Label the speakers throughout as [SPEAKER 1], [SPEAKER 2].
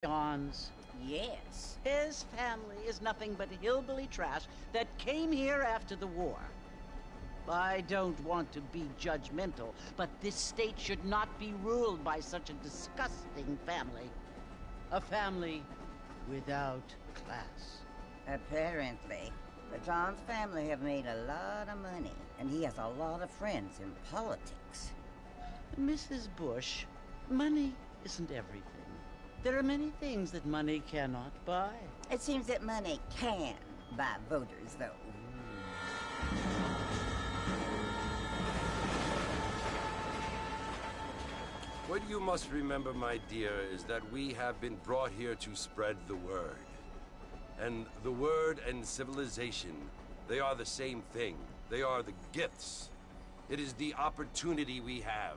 [SPEAKER 1] John's.
[SPEAKER 2] Yes.
[SPEAKER 1] His family is nothing but hillbilly trash that came here after the war. I don't want to be judgmental, but this state should not be ruled by such a disgusting family. A family without class.
[SPEAKER 2] Apparently. The Johns family have made a lot of money, and he has a lot of friends in politics.
[SPEAKER 1] Mrs. Bush, money isn't everything. There are many things that money cannot buy.
[SPEAKER 2] It seems that money can buy voters, though.
[SPEAKER 3] What you must remember, my dear, is that we have been brought here to spread the word. And the word and civilization, they are the same thing. They are the gifts. It is the opportunity we have,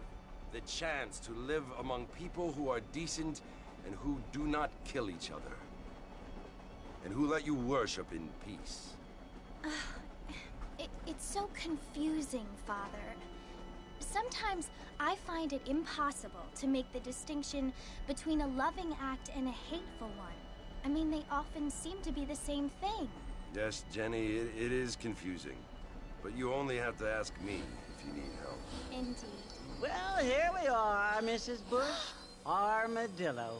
[SPEAKER 3] the chance to live among people who are decent and who do not kill each other, and who let you worship in peace.
[SPEAKER 4] It's so confusing, Father. Sometimes I find it impossible to make the distinction between a loving act and a hateful one. I mean, they often seem to be the same thing.
[SPEAKER 3] Yes, Jenny, it is confusing. But you only have to ask me if you need help.
[SPEAKER 4] Indeed.
[SPEAKER 1] Well, here we are, Mrs. Bush. Armadillo.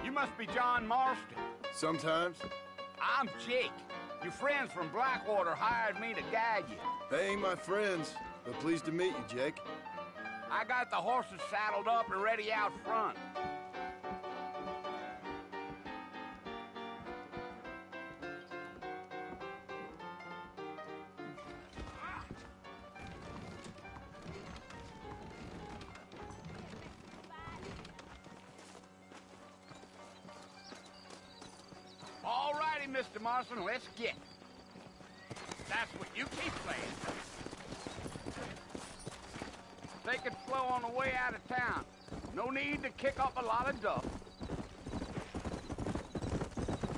[SPEAKER 5] You must be John Marston.
[SPEAKER 6] Sometimes.
[SPEAKER 5] I'm Jake. Your friends from Blackwater hired me to guide you.
[SPEAKER 6] They ain't my friends, but pleased to meet you, Jake.
[SPEAKER 5] I got the horses saddled up and ready out front. All righty, Mr. Marston, let's get. That's what you keep playing. Take it slow on the way out of town. No need to kick up a lot of dust.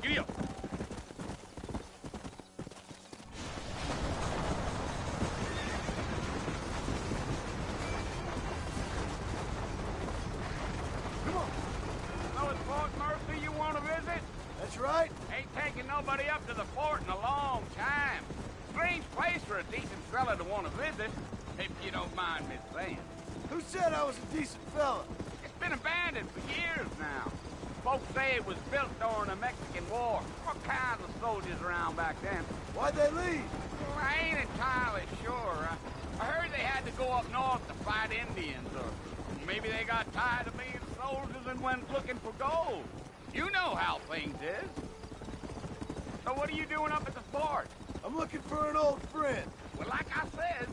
[SPEAKER 5] Giddy up. Come on. Know it's Fort Mercy you want to visit?
[SPEAKER 6] That's right.
[SPEAKER 5] Ain't taking nobody up to the fort in a long time. Strange place for a decent fella to want to visit, if you don't mind me saying.
[SPEAKER 6] Who said I was a decent fella?
[SPEAKER 5] It's been abandoned for years now. Folks say it was built during the Mexican War. What kinds of soldiers around back then?
[SPEAKER 6] Why'd they leave?
[SPEAKER 5] Well, I ain't entirely sure. I heard they had to go up north to fight Indians, or maybe they got tired of being soldiers and went looking for gold. You know how things is. So what are you doing up at the fort?
[SPEAKER 6] I'm looking for an old friend.
[SPEAKER 5] Well, like I said,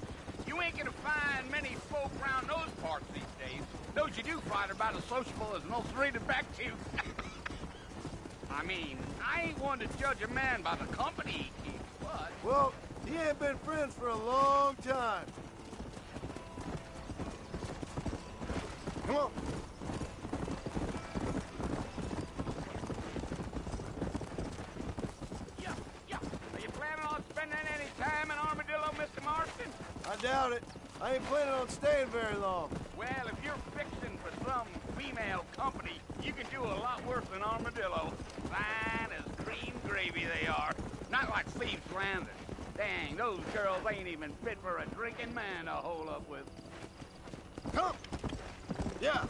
[SPEAKER 5] you ain't gonna find many folk around those parts these days. Those you do find are about as sociable as an ulcerated back tooth. I mean, I ain't one to judge a man by the company he keeps, but...
[SPEAKER 6] Well, he ain't been friends for a long time. Come on.
[SPEAKER 5] Yeah. Are you planning on spending any time in Armadillo, Mr. Marston?
[SPEAKER 6] I doubt it. I ain't planning on staying very long.
[SPEAKER 5] Well, if you're fixing for some female company, you can do a lot worse than Armadillo. Fine as cream gravy they are. Not like Steve Flanders. Dang, those girls ain't even fit for a drinking man to hole up with.
[SPEAKER 6] Come. Yeah.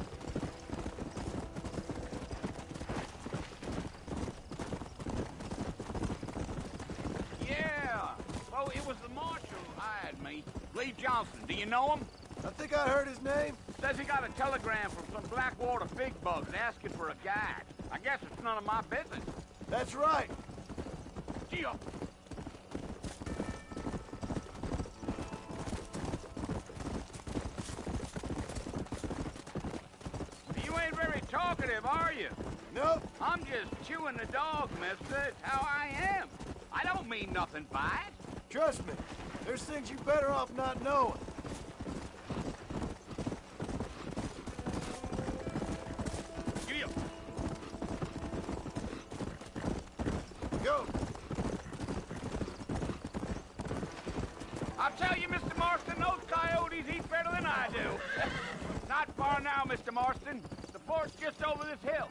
[SPEAKER 5] Yeah. So it was the marshal who hired me. Lee Johnson. Do you know him?
[SPEAKER 6] I think I heard his name.
[SPEAKER 5] Says he got a telegram from some Blackwater big bugs asking for a guide. I guess it's none of my business.
[SPEAKER 6] That's right.
[SPEAKER 5] Gee up. You ain't very talkative, are you?
[SPEAKER 6] Nope.
[SPEAKER 5] I'm just chewing the dog, mister. It's how I am. I don't mean nothing by it.
[SPEAKER 6] Trust me. There's things you better off not knowing.
[SPEAKER 5] Gee up.
[SPEAKER 6] Go.
[SPEAKER 5] I'll tell you, Mr. Marston, those coyotes eat better than I do. Not far now, Mr. Marston. The fort's just over this hill.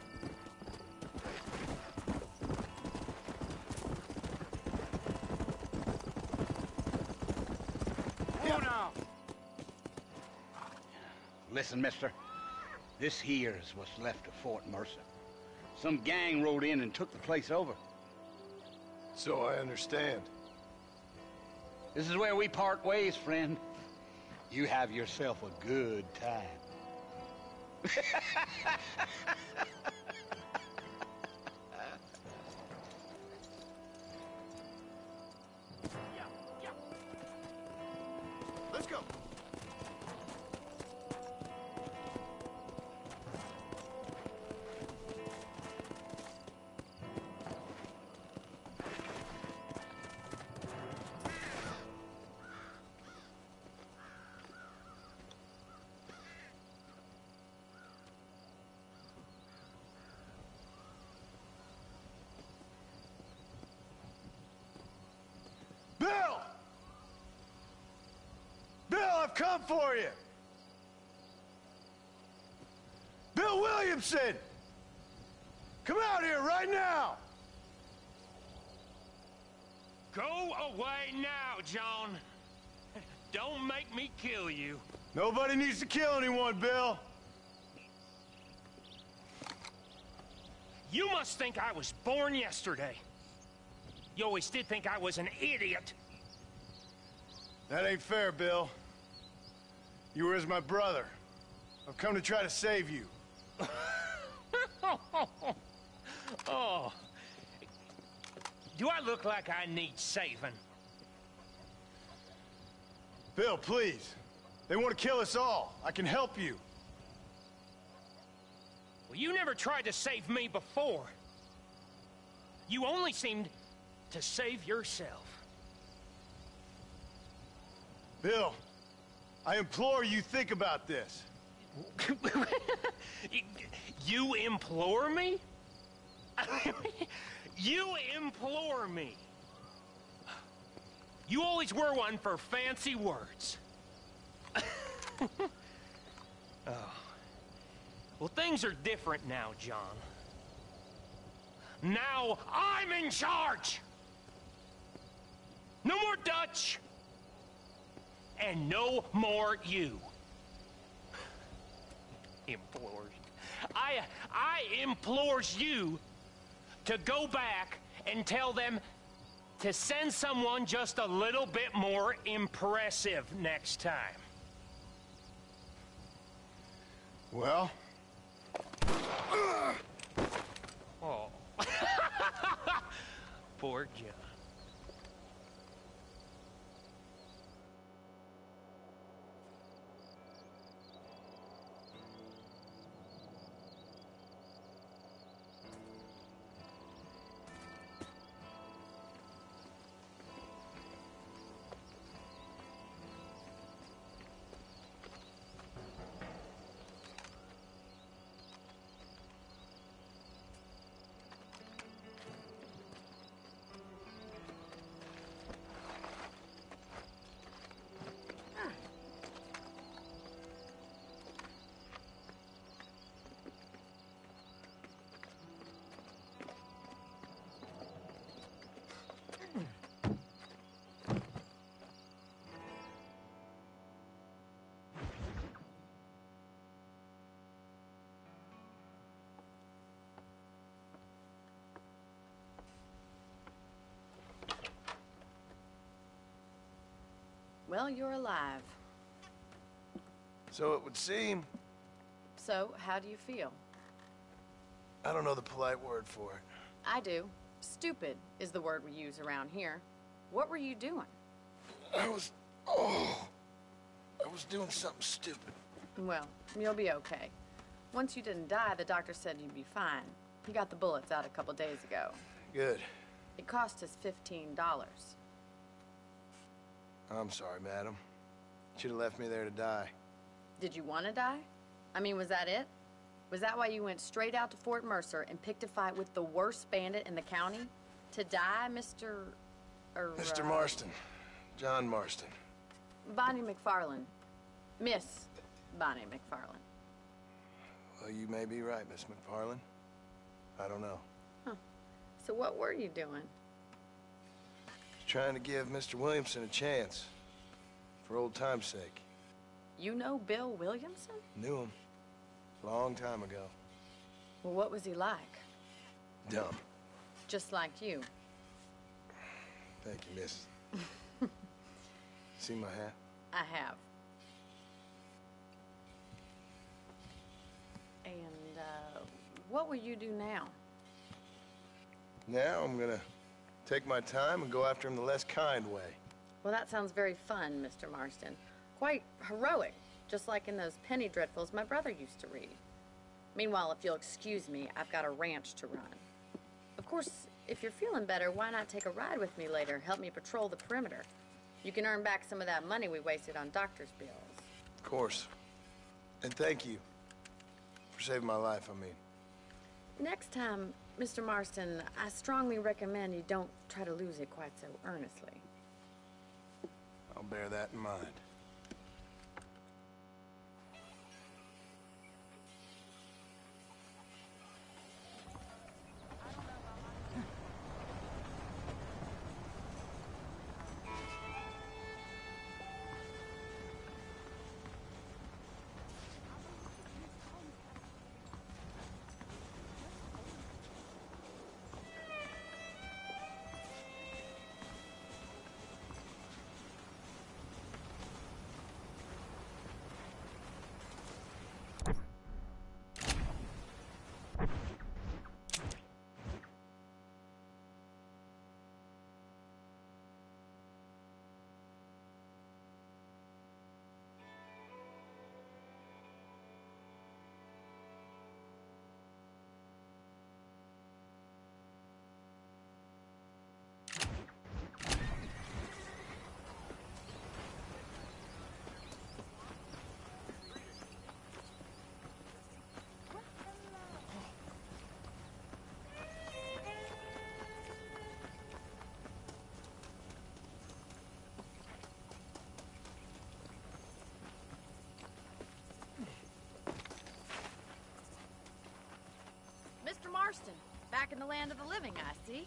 [SPEAKER 6] Yeah.
[SPEAKER 5] Oh, now. Listen, mister. This here is what's left of Fort Mercer. Some gang rode in and took the place over.
[SPEAKER 6] So I understand.
[SPEAKER 5] This is where we part ways, friend. You have yourself a good time.
[SPEAKER 6] Let's go. Bill! Bill, I've come for you! Bill Williamson! Come out here right now!
[SPEAKER 7] Go away now, John. Don't make me kill you.
[SPEAKER 6] Nobody needs to kill anyone, Bill.
[SPEAKER 7] You must think I was born yesterday. You always did think I was an idiot.
[SPEAKER 6] That ain't fair, Bill. You were as my brother. I've come to try to save you.
[SPEAKER 7] Oh. Do I look like I need saving?
[SPEAKER 6] Bill, please. They want to kill us all. I can help you.
[SPEAKER 7] Well, you never tried to save me before. You only seemed to save yourself.
[SPEAKER 6] Bill, I implore you think about this.
[SPEAKER 7] You implore me? You implore me. You always were one for fancy words. Oh. Well, things are different now, John. Now I'm in charge! No more Dutch! And no more you. Implores. I implores you to go back and tell them to send someone just a little bit more impressive next time.
[SPEAKER 6] Well?
[SPEAKER 7] Oh. Poor John.
[SPEAKER 8] Well, you're alive.
[SPEAKER 6] So it would seem.
[SPEAKER 8] So, how do you feel?
[SPEAKER 6] I don't know the polite word for it.
[SPEAKER 8] I do. Stupid is the word we use around here. What were you doing?
[SPEAKER 6] I was doing something stupid.
[SPEAKER 8] Well, you'll be okay. Once you didn't die, the doctor said you'd be fine. He got the bullets out a couple days ago.
[SPEAKER 6] Good.
[SPEAKER 8] It cost us $15.
[SPEAKER 6] I'm sorry, madam. Should have left me there to die.
[SPEAKER 8] Did you want to die? I mean, was that it? Was that why you went straight out to Fort Mercer and picked a fight with the worst bandit in the county? To die, Mr.
[SPEAKER 6] Mr. Marston. John Marston.
[SPEAKER 8] Bonnie McFarland. Miss Bonnie McFarland.
[SPEAKER 6] Well, you may be right, Miss McFarland. I don't know.
[SPEAKER 8] Huh. So what were you doing?
[SPEAKER 6] Trying to give Mr. Williamson a chance. For old time's sake.
[SPEAKER 8] You know Bill Williamson?
[SPEAKER 6] Knew him. Long time ago.
[SPEAKER 8] Well, what was he like?
[SPEAKER 6] Dumb.
[SPEAKER 8] Just like you.
[SPEAKER 6] Thank you, miss. See my hat?
[SPEAKER 8] I have. And, what will you do now?
[SPEAKER 6] Now I'm gonna take my time and go after him the less kind way.
[SPEAKER 8] Well, that sounds very fun, Mr. Marston. Quite heroic, just like in those penny dreadfuls my brother used to read. Meanwhile, if you'll excuse me, I've got a ranch to run. Of course, if you're feeling better, why not take a ride with me later? Help me patrol the perimeter. You can earn back some of that money we wasted on doctor's bills.
[SPEAKER 6] Of course. And thank you for saving my life, I mean.
[SPEAKER 8] Next time, Mr. Marston, I strongly recommend you don't try to lose it quite so earnestly.
[SPEAKER 6] I'll bear that in mind.
[SPEAKER 8] Mr. Marston, back in the land of the living, I see.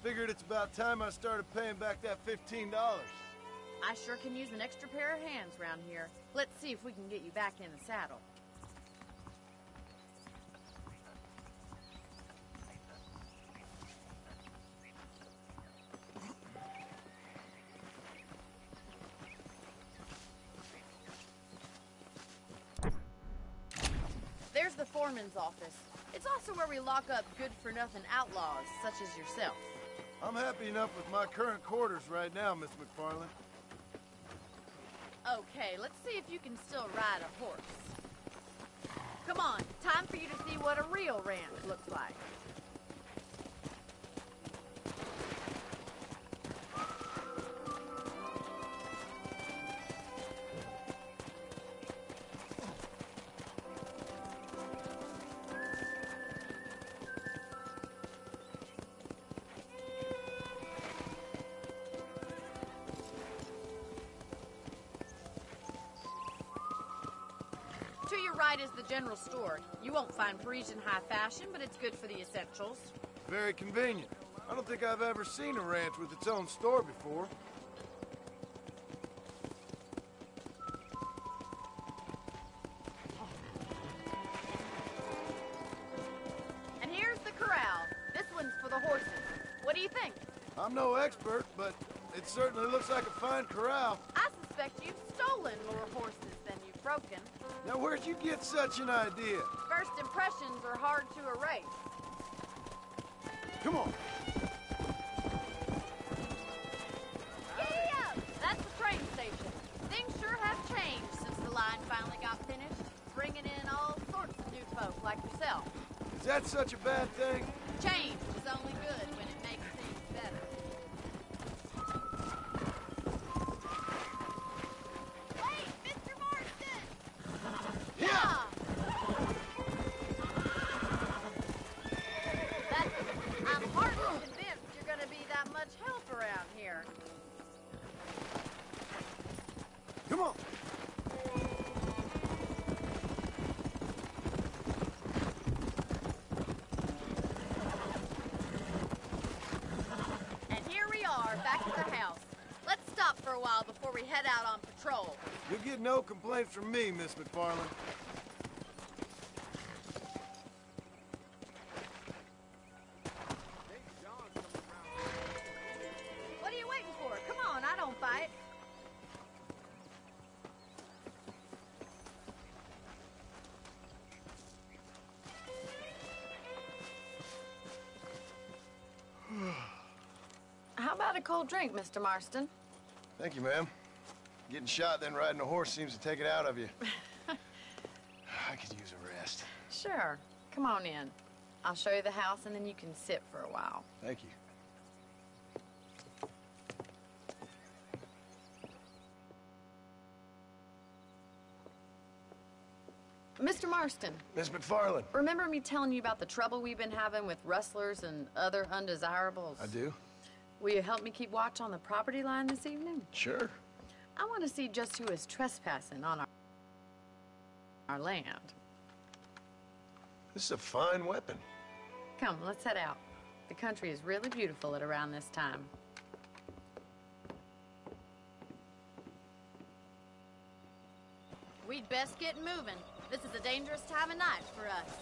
[SPEAKER 6] Figured it's about time I started paying back that $15.
[SPEAKER 8] I sure can use an extra pair of hands around here. Let's see if we can get you back in the saddle. foreman's office. It's also where we lock up good-for-nothing outlaws, such as yourself.
[SPEAKER 6] I'm happy enough with my current quarters right now, Miss McFarland.
[SPEAKER 8] Okay, let's see if you can still ride a horse. Come on, time for you to see what a real ranch looks like. To your right is the general store. You won't find Parisian high fashion, but it's good for the essentials.
[SPEAKER 6] Very convenient. I don't think I've ever seen a ranch with its own store before.
[SPEAKER 8] And here's the corral. This one's for the horses. What do you think?
[SPEAKER 6] I'm no expert, but it certainly looks like a fine corral.
[SPEAKER 8] I suspect you've stolen more horses than you've broken.
[SPEAKER 6] Now, where'd you get such an idea?
[SPEAKER 8] First impressions are hard to erase.
[SPEAKER 6] Come on.
[SPEAKER 8] Giddy up! That's the train station. Things sure have changed since the line finally got finished, bringing in all sorts of new folk like yourself.
[SPEAKER 6] Is that such a bad thing?
[SPEAKER 8] Change is only good when it makes things better. Wait, Mr. Marston!
[SPEAKER 6] Yeah!
[SPEAKER 8] I'm hardly convinced you're gonna be that much help around here.
[SPEAKER 6] Come on.
[SPEAKER 8] And here we are, back at the house. Let's stop for a while before we head out on patrol.
[SPEAKER 6] You'll get no complaints from me, Miss McFarland.
[SPEAKER 8] What are you waiting for? Come on, I don't fight. How about a cold drink, Mr. Marston?
[SPEAKER 6] Thank you, ma'am. Getting shot, then riding a horse seems to take it out of you. I could use a rest.
[SPEAKER 8] Sure. Come on in. I'll show you the house, and then you can sit for a while.
[SPEAKER 6] Thank you.
[SPEAKER 8] Mr. Marston,
[SPEAKER 6] Miss McFarland.
[SPEAKER 8] remember me telling you about the trouble we've been having with rustlers and other undesirables?
[SPEAKER 6] I do?
[SPEAKER 8] Will you help me keep watch on the property line this evening?
[SPEAKER 6] Sure.
[SPEAKER 8] I want to see just who is trespassing on our land.
[SPEAKER 6] This is a fine weapon.
[SPEAKER 8] Come, let's head out. The country is really beautiful at around this time. We'd best get moving. This is a dangerous time of night for us.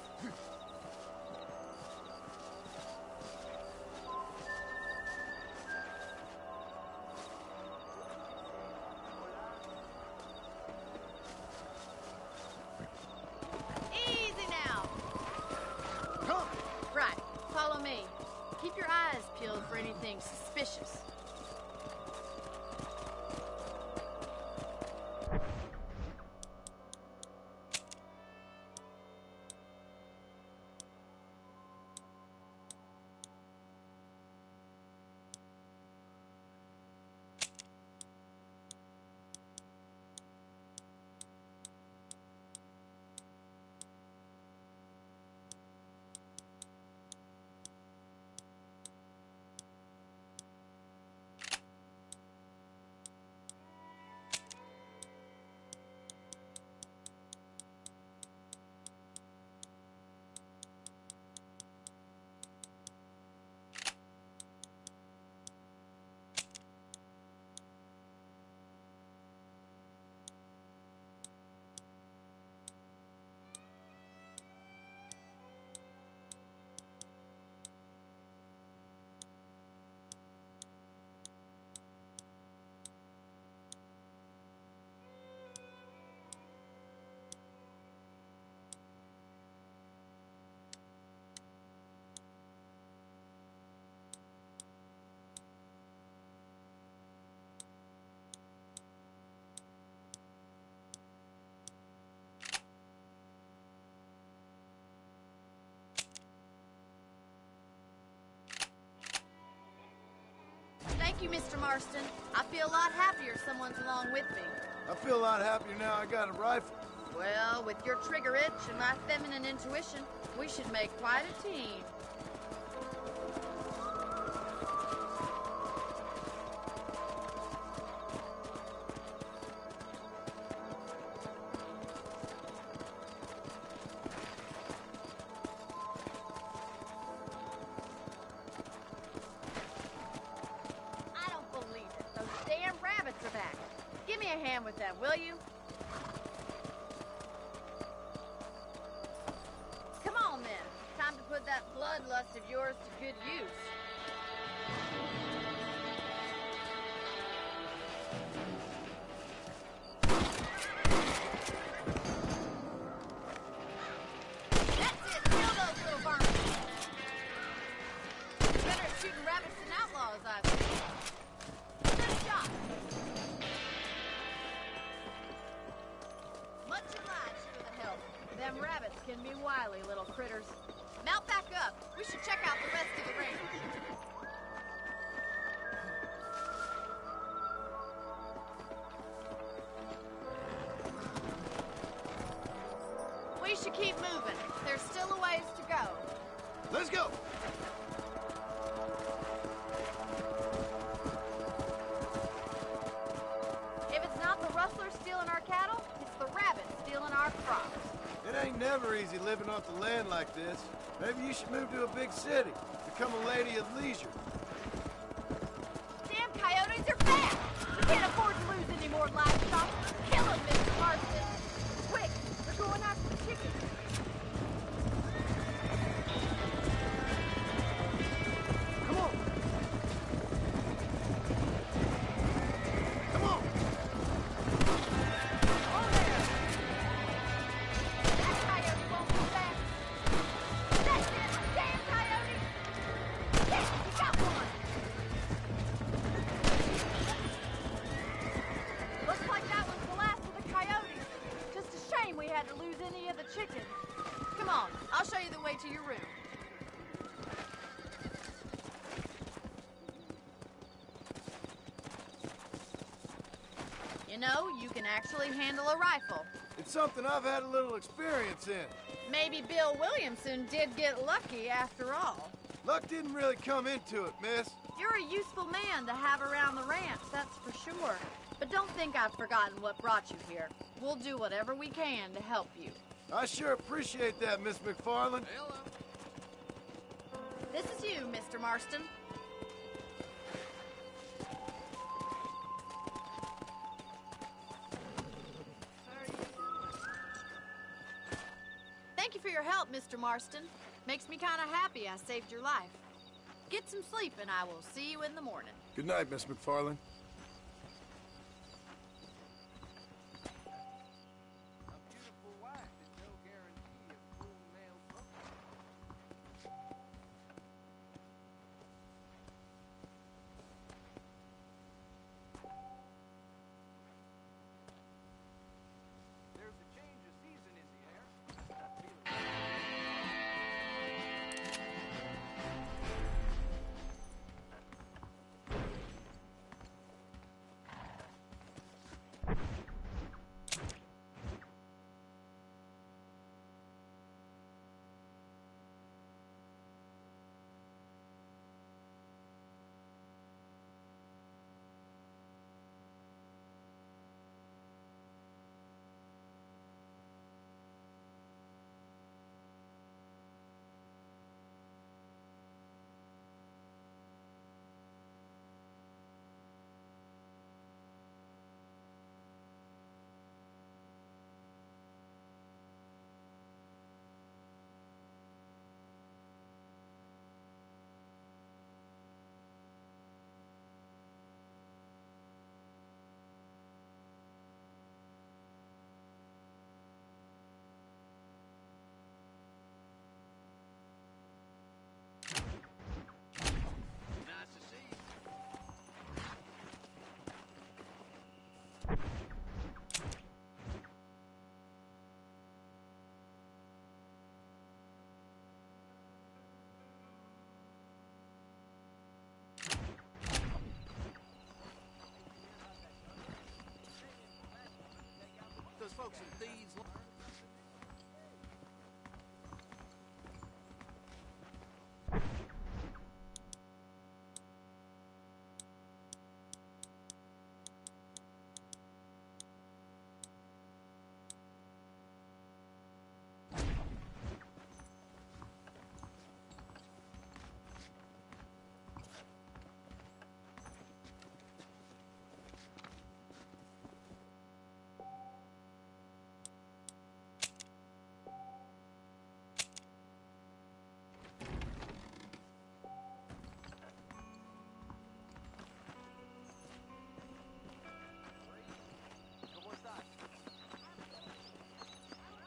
[SPEAKER 8] Easy now.
[SPEAKER 6] Come!
[SPEAKER 8] Right, follow me. Keep your eyes peeled for anything suspicious. Thank you, Mr. Marston. I feel a lot happier someone's along with me.
[SPEAKER 6] I feel a lot happier now I got a rifle.
[SPEAKER 8] Well, with your trigger itch and my feminine intuition, we should make quite a team. I don't believe it. Those damn rabbits are back. Give me a hand with that, will you? Come on, then. Time to put that bloodlust of yours to good use. That's it. Kill those little varmints. Better at shooting rabbits than outlaws, I think. Good shot. Much obliged for the help. Them rabbits can be wily little critters. Mount back up. We should check out the rest of the range. We should keep moving. There's still a ways to go.
[SPEAKER 6] Let's go!
[SPEAKER 8] If it's not the rustlers stealing our cattle, it's the rabbits stealing our crops.
[SPEAKER 6] It ain't never easy living off the land like this. Maybe you should move to a big city. Become a lady of leisure.
[SPEAKER 8] Damn coyotes are fast! We can't afford to lose any more livestock. Kill them, Mr. Marston! Quick! They're going after the chickens.
[SPEAKER 6] Come on! Come on!
[SPEAKER 8] On there! That coyote won't be fast. That's it! Damn coyote! Yes, you got one! Looks like that was the last of the coyotes. Just a shame we had to lose any of the chickens. Come on, I'll show you the way to your room. You know, you can actually handle a rifle.
[SPEAKER 6] It's something I've had a little experience in.
[SPEAKER 8] Maybe Bill Williamson did get lucky after all.
[SPEAKER 6] Luck didn't really come into it, miss.
[SPEAKER 8] You're a useful man to have around the ranch, that's for sure. But don't think I've forgotten what brought you here. We'll do whatever we can to help you.
[SPEAKER 6] I sure appreciate that, Miss McFarland.
[SPEAKER 8] This is you, Mr. Marston. Thank you for your help, Mr. Marston. Makes me kind of happy I saved your life. Get some sleep and I will see you in the morning.
[SPEAKER 6] Good night, Miss McFarland.
[SPEAKER 9] folks and thieves.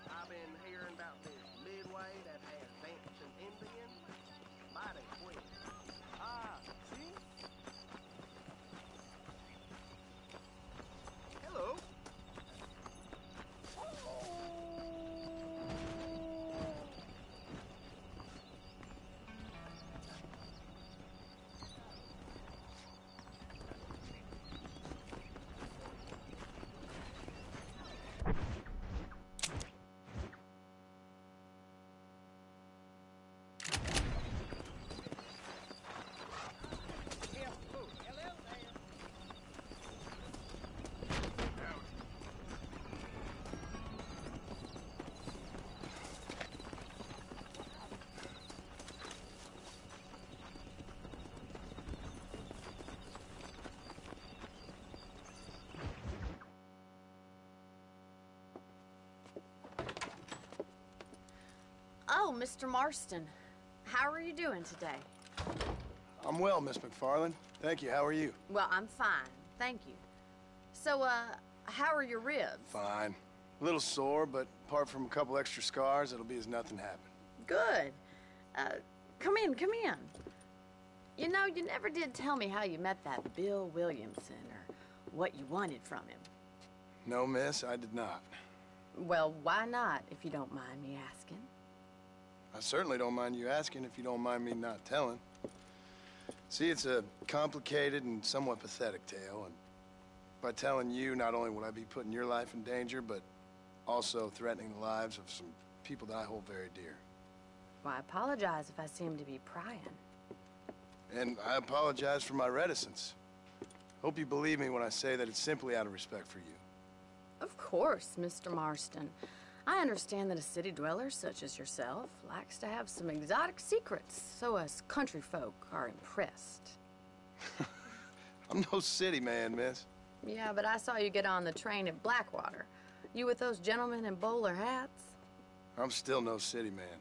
[SPEAKER 10] I've been hearing about this midway that has dancing Indians. Mighty quick. Ah, see? Hello.
[SPEAKER 8] Oh, Mr. Marston. How are you doing today?
[SPEAKER 6] I'm well, Miss McFarland. Thank you. How are you?
[SPEAKER 8] Well, I'm fine. Thank you. So, how are your ribs?
[SPEAKER 6] Fine. A little sore, but apart from a couple extra scars, it'll be as nothing happened.
[SPEAKER 8] Good. Come in, come in. You know, you never did tell me how you met that Bill Williamson or what you wanted from him.
[SPEAKER 6] No, miss, I did not.
[SPEAKER 8] Well, why not, if you don't mind me asking?
[SPEAKER 6] I certainly don't mind you asking if you don't mind me not telling. See, it's a complicated and somewhat pathetic tale, and by telling you, not only would I be putting your life in danger, but also threatening the lives of some people that I hold very dear.
[SPEAKER 8] Well, I apologize if I seem to be prying.
[SPEAKER 6] And I apologize for my reticence. Hope you believe me when I say that it's simply out of respect for you.
[SPEAKER 8] Of course, Mr. Marston. I understand that a city dweller such as yourself likes to have some exotic secrets, so us country folk are impressed.
[SPEAKER 6] I'm no city man, miss.
[SPEAKER 8] Yeah, but I saw you get on the train at Blackwater. You with those gentlemen in bowler hats?
[SPEAKER 6] I'm still no city man.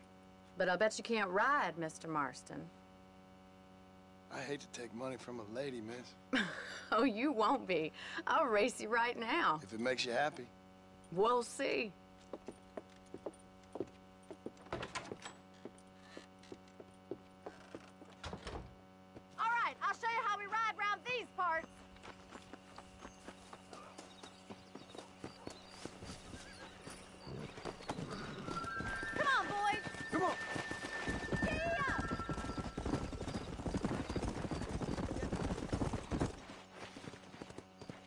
[SPEAKER 8] But I bet you can't ride, Mr. Marston.
[SPEAKER 6] I hate to take money from a lady, miss.
[SPEAKER 8] Oh, you won't be. I'll race you right now.
[SPEAKER 6] If it makes you happy.
[SPEAKER 8] We'll see. All right, I'll show you how we ride round these parts. Come on, boys.
[SPEAKER 6] Come on.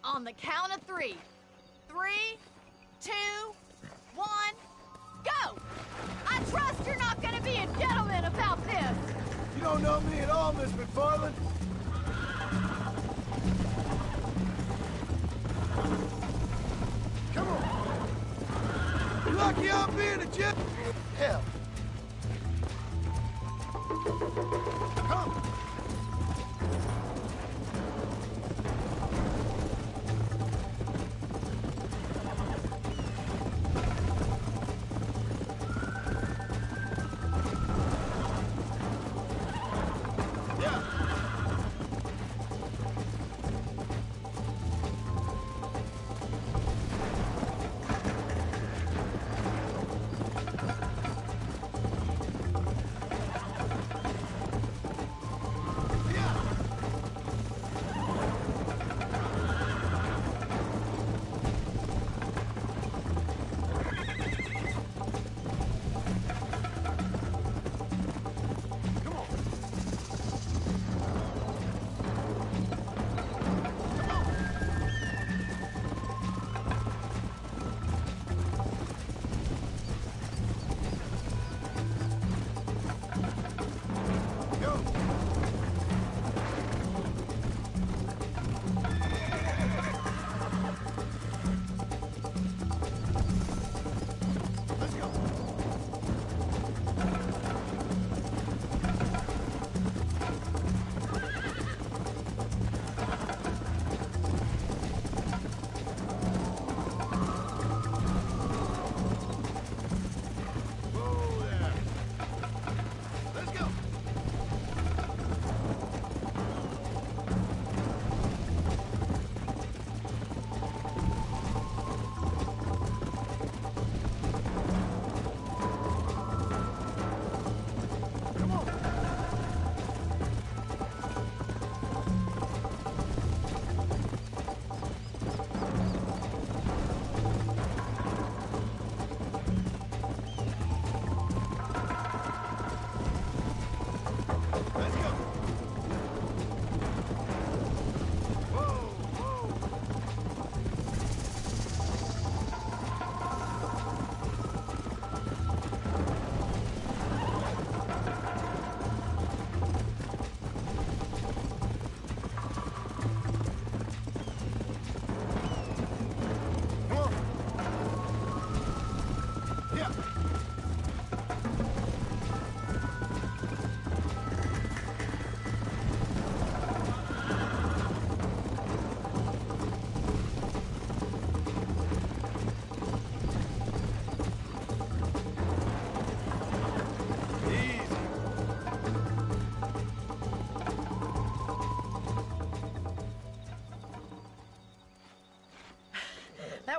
[SPEAKER 8] On the count of 3. 3, 2, 1, go! I trust you're not gonna be a gentleman about this!
[SPEAKER 6] You don't know me at all, Miss McFarland. Come on. You're lucky I'm being a jet. Hell. Come.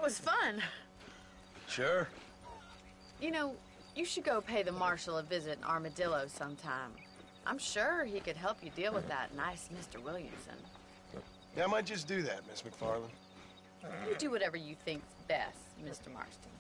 [SPEAKER 8] was fun.
[SPEAKER 6] Sure.
[SPEAKER 8] You know, you should go pay the marshal a visit in Armadillo sometime. I'm sure he could help you deal with that nice Mr. Williamson.
[SPEAKER 6] Yeah, I might just do that, Miss McFarland.
[SPEAKER 8] You do whatever you think's best, Mr. Marston.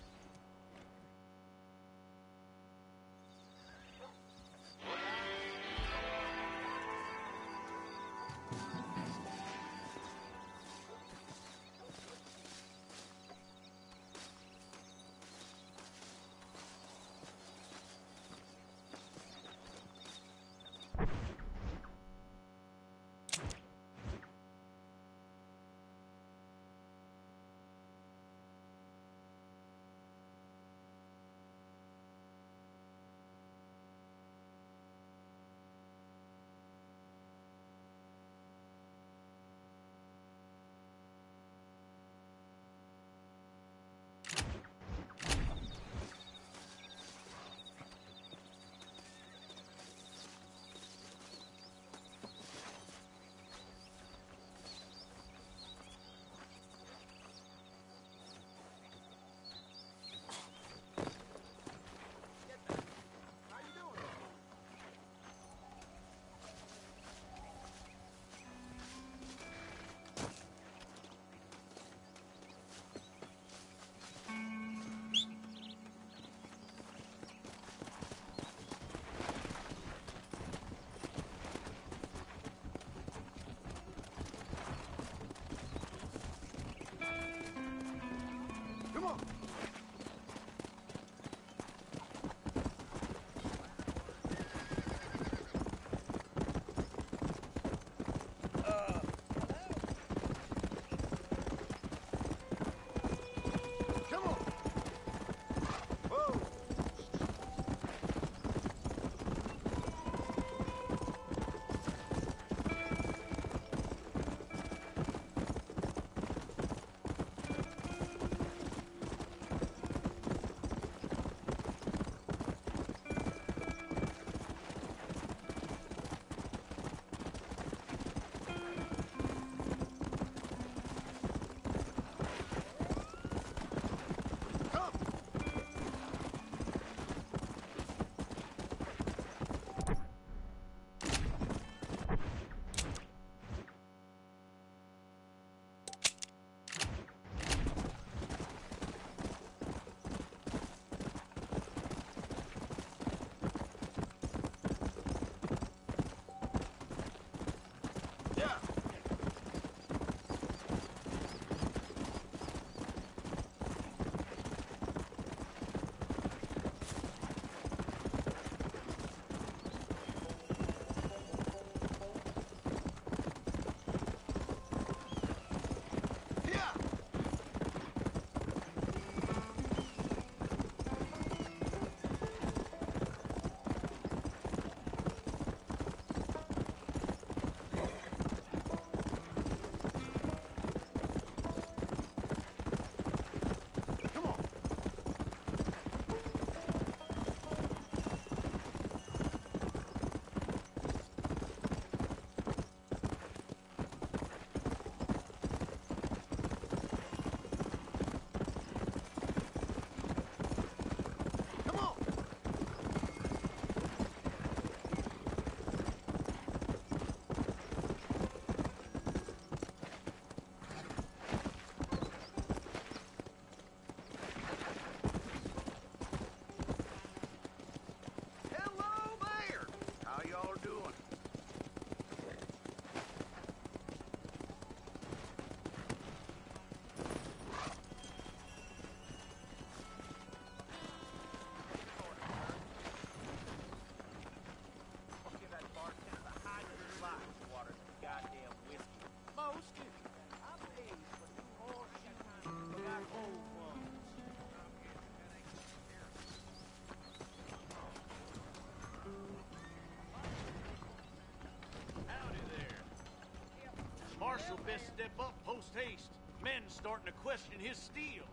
[SPEAKER 9] Marshal best step up post-haste. Men starting to question his steel.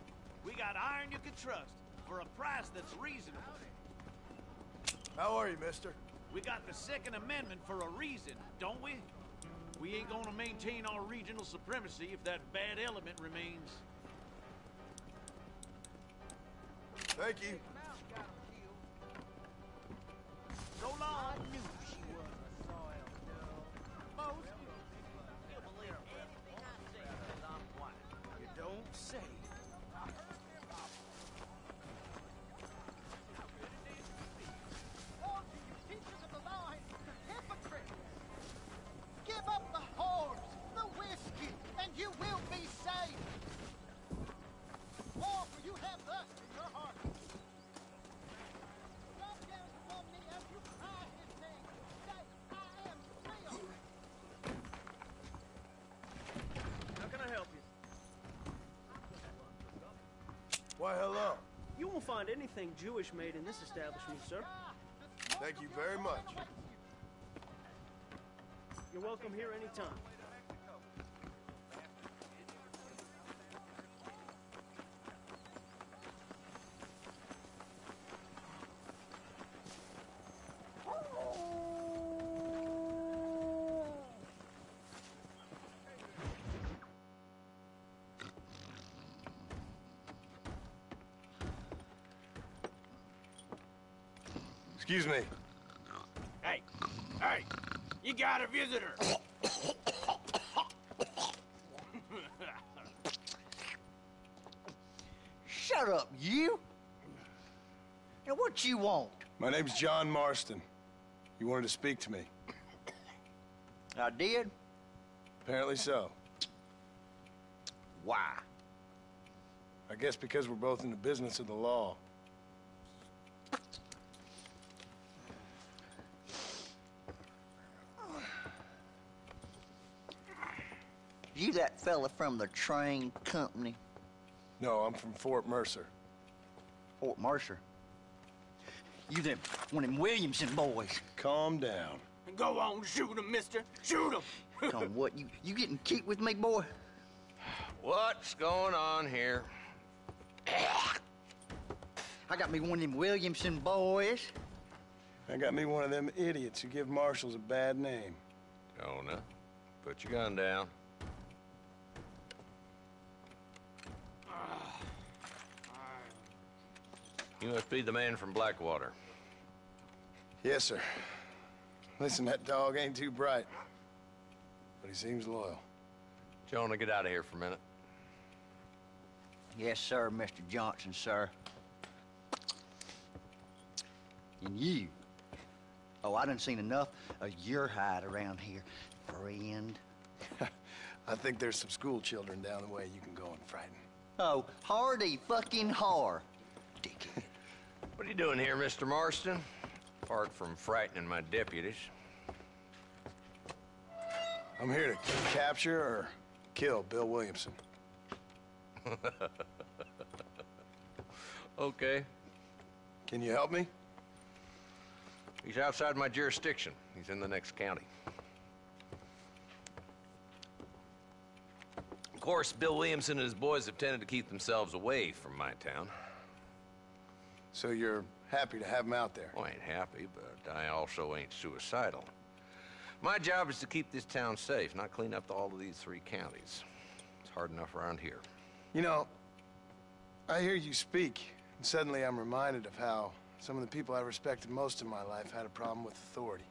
[SPEAKER 9] We got iron you can trust for a price that's reasonable.
[SPEAKER 6] How are you, mister?
[SPEAKER 9] We got the Second Amendment for a reason, don't we? We ain't gonna maintain our regional supremacy if that bad element remains.
[SPEAKER 6] Thank you.
[SPEAKER 9] So long. I knew she was a soiled girl. Most you'll believe anything I say because I'm white. You don't say.
[SPEAKER 11] All you teachers of the law and hypocrites! Give up the whores, the whiskey, and you will be saved! Or for you have lust in your heart. Drop down to one knee as you cry his name. Say, I am Leo.
[SPEAKER 9] How can I help you?
[SPEAKER 6] Why, hello.
[SPEAKER 9] You won't find anything Jewish made in this establishment, sir.
[SPEAKER 6] Thank you very much.
[SPEAKER 9] You're welcome here anytime.
[SPEAKER 6] Excuse me.
[SPEAKER 5] Hey, you got a visitor.
[SPEAKER 11] Shut up, you! Now what you want?
[SPEAKER 6] My name's John Marston. You wanted to speak to me.
[SPEAKER 11] I did?
[SPEAKER 6] Apparently so.
[SPEAKER 11] Why?
[SPEAKER 6] I guess because we're both in the business of the law.
[SPEAKER 11] You that fella from the train company?
[SPEAKER 6] No, I'm from Fort Mercer.
[SPEAKER 11] Fort Mercer? You them one of them Williamson boys.
[SPEAKER 6] Calm down.
[SPEAKER 5] Go on, shoot him, mister. Shoot him.
[SPEAKER 11] Come on, what, you getting keep with me, boy?
[SPEAKER 12] What's going on here?
[SPEAKER 11] I got me one of them Williamson boys.
[SPEAKER 6] I got me one of them idiots who give marshals a bad name.
[SPEAKER 12] Jonah, put your gun down. You must be the man from Blackwater.
[SPEAKER 6] Yes, sir. Listen, that dog ain't too bright, but he seems loyal.
[SPEAKER 12] Jonah, get out of here for a minute.
[SPEAKER 11] Yes, sir, Mr. Johnson, sir. And you. Oh, I done seen enough of your hide around here, friend.
[SPEAKER 6] I think there's some school children down the way you can go and frighten.
[SPEAKER 11] Oh, hardy fucking har. Dickhead.
[SPEAKER 12] What are you doing here, Mr. Marston? Apart from frightening my deputies.
[SPEAKER 6] I'm here to capture or kill Bill Williamson.
[SPEAKER 12] Okay.
[SPEAKER 6] Can you help me?
[SPEAKER 12] He's outside my jurisdiction. He's in the next county. Of course, Bill Williamson and his boys have tended to keep themselves away from my town.
[SPEAKER 6] So you're happy to have him out there?
[SPEAKER 12] Well, I ain't happy, but I also ain't suicidal. My job is to keep this town safe, not clean up all of these 3 counties. It's hard enough around here.
[SPEAKER 6] You know, I hear you speak, and suddenly I'm reminded of how some of the people I respected most in my life had a problem with authority.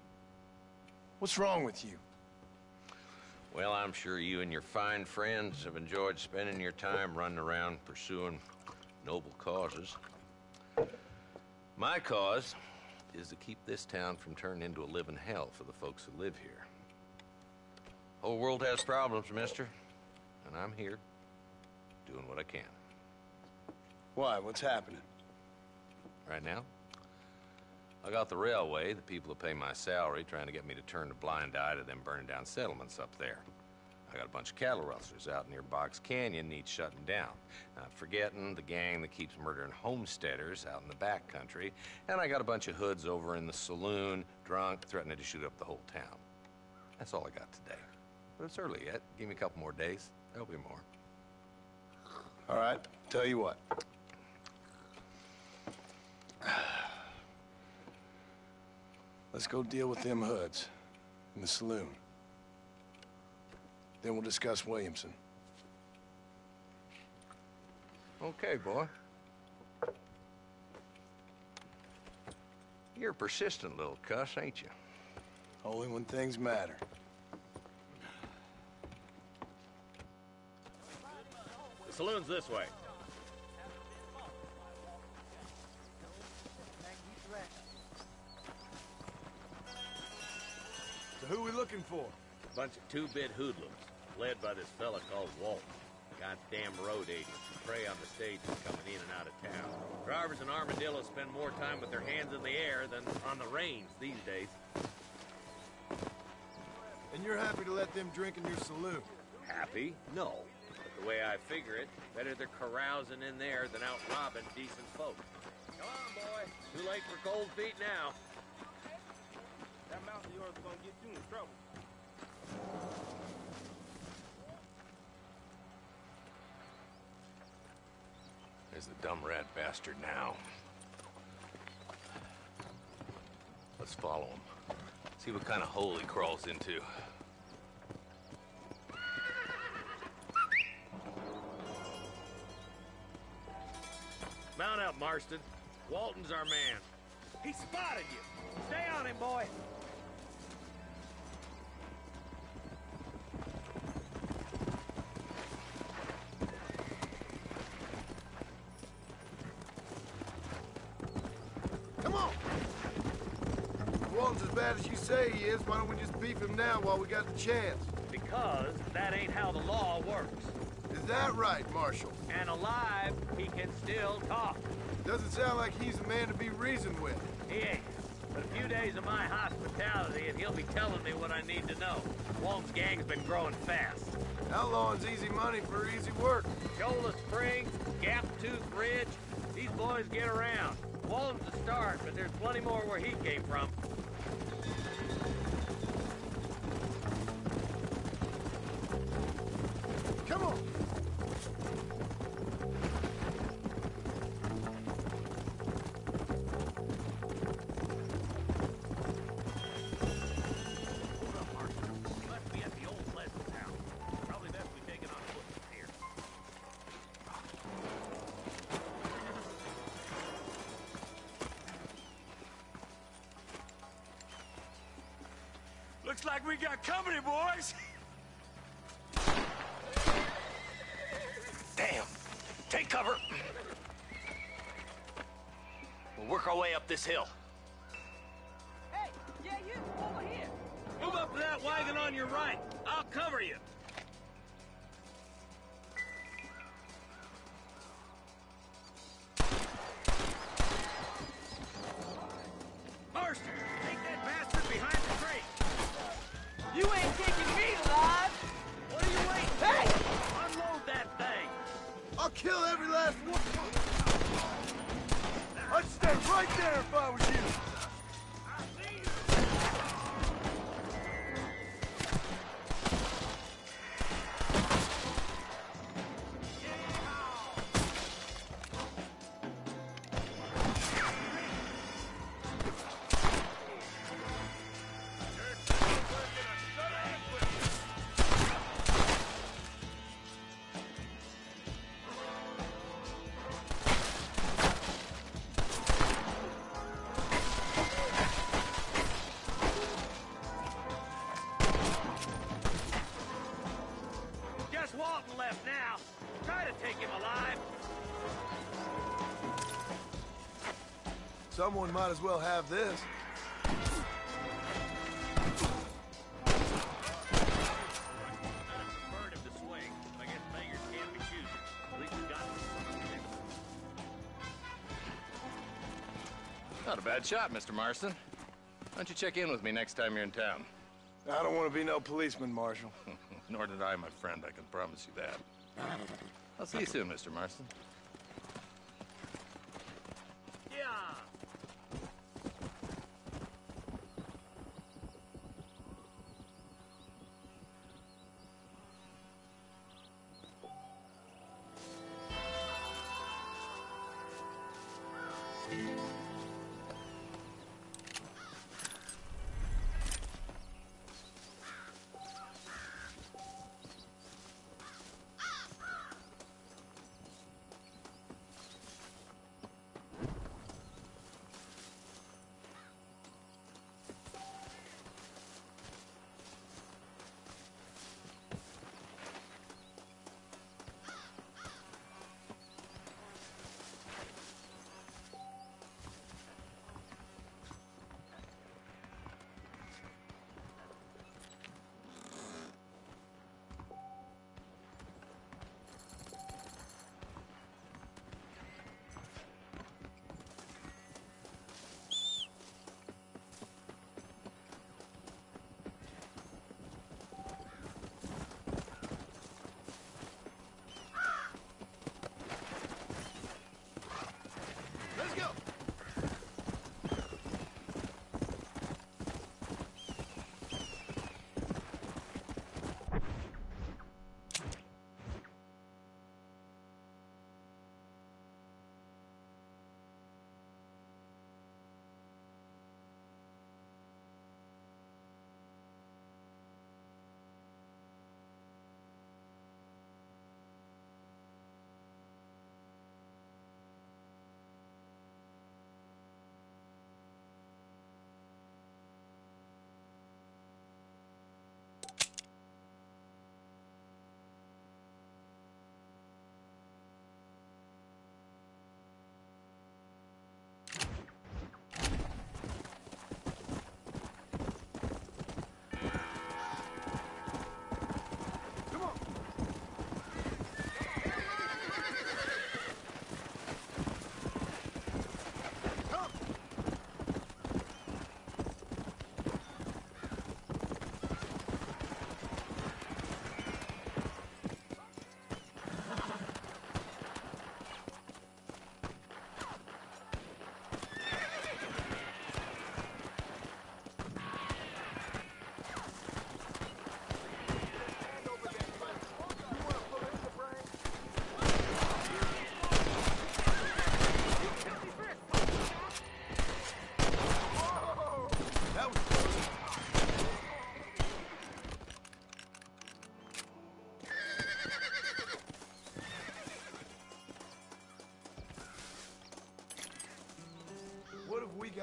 [SPEAKER 6] What's wrong with you?
[SPEAKER 12] Well, I'm sure you and your fine friends have enjoyed spending your time running around pursuing noble causes. My cause is to keep this town from turning into a living hell for the folks who live here. The whole world has problems, mister, and I'm here doing what I can.
[SPEAKER 6] Why? What's happening?
[SPEAKER 12] Right now, I got the railway, the people who pay my salary, trying to get me to turn a blind eye to them burning down settlements up there. I got a bunch of cattle rustlers out near Box Canyon needs shutting down. Not forgetting the gang that keeps murdering homesteaders out in the back country. And I got a bunch of hoods over in the saloon, drunk, threatening to shoot up the whole town. That's all I got today. But it's early yet. Give me a couple more days. There'll be more.
[SPEAKER 6] All right, tell you what. Let's go deal with them hoods in the saloon. Then we'll discuss Williamson.
[SPEAKER 12] Okay, boy. You're a persistent little cuss, ain't you?
[SPEAKER 6] Only when things matter.
[SPEAKER 13] The saloon's this way.
[SPEAKER 6] So who we looking for?
[SPEAKER 13] Bunch of two-bit hoodlums, led by this fella called Walt. Goddamn road agents who prey on the stages coming in and out of town. Drivers in Armadillo spend more time with their hands in the air than on the reins these days.
[SPEAKER 6] And you're happy to let them drink in your saloon?
[SPEAKER 13] Happy? No. But the way I figure it, better they're carousing in there than out robbing decent folk. Come on, boy. Too late for cold feet now. That mouth of yours is gonna get you in trouble.
[SPEAKER 12] There's the dumb rat bastard now. Let's follow him. See what kind of hole he crawls into.
[SPEAKER 13] Mount up, Marston. Walton's our man. He spotted you. Stay on him, boy.
[SPEAKER 6] Come on! If Walton's as bad as you say he is, why don't we just beef him now while we got the chance?
[SPEAKER 13] Because that ain't how the law works.
[SPEAKER 6] Is that right, Marshal?
[SPEAKER 13] And alive, he can still talk.
[SPEAKER 6] Doesn't sound like he's a man to be reasoned with.
[SPEAKER 13] He ain't. But a few days of my hospitality, and he'll be telling me what I need to know. Walton's gang's been growing fast.
[SPEAKER 6] Outlawing's easy money for easy work.
[SPEAKER 13] Shola Springs, Gap Tooth Ridge, these boys get around. Walton's the start, but there's plenty more where he came from.
[SPEAKER 6] Come on!
[SPEAKER 7] Looks like we got company, boys.
[SPEAKER 14] Damn. Take cover. We'll work our way up this hill.
[SPEAKER 9] Hey, yeah, you, over here.
[SPEAKER 13] Move up to that wagon on your right. I'll cover you. Marston, take that bastard behind the crate.
[SPEAKER 9] You ain't taking me alive.
[SPEAKER 13] What are you waiting for?
[SPEAKER 9] Hey!
[SPEAKER 13] Unload that thing.
[SPEAKER 6] I'll kill every last one. I'd stay right there if I was you.
[SPEAKER 13] Just Walton left now. Try to take him alive.
[SPEAKER 6] Someone might as well have this.
[SPEAKER 13] Bird him to swing. I guess beggars can't be choosers. At least we got him.
[SPEAKER 12] Not a bad shot, Mr. Marston. Why don't you check in with me next time you're in town?
[SPEAKER 6] I don't want to be no policeman, Marshal.
[SPEAKER 12] Nor did I, my friend. I can promise you that. I'll see you soon, Mr. Marston.
[SPEAKER 13] Yeah.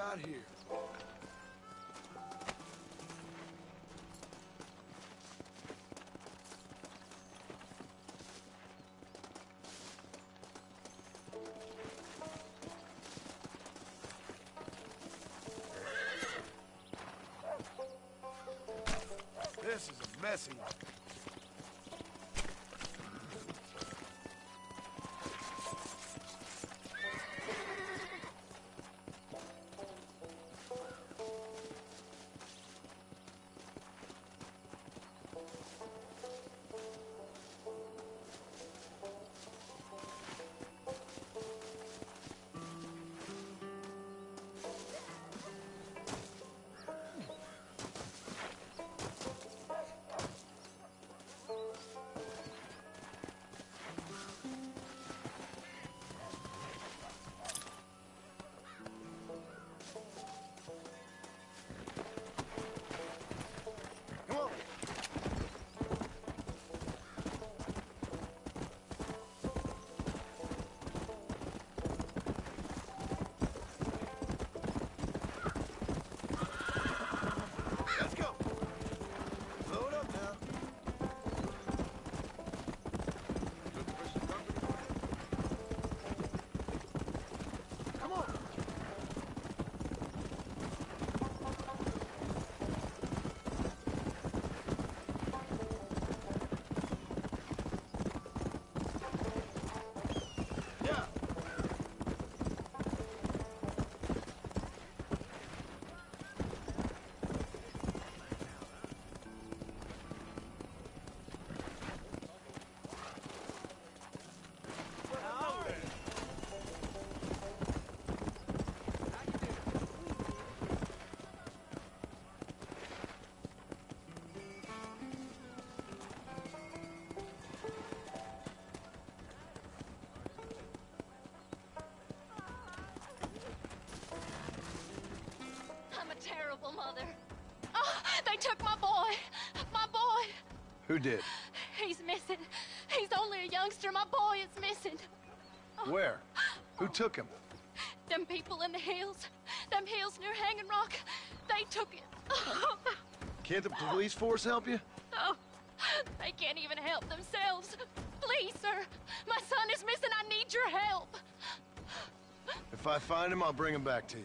[SPEAKER 6] got here? This is a messy one.
[SPEAKER 15] Terrible mother. Oh, they took my boy. My boy.
[SPEAKER 6] Who did?
[SPEAKER 15] He's missing. He's only a youngster. My boy is missing.
[SPEAKER 6] Where? Who took him?
[SPEAKER 15] Them people in the hills. Them hills near Hanging Rock. They took it.
[SPEAKER 6] Can't the police force help you?
[SPEAKER 15] No. They can't even help themselves. Please, sir. My son is missing. I need your help.
[SPEAKER 6] If I find him, I'll bring him back to you.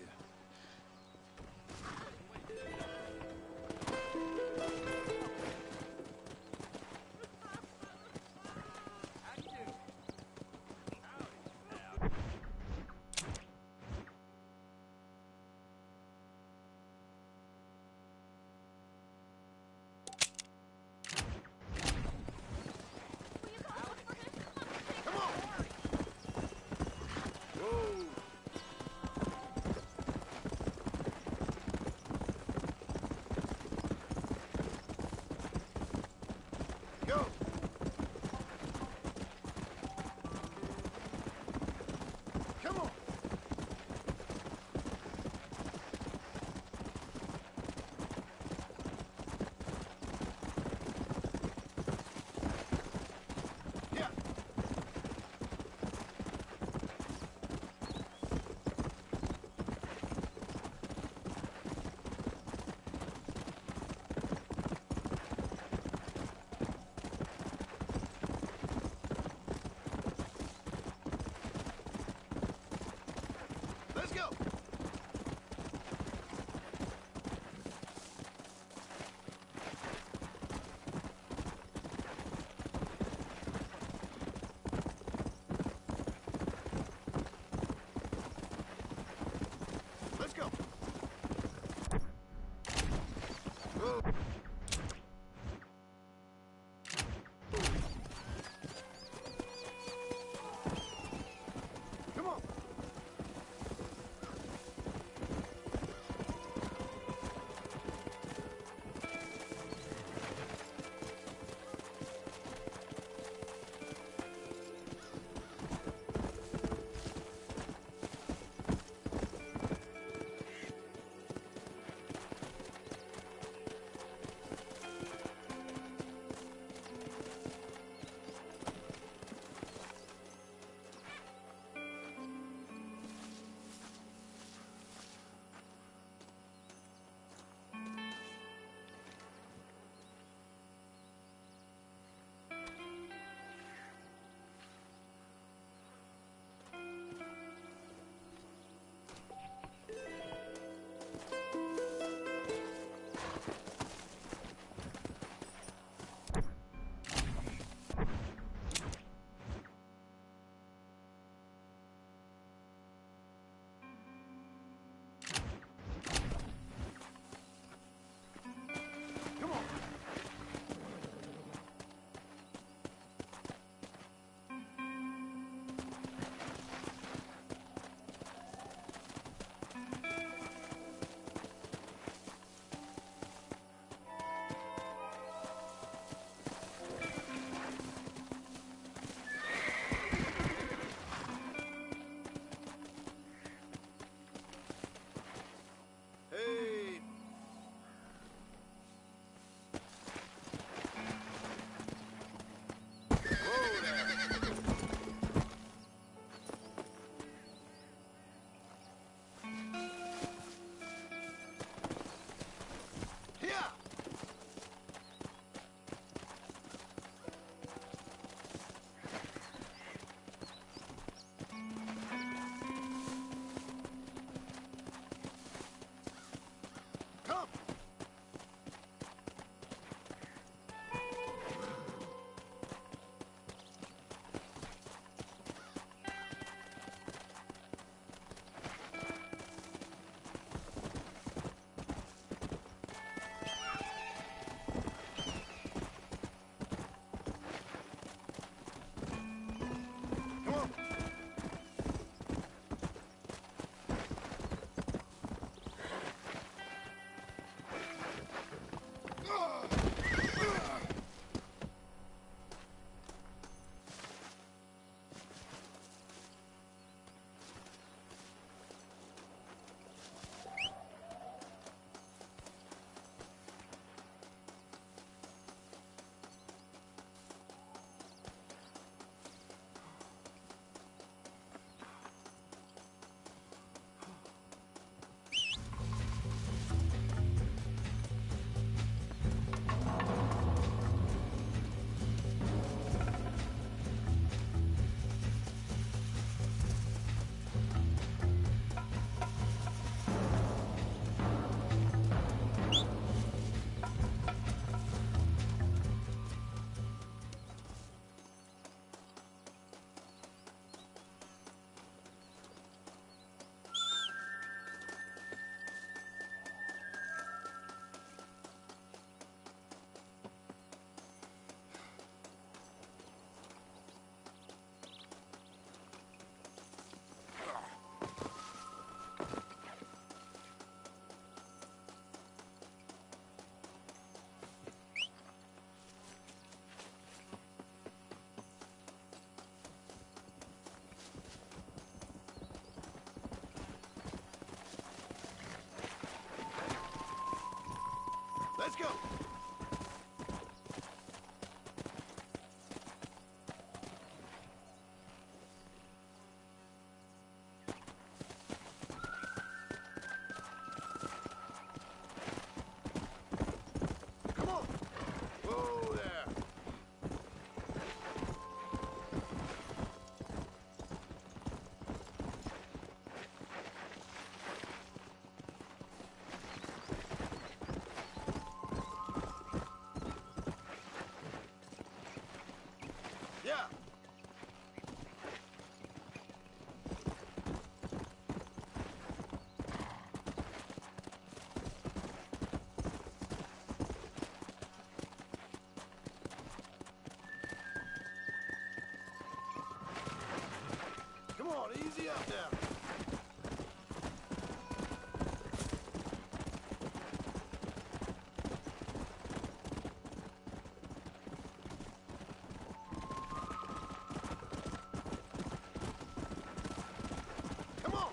[SPEAKER 6] Let's go. Come on. Whoa there. Yeah. Come on, easy up now. Come on.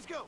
[SPEAKER 6] let's go.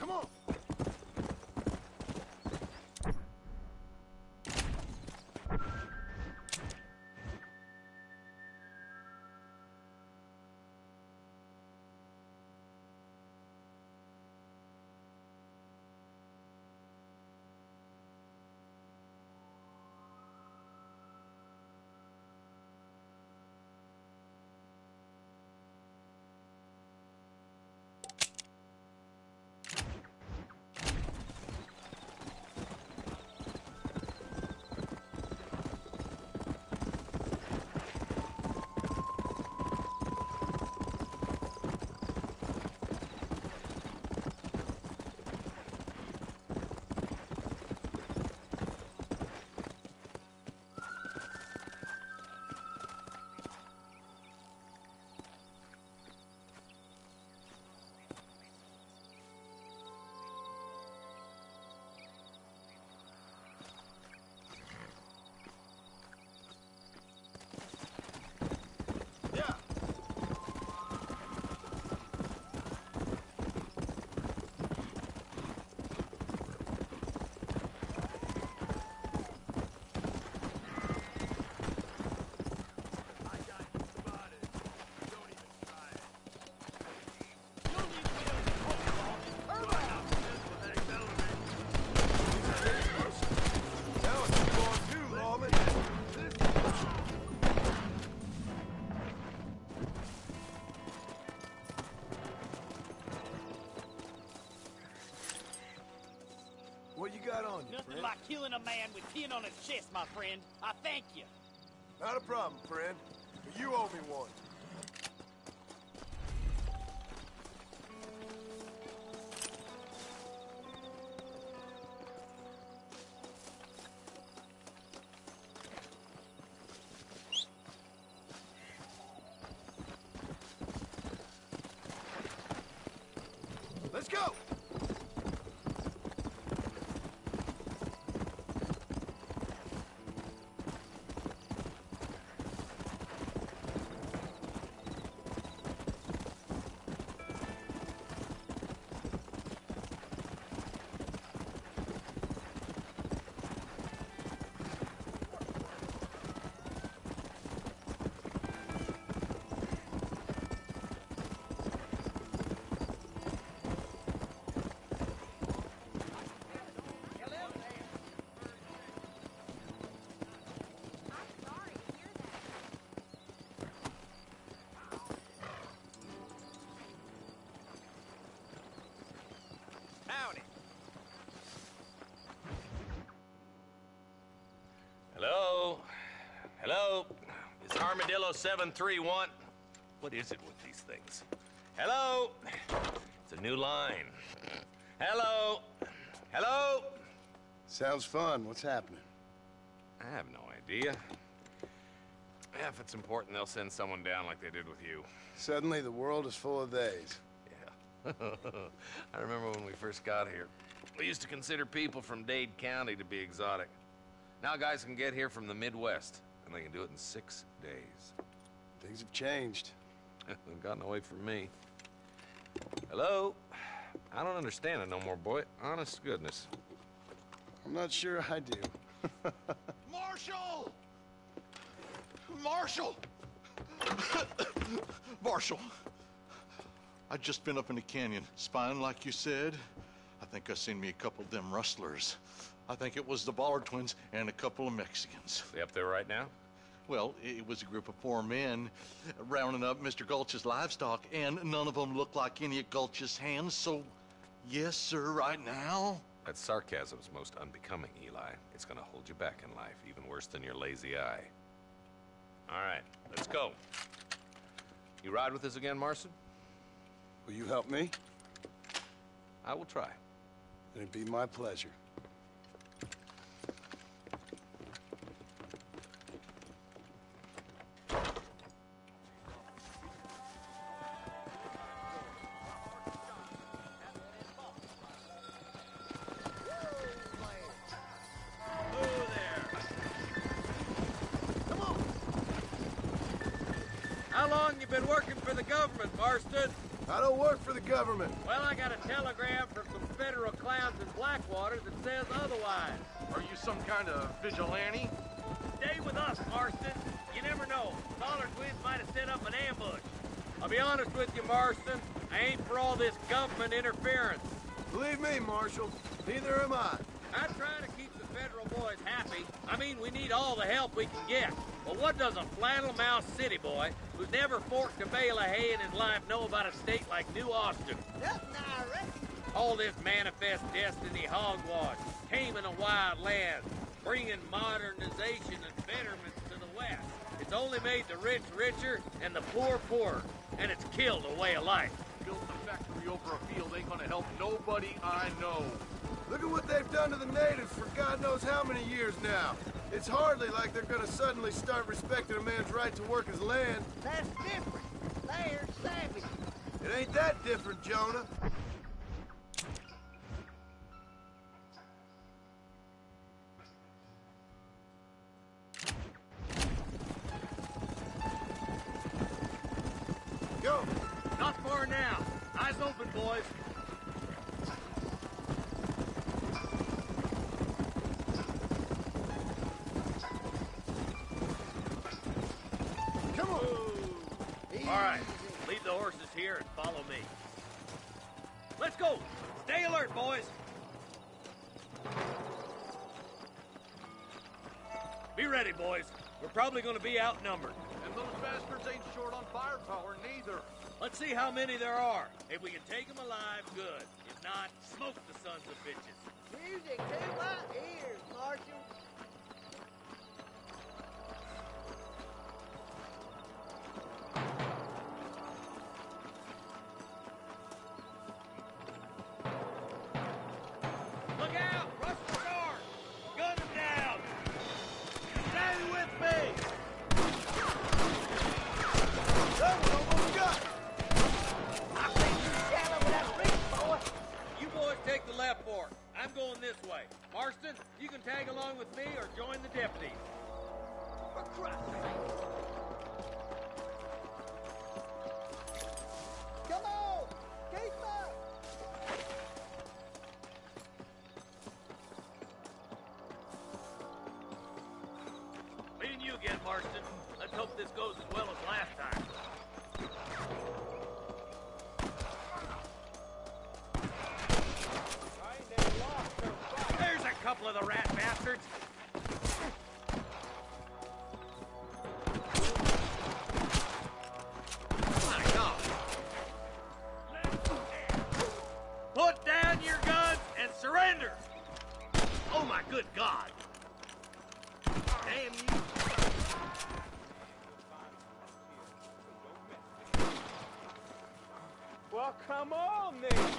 [SPEAKER 6] Come on. What you got on you,
[SPEAKER 9] Nothing
[SPEAKER 6] friend?
[SPEAKER 9] like killing a man with tin on his chest, my friend. I thank you.
[SPEAKER 6] Not a problem, friend. But you owe me one. Let's go!
[SPEAKER 9] Howdy.
[SPEAKER 12] Hello? Hello? Is Armadillo 731? What is it with these things? Hello? It's a new line. Hello? Hello?
[SPEAKER 6] Sounds fun. What's happening?
[SPEAKER 12] I have no idea. Yeah, if it's important, they'll send someone down like they did with you.
[SPEAKER 6] Suddenly, the world is full of theys.
[SPEAKER 12] Yeah. I remember when we first got here. We used to consider people from Dade County to be exotic. Now guys can get here from the Midwest, and they can do it in 6 days.
[SPEAKER 6] Things have changed.
[SPEAKER 12] They've gotten away from me. Hello? I don't understand it no more, boy. Honest to goodness.
[SPEAKER 6] I'm not sure I do.
[SPEAKER 16] Marshal! Marshal! Marshal! I just been up in the canyon, spying like you said. I think I seen me a couple of them rustlers. I think it was the Ballard twins and a couple of Mexicans.
[SPEAKER 12] They up there right now?
[SPEAKER 16] Well, it was a group of 4 men rounding up Mr. Gulch's livestock, and none of them looked like any of Gulch's hands, so yes, sir, right now.
[SPEAKER 12] That sarcasm's most unbecoming, Eli. It's gonna hold you back in life, even worse than your lazy eye. All right, let's go. You ride with us again, Marston?
[SPEAKER 6] Will you help me?
[SPEAKER 12] I will try.
[SPEAKER 6] It'd be my pleasure.
[SPEAKER 13] How long you been working for the government, Marston?
[SPEAKER 6] I don't work for the government.
[SPEAKER 13] Well, I got a telegram from some federal clowns in Blackwater that says otherwise.
[SPEAKER 16] Are you some kind of vigilante?
[SPEAKER 13] Stay with us, Marston. You never know. Ballard twins might have set up an ambush. I'll be honest with you, Marston. I ain't for all this government interference.
[SPEAKER 6] Believe me, Marshal, neither am I.
[SPEAKER 13] I'm trying to keep the federal boys happy. I mean, we need all the help we can get. But what does a flannel-mouthed city boy who's never forked a bale of hay in his life know about a state like New Austin?
[SPEAKER 11] Nothing, I reckon.
[SPEAKER 13] All this manifest destiny hogwash, taming a wild land, bringing modernization and betterments to the West. It's only made the rich richer and the poor poorer, and it's killed a way of life.
[SPEAKER 16] Building a factory over a field ain't gonna help nobody I know.
[SPEAKER 6] Look at what they've done to the natives for God knows how many years now. It's hardly like they're gonna suddenly start respecting a man's right to work his land.
[SPEAKER 11] That's different. They're savages.
[SPEAKER 6] It ain't that different, Jonah. Go!
[SPEAKER 13] Not far now. Eyes open, boys.
[SPEAKER 6] Come on!
[SPEAKER 13] All right, leave the horses here and follow me. Let's go! Stay alert, boys! Be ready, boys. We're probably gonna be outnumbered.
[SPEAKER 16] And those bastards ain't short on firepower, neither.
[SPEAKER 13] Let's see how many there are. If we can take them alive, good. If not, smoke the sons of bitches.
[SPEAKER 11] Music to my ears, Marshal.
[SPEAKER 13] Look out! Rush the guard! Gun them down! Stay with me!
[SPEAKER 6] That one almost got it.
[SPEAKER 11] I think you shallow with that reach, boy.
[SPEAKER 13] You boys take the left fork. I'm going this way. Marston, you can tag along with me or join the deputies.
[SPEAKER 11] For Christ's sake. Come on! Keep up!
[SPEAKER 13] Me and you again, Marston. Let's hope this goes as well as last time. There's a couple of the rat bastards. My God. Put down your guns and surrender. Oh my good God. Damn you.
[SPEAKER 9] Well, come on then.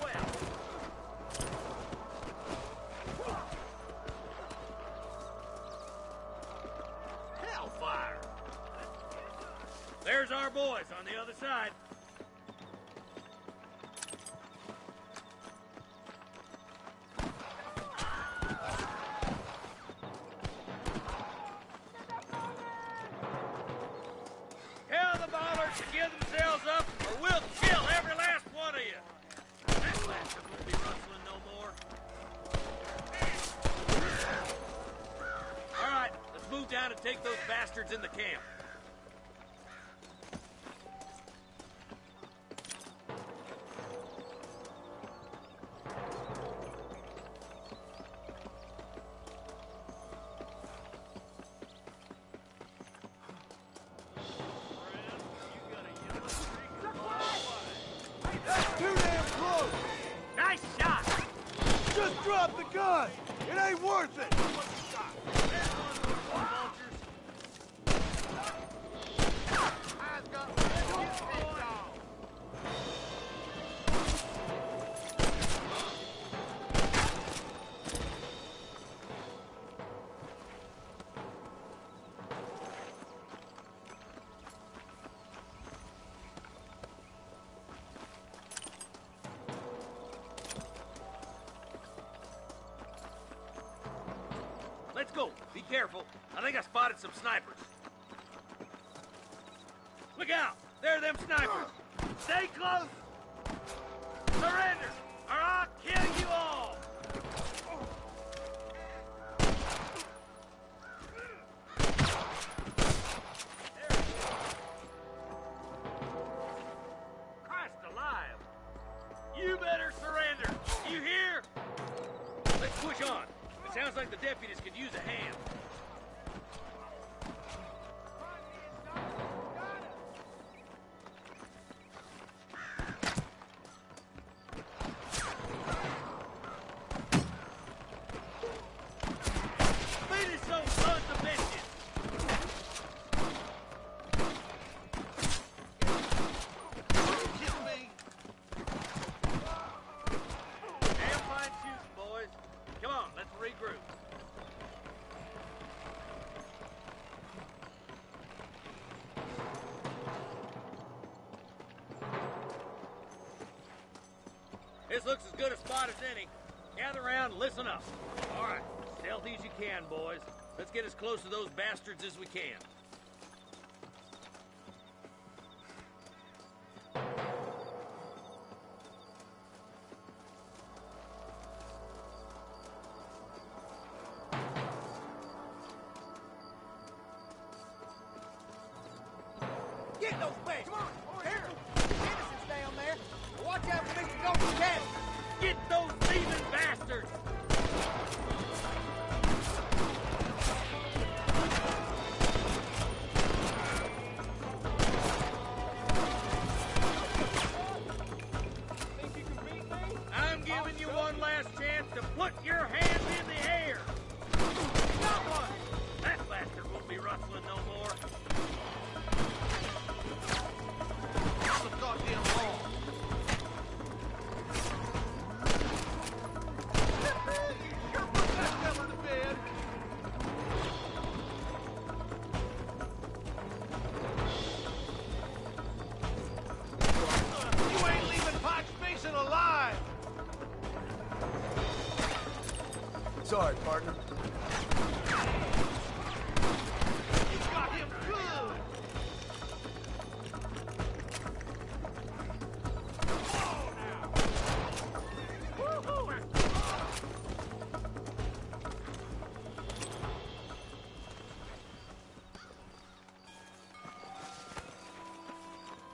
[SPEAKER 13] Well. Hellfire. There's our boys on the other side. take those bastards in the camp.
[SPEAKER 9] Too damn close!
[SPEAKER 13] Nice shot!
[SPEAKER 9] Just drop the gun! It ain't worth it!
[SPEAKER 13] Let's go. Be careful. I think I spotted some snipers. Look out! There are them snipers. Stay close. Surrender, or I'll kill you all. Christ alive! You better surrender. You hear? Let's push on. It sounds like the deputies could use a hand. Finish those sons of bitches! Kill me! Damn fine shooting, boys. Come on, let's regroup. This looks as good a spot as any. Gather around and listen up. All right, stealthy as you can, boys. Let's get as close to those bastards as we can.
[SPEAKER 11] Get those bags! Come on! Here! Anderson's down there! Watch out for Mr. Gold's cat!
[SPEAKER 13] Get those thieving bastards! I'm giving you one last chance to put your hands in the air! Got one! That bastard won't be rustling no more.
[SPEAKER 9] Got the goddamn law! Come put that fella to bed! You ain't leaving Potts Basin alive! Sorry, partner. You got him good!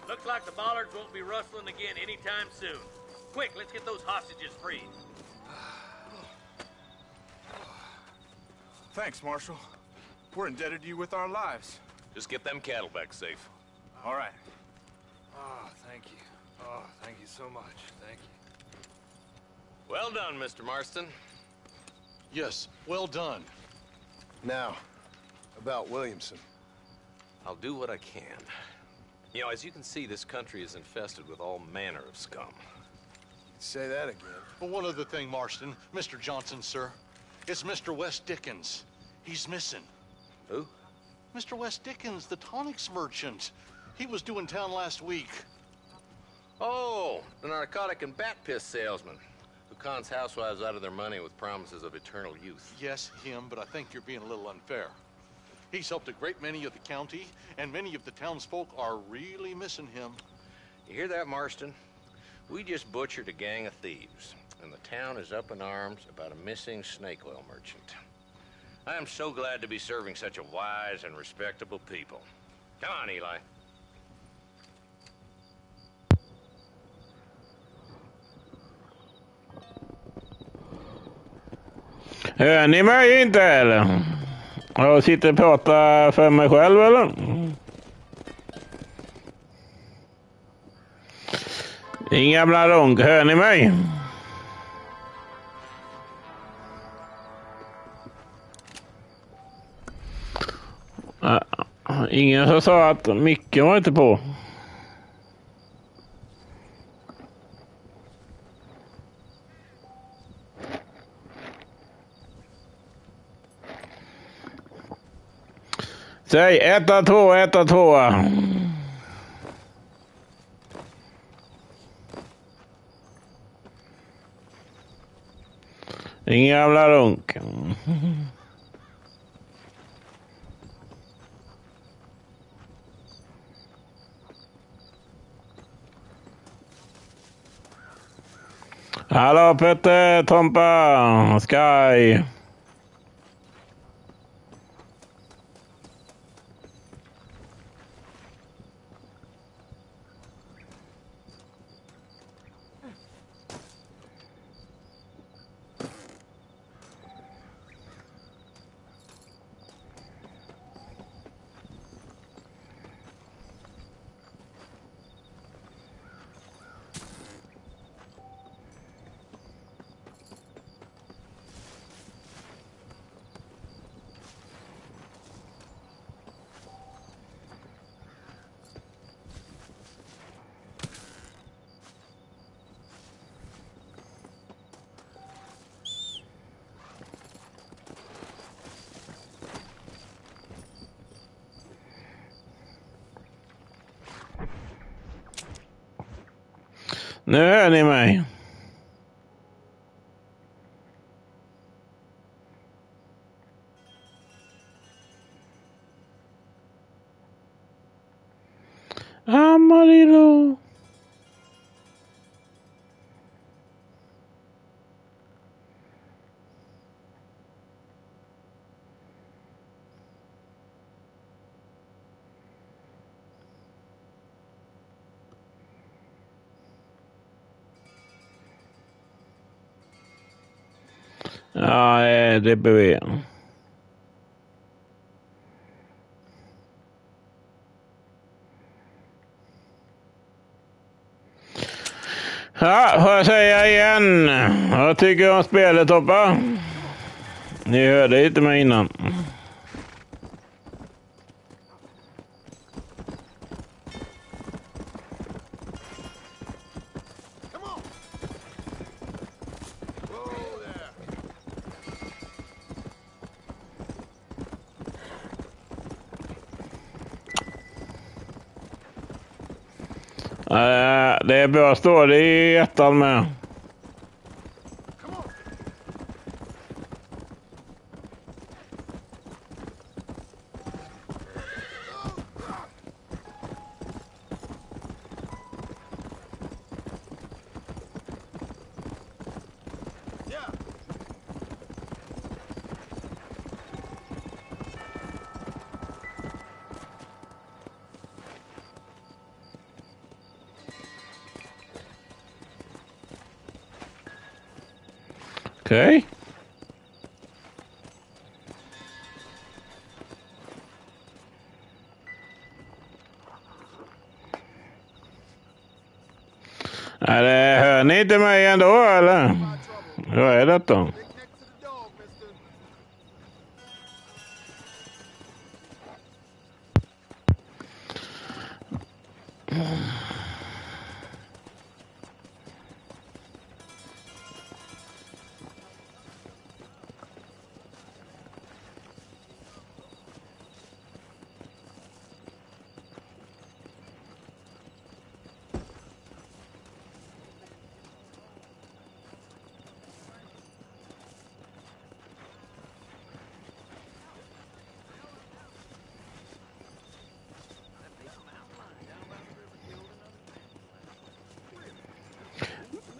[SPEAKER 13] Looks like the bollards won't be rustling again anytime soon. Quick, let's get those hostages freed.
[SPEAKER 17] Thanks, Marshal. We're indebted to you with our lives.
[SPEAKER 12] Just get them cattle back safe.
[SPEAKER 17] All right.
[SPEAKER 3] Oh, thank you. Oh, thank you so much. Thank you.
[SPEAKER 12] Well done, Mr. Marston.
[SPEAKER 16] Yes, well done.
[SPEAKER 6] Now, about Williamson.
[SPEAKER 12] I'll do what I can. You know, as you can see, this country is infested with all manner of scum.
[SPEAKER 6] Say that again.
[SPEAKER 16] Well, one other thing, Marston. Mr. Johnson, sir. It's Mr. Wes Dickens. He's missing.
[SPEAKER 12] Who?
[SPEAKER 16] Mr. Wes Dickens, the tonics merchant. He was due in town last week.
[SPEAKER 12] Oh, the narcotic and bat piss salesman who cons housewives out of their money with promises of eternal youth.
[SPEAKER 16] Yes, him, but I think you're being a little unfair. He's helped a great many of the county, and many of the townsfolk are really missing him.
[SPEAKER 12] You hear that, Marston? We just butchered a gang of thieves, and the town is up in arms about a missing snake oil merchant. I am so glad to be serving such a wise and respectable people. Come on, Eli.
[SPEAKER 18] Hör ni mig inte eller? Jag sitter och pratar för mig själv eller? Din gamla runk, hör ni mig? Ingen som sa att micken var inte på. Säg 1, 2, 1, 2. Ingen jävla runk. Hallå Petter, Tompa, Sky. Nu hör ni mig. Amarillo. Ja, det blir. Ja, får jag säga igen. Jag tycker om spelet, Toppa. Ni hörde inte mig innan. Det är bra, står det i ettan med. Okej. Hör ni inte mig ändå eller? Vad är detta?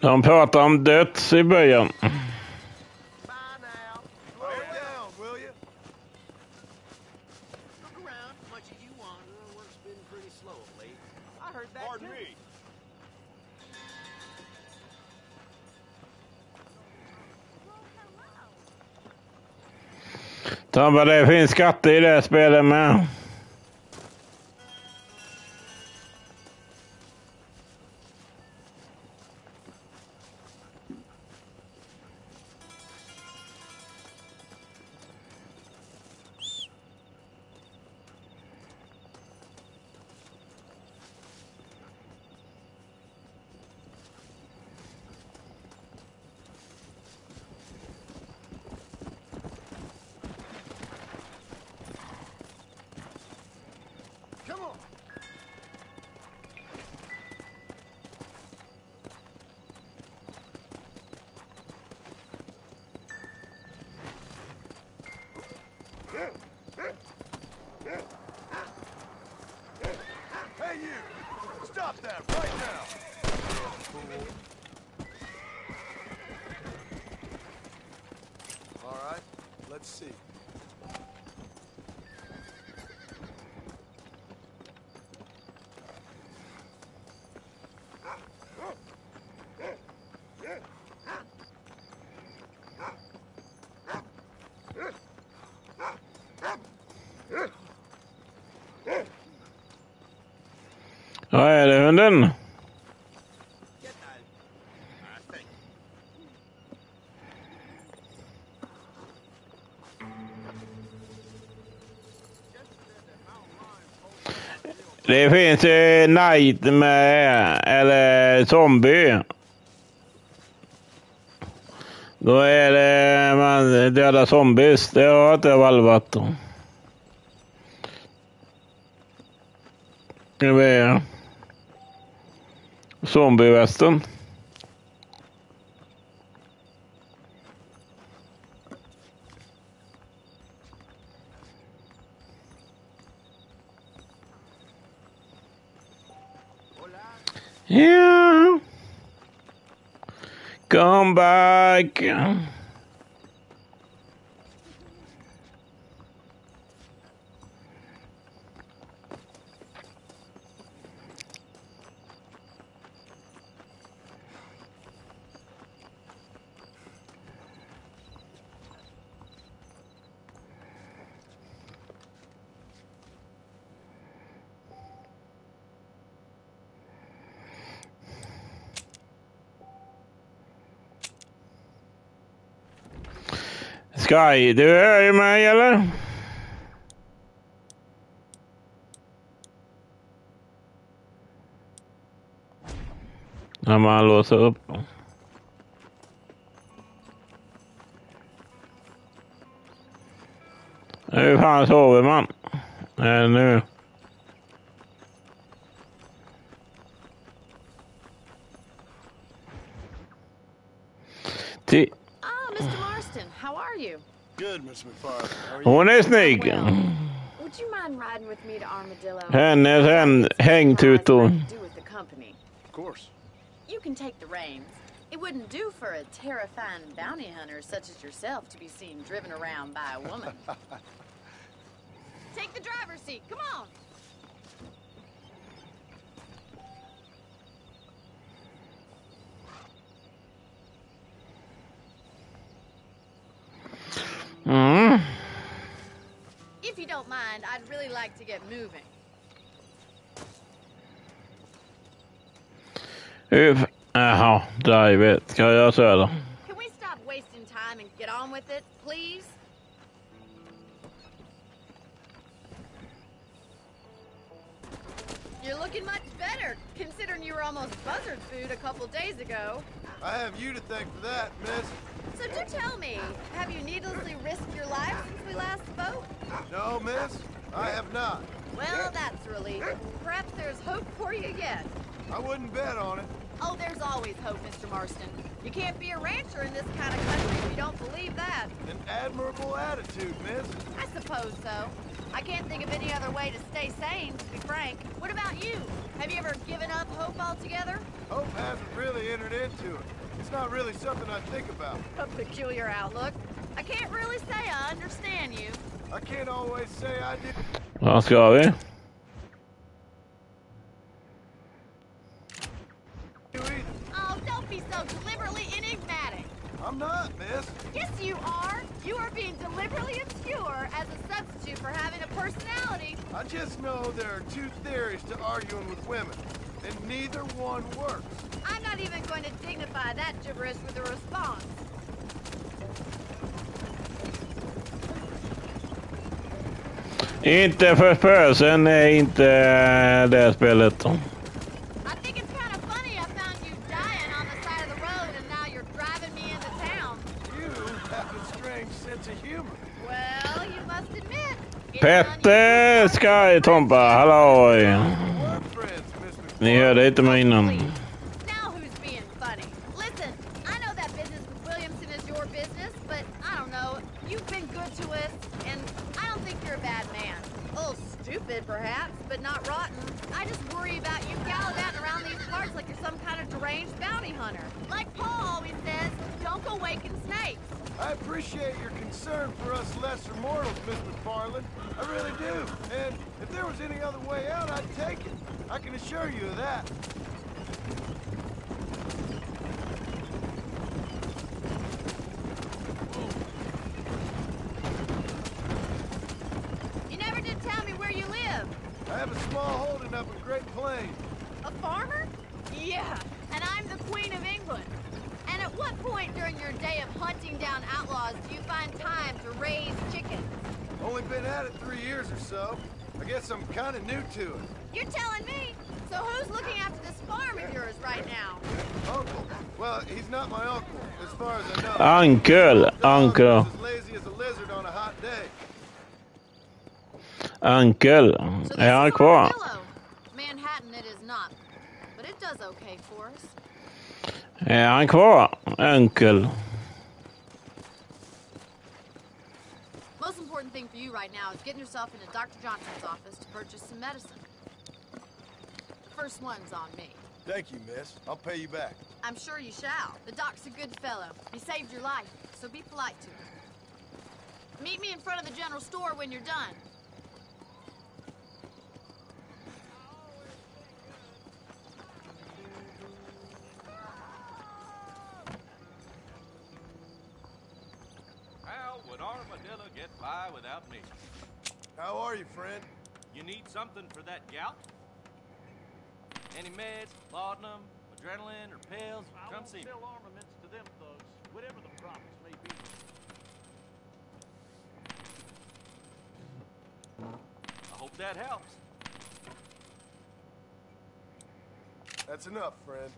[SPEAKER 18] De pratar om döds i början. Tobbe, det finns skatter i det här spelet med.
[SPEAKER 6] Come on. Hey, you! Stop that right now! All right, let's see.
[SPEAKER 18] Vad är det, hunden? Det finns Night med, eller Zombie. Då är det man dödar zombies. Det har inte valvat. Det är zombie-västen. Yeah. Come back. Sky, du är ju med eller? När man låser upp. Hur fan sover man? Nu.
[SPEAKER 8] Mr. Marston, how are you?
[SPEAKER 6] Good, Miss McFarland. How are you?
[SPEAKER 18] Hon är snygg.
[SPEAKER 8] Would you mind riding with me to Armadillo?
[SPEAKER 18] Hennes hängtutor.
[SPEAKER 8] Do with the company.
[SPEAKER 6] Of course.
[SPEAKER 8] You can take the reins. It wouldn't do for a terrifying bounty hunter such as yourself to be seen driven around by a woman. Take the driver's seat. Come on. If you don't mind, I'd really like to get moving.
[SPEAKER 18] Jaha, drivet. Ska jag göra så eller?
[SPEAKER 8] Can we stop wasting time and get on with it, please? You're looking much better, considering you were almost buzzard food a couple days ago.
[SPEAKER 6] I have you to thank for that, miss.
[SPEAKER 8] So do tell me, have you needlessly risked your life since we last spoke?
[SPEAKER 6] No, miss, I have not.
[SPEAKER 8] Well, that's a relief. Perhaps there's hope for you yet.
[SPEAKER 6] I wouldn't bet on it.
[SPEAKER 8] Oh, there's always hope, Mr. Marston. You can't be a rancher in this kind of country if you don't believe that.
[SPEAKER 6] An admirable attitude, miss.
[SPEAKER 8] I suppose so. I can't think of any other way to stay sane, to be frank. What about you? Have you ever given up hope altogether?
[SPEAKER 6] Hope hasn't really entered into it. It's not really something I think about.
[SPEAKER 8] A peculiar outlook. I can't really say I understand you.
[SPEAKER 6] I can't always say I do.
[SPEAKER 18] Vad ska vi?
[SPEAKER 8] Oh, don't be so deliberately enigmatic.
[SPEAKER 6] I'm not, miss.
[SPEAKER 8] Yes, you are. You are being deliberately obscure as a substitute for having a personality.
[SPEAKER 6] I just know there are two theories to arguing with women, and neither one works.
[SPEAKER 8] I'm not even going to dignify that gibberish with a response.
[SPEAKER 18] Inte first person är inte det spelet.
[SPEAKER 8] I think it's kind of funny I found you dying on the side of the road and now you're driving me into town.
[SPEAKER 6] You have a strange sense of humor.
[SPEAKER 8] Well, you must admit.
[SPEAKER 18] Petter Sky Tompa, halloj. Ni hörde inte mig innan.
[SPEAKER 8] Now who's being funny? Listen, I know that business with Williamson is your business, but I don't know. You've been good to us, and I don't think you're a bad man. A little stupid, perhaps, but not rotten. I just worry about you gallivanting around these parts like you're some kind of deranged bounty hunter. Like Paul always says, don't go waking snakes.
[SPEAKER 6] I appreciate your concern for us lesser mortals, Miss McFarland. I really do. And if there was any other way out, I'd take it. I can assure you of that.
[SPEAKER 8] You never did tell me where you live.
[SPEAKER 6] I have a small holding up in Great Plains.
[SPEAKER 8] A farmer? Yeah, and I'm the Queen of England. And at what point during your day of hunting down outlaws do you find time to raise chickens?
[SPEAKER 6] Only been at it 3 years or so. I guess I'm kind of new to it.
[SPEAKER 8] You're telling me? So who's looking after this farm of yours right now?
[SPEAKER 6] Uncle? Well, he's not my uncle, as far as I know.
[SPEAKER 18] Uncle.
[SPEAKER 6] He's as lazy as a lizard on a hot day.
[SPEAKER 18] Uncle. Är han kvar?
[SPEAKER 8] Manhattan it is not, but it does okay for us.
[SPEAKER 18] Är han kvar? Uncle.
[SPEAKER 8] Most important thing for you right now is getting yourself into Dr. Johnson's office to purchase some medicine. The first one's on me.
[SPEAKER 6] Thank you, miss. I'll pay you back.
[SPEAKER 8] I'm sure you shall. The doc's a good fellow. He saved your life, so be polite to him. Meet me in front of the general store when you're done.
[SPEAKER 19] How would Armadillo get by without me?
[SPEAKER 6] How are you, friend?
[SPEAKER 19] You need something for that gout? Any meds, laudanum, adrenaline, or pills? Come see me.
[SPEAKER 9] Sell armaments to them thugs, whatever the profits may be.
[SPEAKER 19] I hope that helps.
[SPEAKER 6] That's enough, friend.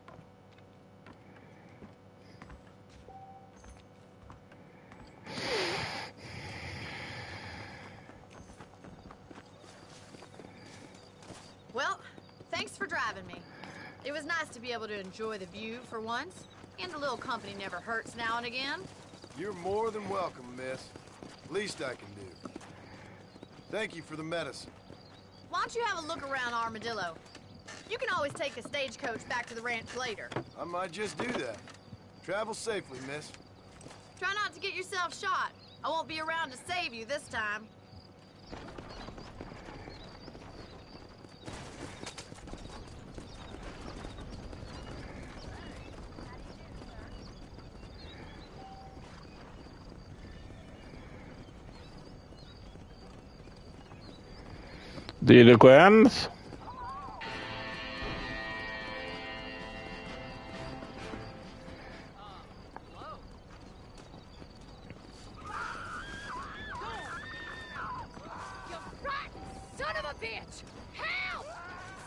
[SPEAKER 8] Well, thanks for driving me. It was nice to be able to enjoy the view for once, and a little company never hurts now and again.
[SPEAKER 6] You're more than welcome, miss. Least I can do. Thank you for the medicine.
[SPEAKER 8] Why don't you have a look around Armadillo? You can always take a stagecoach back to the ranch later.
[SPEAKER 6] I might just do that. Travel safely, miss.
[SPEAKER 8] Try not to get yourself shot. I won't be around to save you this time.
[SPEAKER 18] Diligens.
[SPEAKER 15] Son of a bitch! Help!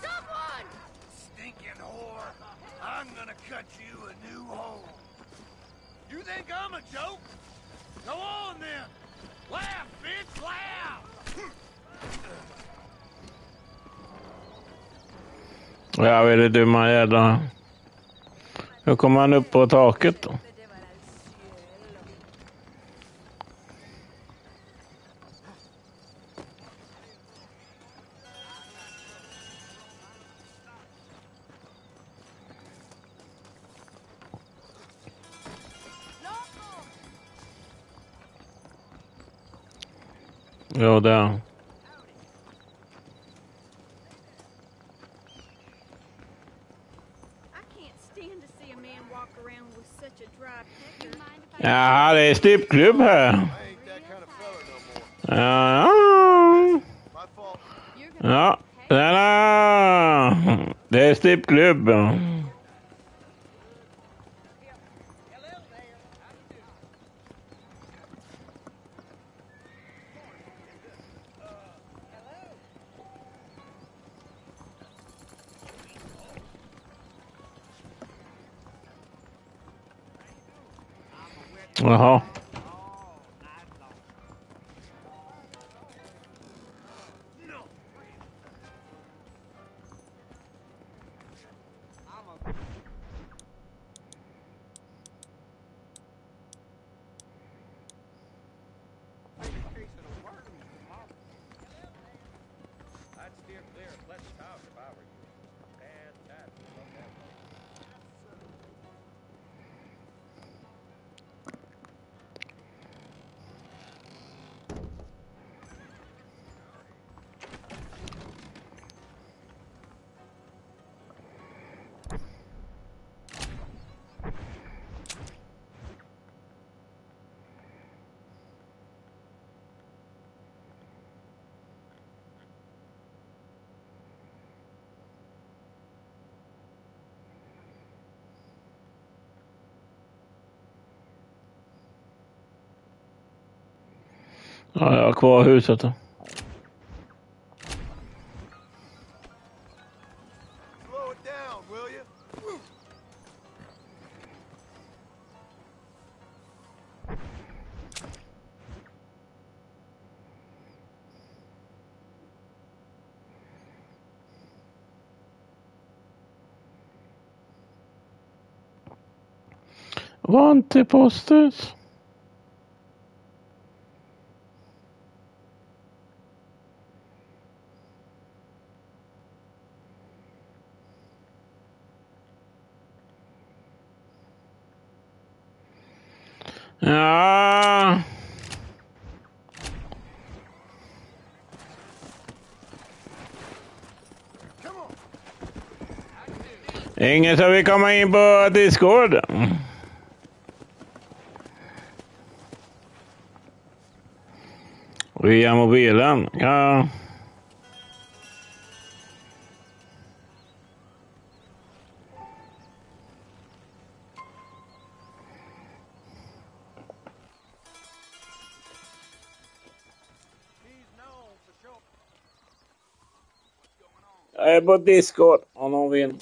[SPEAKER 15] Someone!
[SPEAKER 10] Stinking whore! I'm gonna cut you a new hole. You think I'm a joke? Go on then! Laugh, bitch, laugh!
[SPEAKER 18] Ja, vad är det dumma jävla... Hur kommer han upp på taket då? Jo, där. Ja, det är strippklubb här. Ja. Ja, det är strippklubb. Jaha.
[SPEAKER 13] I'd steer clear of Fletcher's house if I were you. Fantastic. Love that place.
[SPEAKER 18] Ja, jag har kvar huset då.
[SPEAKER 10] Slow it down, will you?
[SPEAKER 18] Vantepostes. Ja. Ingen som vill komma in på Discord. Via mobilen. Ja. Jag är på Discord om någon vill.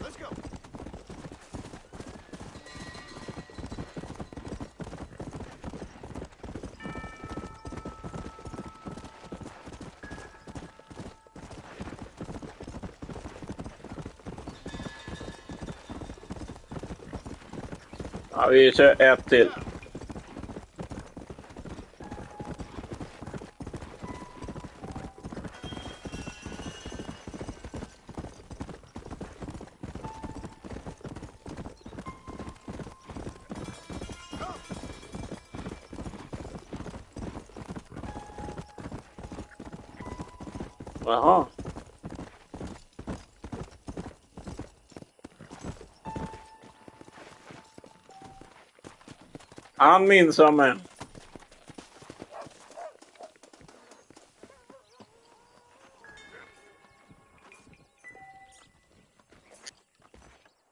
[SPEAKER 10] Let's go.
[SPEAKER 18] Ja, vi kör ett till. Jaha. Han minns om mig.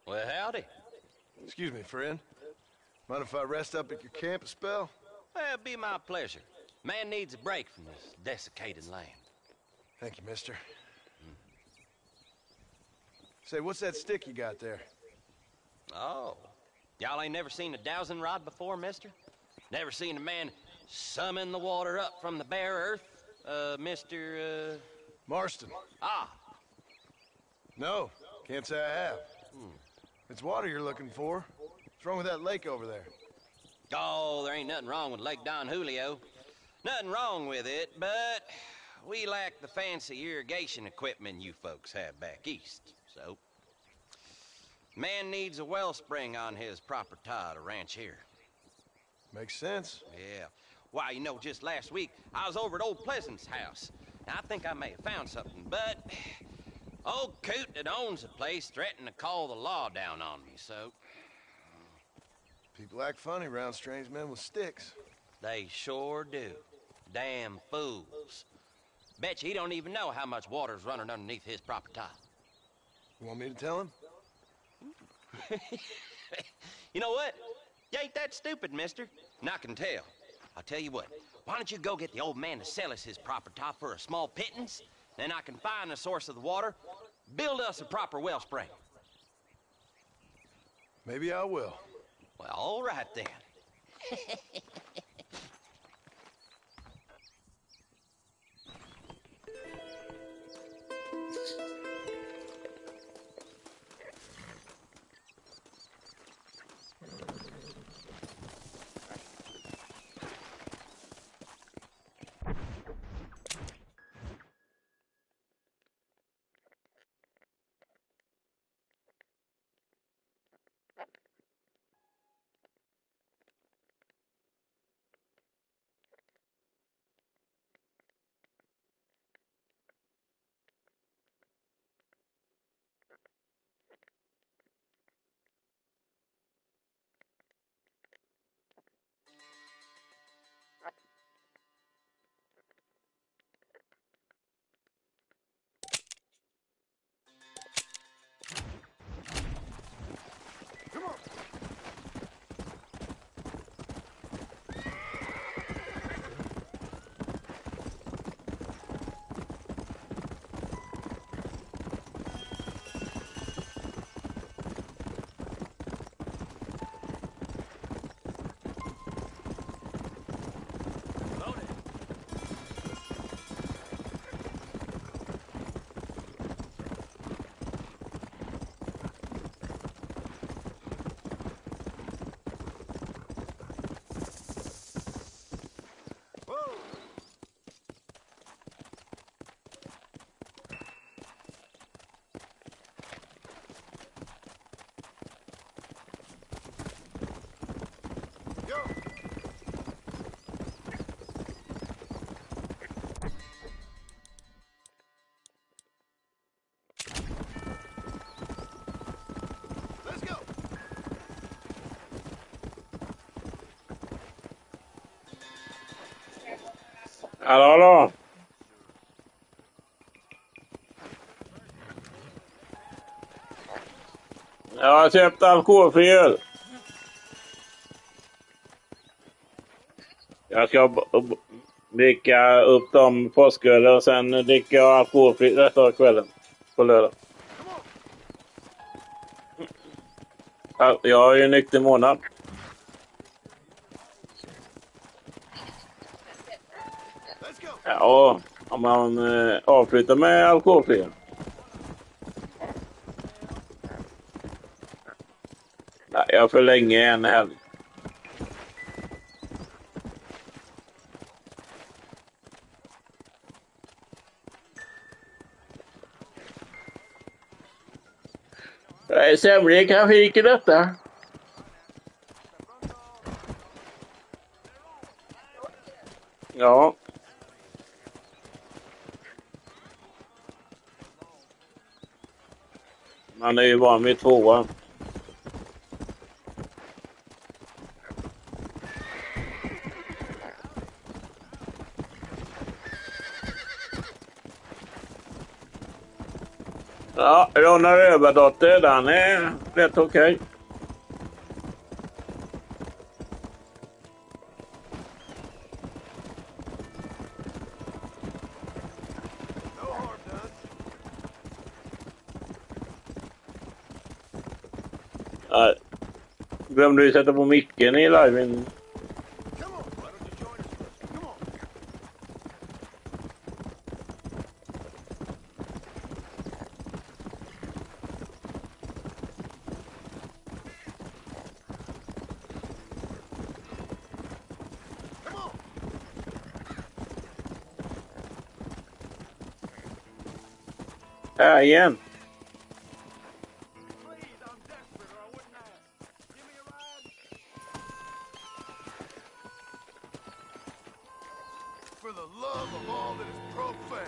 [SPEAKER 14] Well, howdy.
[SPEAKER 6] Excuse me, friend. Mind if I rest up at your camp a spell?
[SPEAKER 14] Well, it'd be my pleasure. Man needs a break from this desiccated land.
[SPEAKER 6] Thank you, mister. Say, what's that stick you got there?
[SPEAKER 14] Oh. Y'all ain't never seen a dowsing rod before, mister? Never seen a man summon the water up from the bare earth? Mr.
[SPEAKER 6] Marston.
[SPEAKER 14] Ah.
[SPEAKER 6] No, can't say I have. It's water you're looking for. What's wrong with that lake over there?
[SPEAKER 14] Oh, there ain't nothing wrong with Lake Don Julio. Nothing wrong with it, but we lack the fancy irrigation equipment you folks have back east. So, Man needs a wellspring on his property to ranch here.
[SPEAKER 6] Makes sense.
[SPEAKER 14] Yeah. Why, you know, just last week, I was over at old Pleasant's house. Now, I think I may have found something, but old Coot that owns the place threatened to call the law down on me, so...
[SPEAKER 6] People act funny around strange men with sticks.
[SPEAKER 14] They sure do. Damn fools. Bet you he don't even know how much water's running underneath his property.
[SPEAKER 6] You want me to tell him?
[SPEAKER 14] You know what? You ain't that stupid, mister. And I can tell. I'll tell you what. Why don't you go get the old man to sell us his property for a small pittance? Then I can find the source of the water, build us a proper wellspring.
[SPEAKER 6] Maybe I will.
[SPEAKER 14] Well, all right then.
[SPEAKER 18] Hallå. Jag har köpt alkoholfri öl. Jag ska dricka upp de påsköl och sen dricker jag alkoholfri resten av kvällen på lördag. Jag är ju nykter månad. Ja, om man avslutar med alkoholfri. Nej, jag förlänger en helg. Det är sämre i trafik i detta. Ja. Man är ju van vid tvåan. Ja, Ronald Öberdotter, den är rätt okej. Ja, glömde du sätta på micken i liven? Här igen.
[SPEAKER 10] for the love of all that is profane.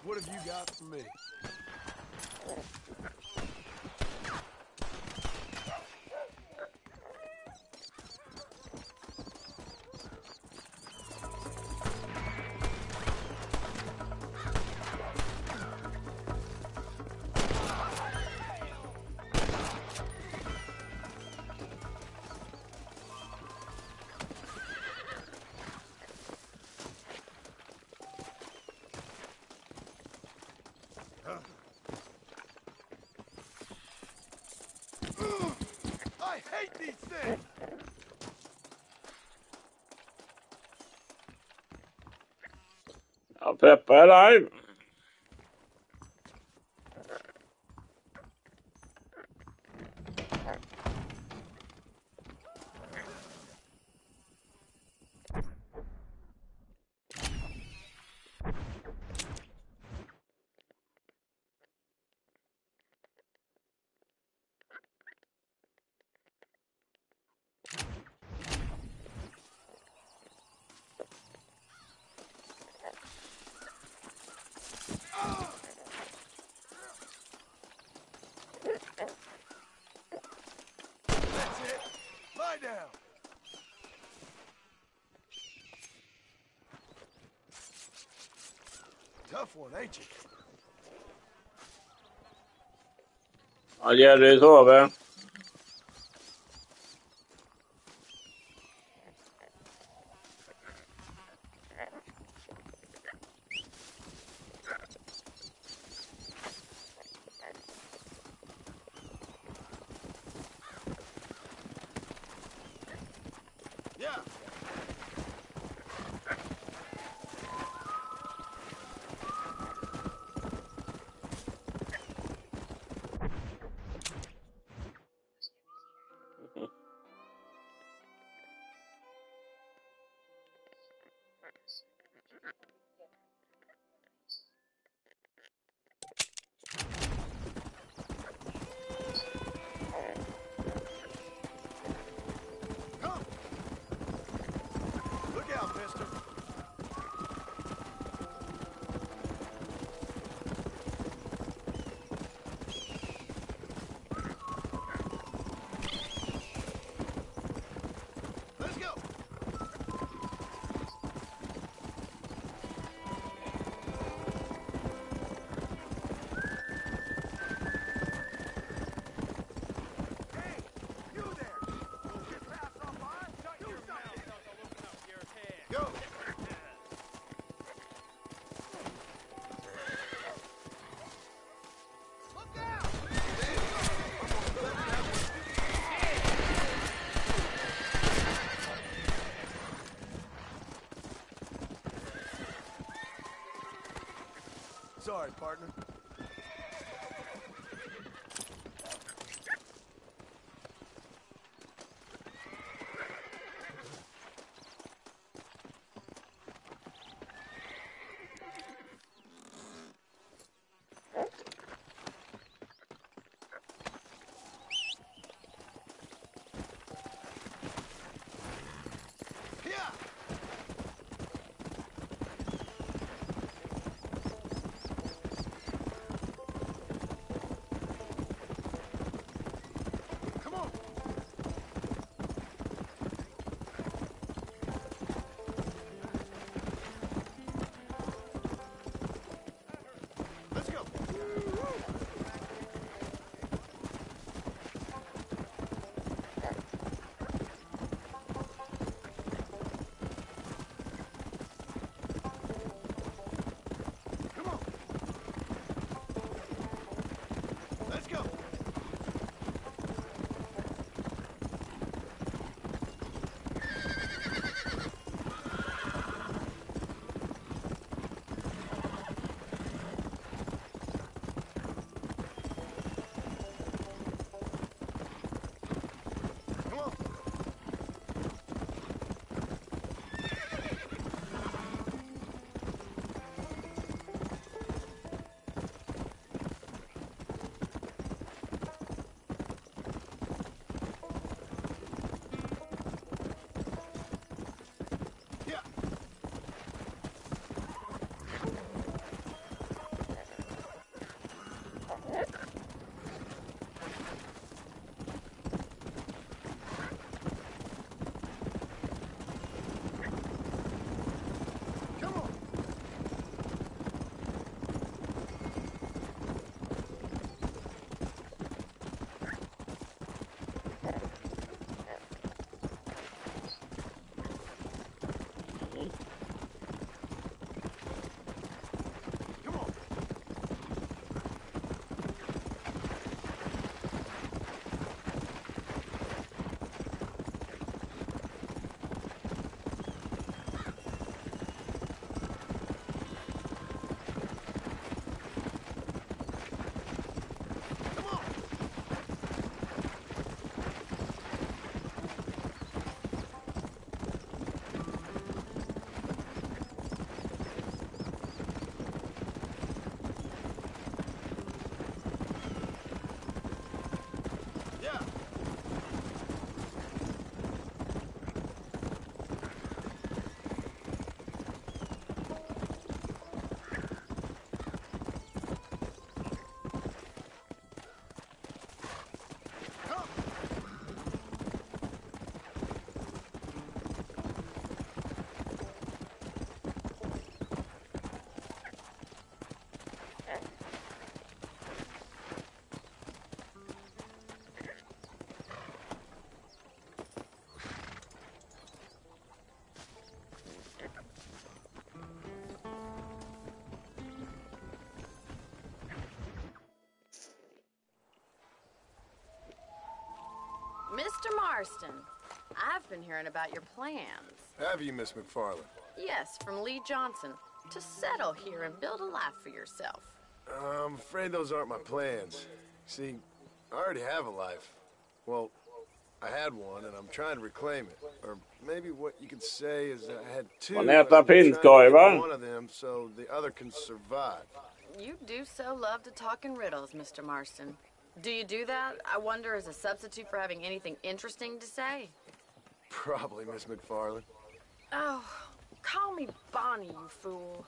[SPEAKER 10] What have you got for me? I hate these things!
[SPEAKER 18] Ja, Peppa är live.
[SPEAKER 10] That's it! Lie down! Tough one, ain't you?
[SPEAKER 18] Ja, Jerry sover.
[SPEAKER 10] Yeah. Come. Look out, mister. Let's go. Hey, you there. Don't get passed off by. Shut your mouth. Go. Look out. Sorry, partner. Yeah.
[SPEAKER 8] Mr. Marston, I've been hearing about your plans.
[SPEAKER 6] Have you, Miss McFarland?
[SPEAKER 8] Yes, from Lee Johnson. To settle here and build a life for yourself.
[SPEAKER 6] I'm afraid those aren't my plans. See, I already have a life. Well, I had one, and I'm trying to reclaim it. Or maybe what you could say is that I had two.
[SPEAKER 18] Man äter
[SPEAKER 6] I'm trying to
[SPEAKER 18] prinskorv,
[SPEAKER 6] get
[SPEAKER 18] va?
[SPEAKER 6] one of them so the other can survive.
[SPEAKER 8] You do so love to talk in riddles, Mr. Marston. Do you do that, I wonder, as a substitute for having anything interesting to say?
[SPEAKER 6] Probably, Miss McFarland.
[SPEAKER 8] Oh, call me Bonnie, you fool.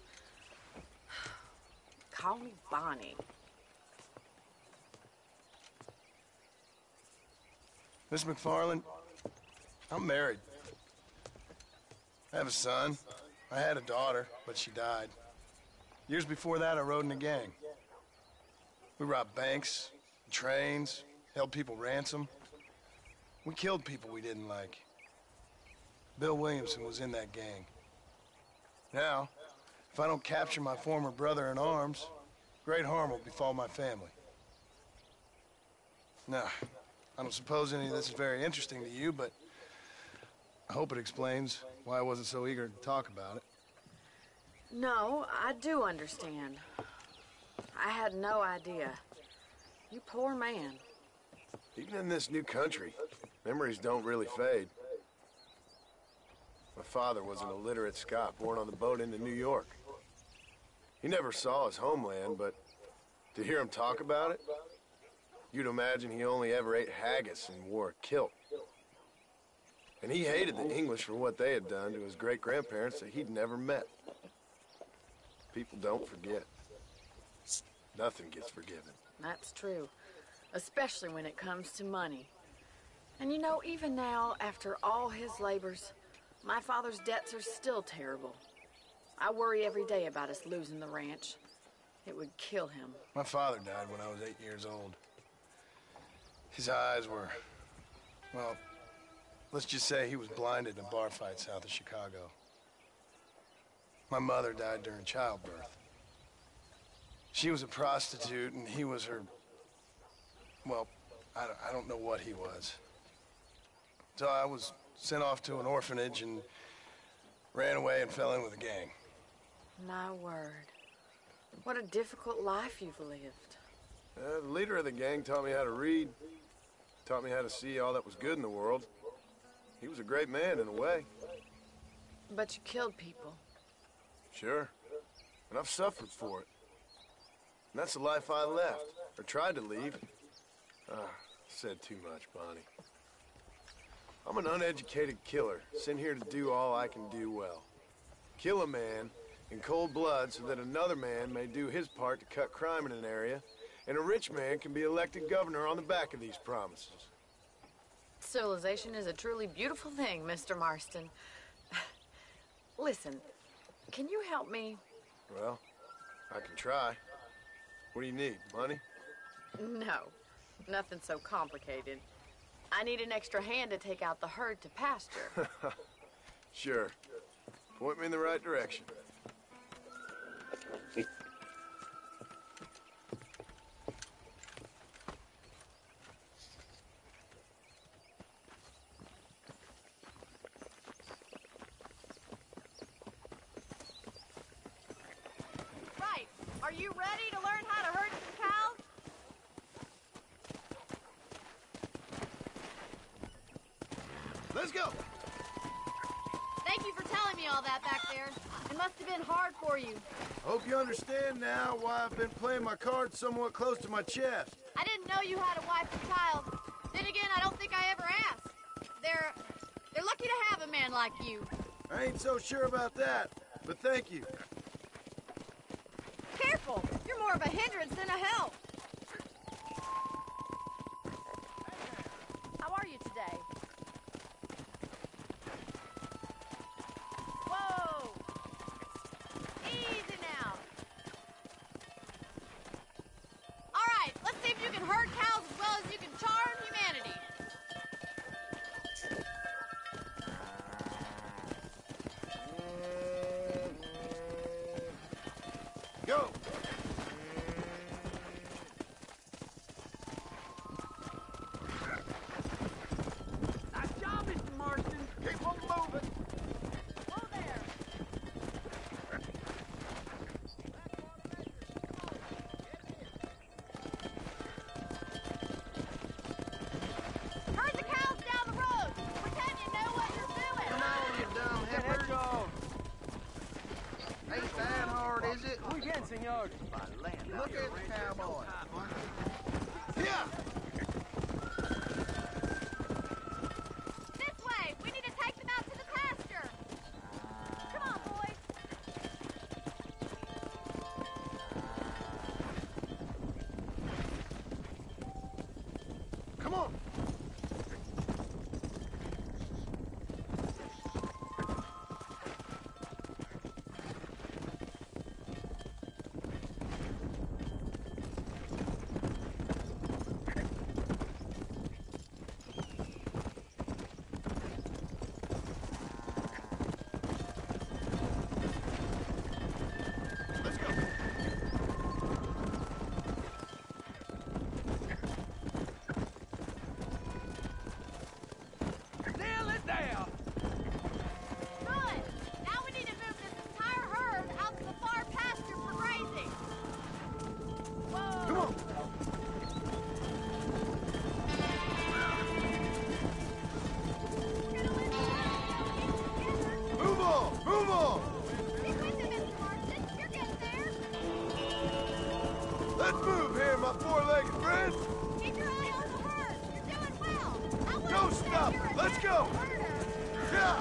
[SPEAKER 8] Call me Bonnie.
[SPEAKER 6] Miss McFarland, I'm married. I have a son. I had a daughter, but she died. Years before that, I rode in a gang. We robbed banks, trains, held people ransom. We killed people we didn't like. Bill Williamson was in that gang. Now, if I don't capture my former brother in arms, great harm will befall my family. Now, I don't suppose any of this is very interesting to you, but I hope it explains why I wasn't so eager to talk about it.
[SPEAKER 8] No, I do understand. I had no idea. You poor man.
[SPEAKER 6] Even in this new country, memories don't really fade. My father was an illiterate Scot born on the boat into New York. He never saw his homeland, but to hear him talk about it, you'd imagine he only ever ate haggis and wore a kilt. And he hated the English for what they had done to his great-grandparents that he'd never met. People don't forget. Nothing gets forgiven.
[SPEAKER 8] That's true. Especially when it comes to money. And you know, even now, after all his labors, my father's debts are still terrible. I worry every day about us losing the ranch. It would kill him.
[SPEAKER 6] My father died when I was 8 years old. His eyes were, well, let's just say he was blinded in a bar fight south of Chicago. My mother died during childbirth. She was a prostitute, and he was her, well, I don't know what he was. So I was sent off to an orphanage and ran away and fell in with a gang.
[SPEAKER 8] My word. What a difficult life you've lived.
[SPEAKER 6] The leader of the gang taught me how to read, taught me how to see all that was good in the world. He was a great man in a way.
[SPEAKER 8] But you killed people.
[SPEAKER 6] Sure. And I've suffered for it. And that's the life I left, or tried to leave. Said too much, Bonnie. I'm an uneducated killer, sent here to do all I can do well. Kill a man in cold blood so that another man may do his part to cut crime in an area, and a rich man can be elected governor on the back of these promises.
[SPEAKER 8] Civilization is a truly beautiful thing, Mr. Marston. Listen, can you help me?
[SPEAKER 6] Well, I can try. What do you need, money?
[SPEAKER 8] No, nothing so complicated. I need an extra hand to take out the herd to pasture.
[SPEAKER 6] Sure. Point me in the right direction.
[SPEAKER 8] Right. Are you ready to learn how to herd some cows?
[SPEAKER 6] Let's go.
[SPEAKER 20] Thank you for telling me all that back there. It must have been hard for you.
[SPEAKER 6] Hope you understand now why I've been playing my cards somewhat close to my chest.
[SPEAKER 20] I didn't know you had a wife and child. Then again, I don't think I ever asked. They're lucky to have a man like you.
[SPEAKER 6] I ain't so sure about that, but thank you.
[SPEAKER 20] Careful! You're more of a hindrance than a help. How are you today? Whoa! Easy now. All right, let's see if you can herd cows as well as you can charm humanity.
[SPEAKER 6] Go!
[SPEAKER 11] Look at the cowboy.
[SPEAKER 10] Yeah.
[SPEAKER 20] This way! We need to take them out to the pasture! Come on, boys!
[SPEAKER 10] Come on.
[SPEAKER 5] Nail it down.
[SPEAKER 20] Good! Now we need to move this entire herd out to the far pasture for grazing. Whoa!
[SPEAKER 10] Come on. Move on! Move on!
[SPEAKER 20] Get with them, Mr. Marston. You're getting there.
[SPEAKER 10] Let's move here, my four-legged friend.
[SPEAKER 20] Keep your eye on the herd. You're doing well. I wouldn't
[SPEAKER 10] Go,
[SPEAKER 20] say
[SPEAKER 10] stop.
[SPEAKER 20] you're a
[SPEAKER 10] Let's
[SPEAKER 20] natural
[SPEAKER 10] go.
[SPEAKER 20] herder.
[SPEAKER 10] Yeah.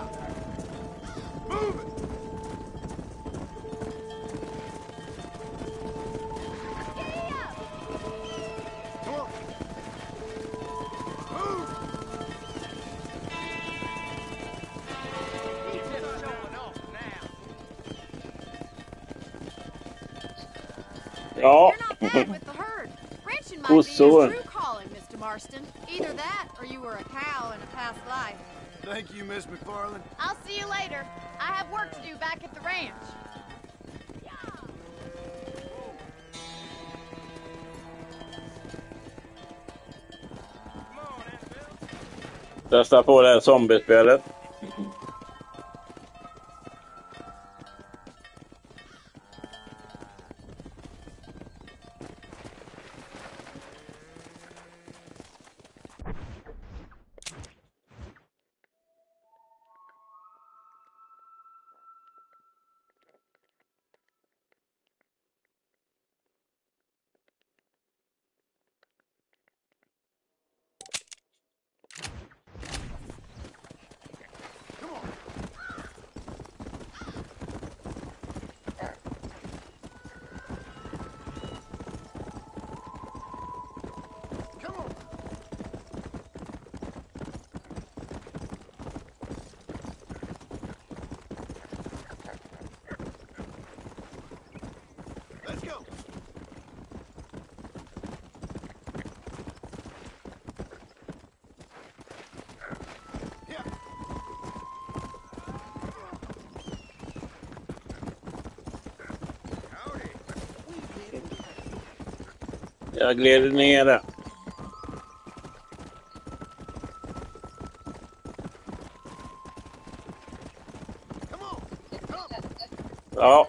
[SPEAKER 10] Move it.
[SPEAKER 20] Giddy up.
[SPEAKER 10] Come on. Move.
[SPEAKER 5] He's just showing off now.
[SPEAKER 18] Ja.
[SPEAKER 20] You're not bad with the herd. Ranching might be
[SPEAKER 18] Kossor.
[SPEAKER 20] your true calling, Mr. Marston. Either that, or you were a cow in a past life.
[SPEAKER 6] Thank you, Miss McFarland.
[SPEAKER 20] I'll see you later. I have work to do back at the ranch.
[SPEAKER 18] Testa på det här zombiespelet.
[SPEAKER 10] Let's go.
[SPEAKER 18] Jag glider ner det. Ja.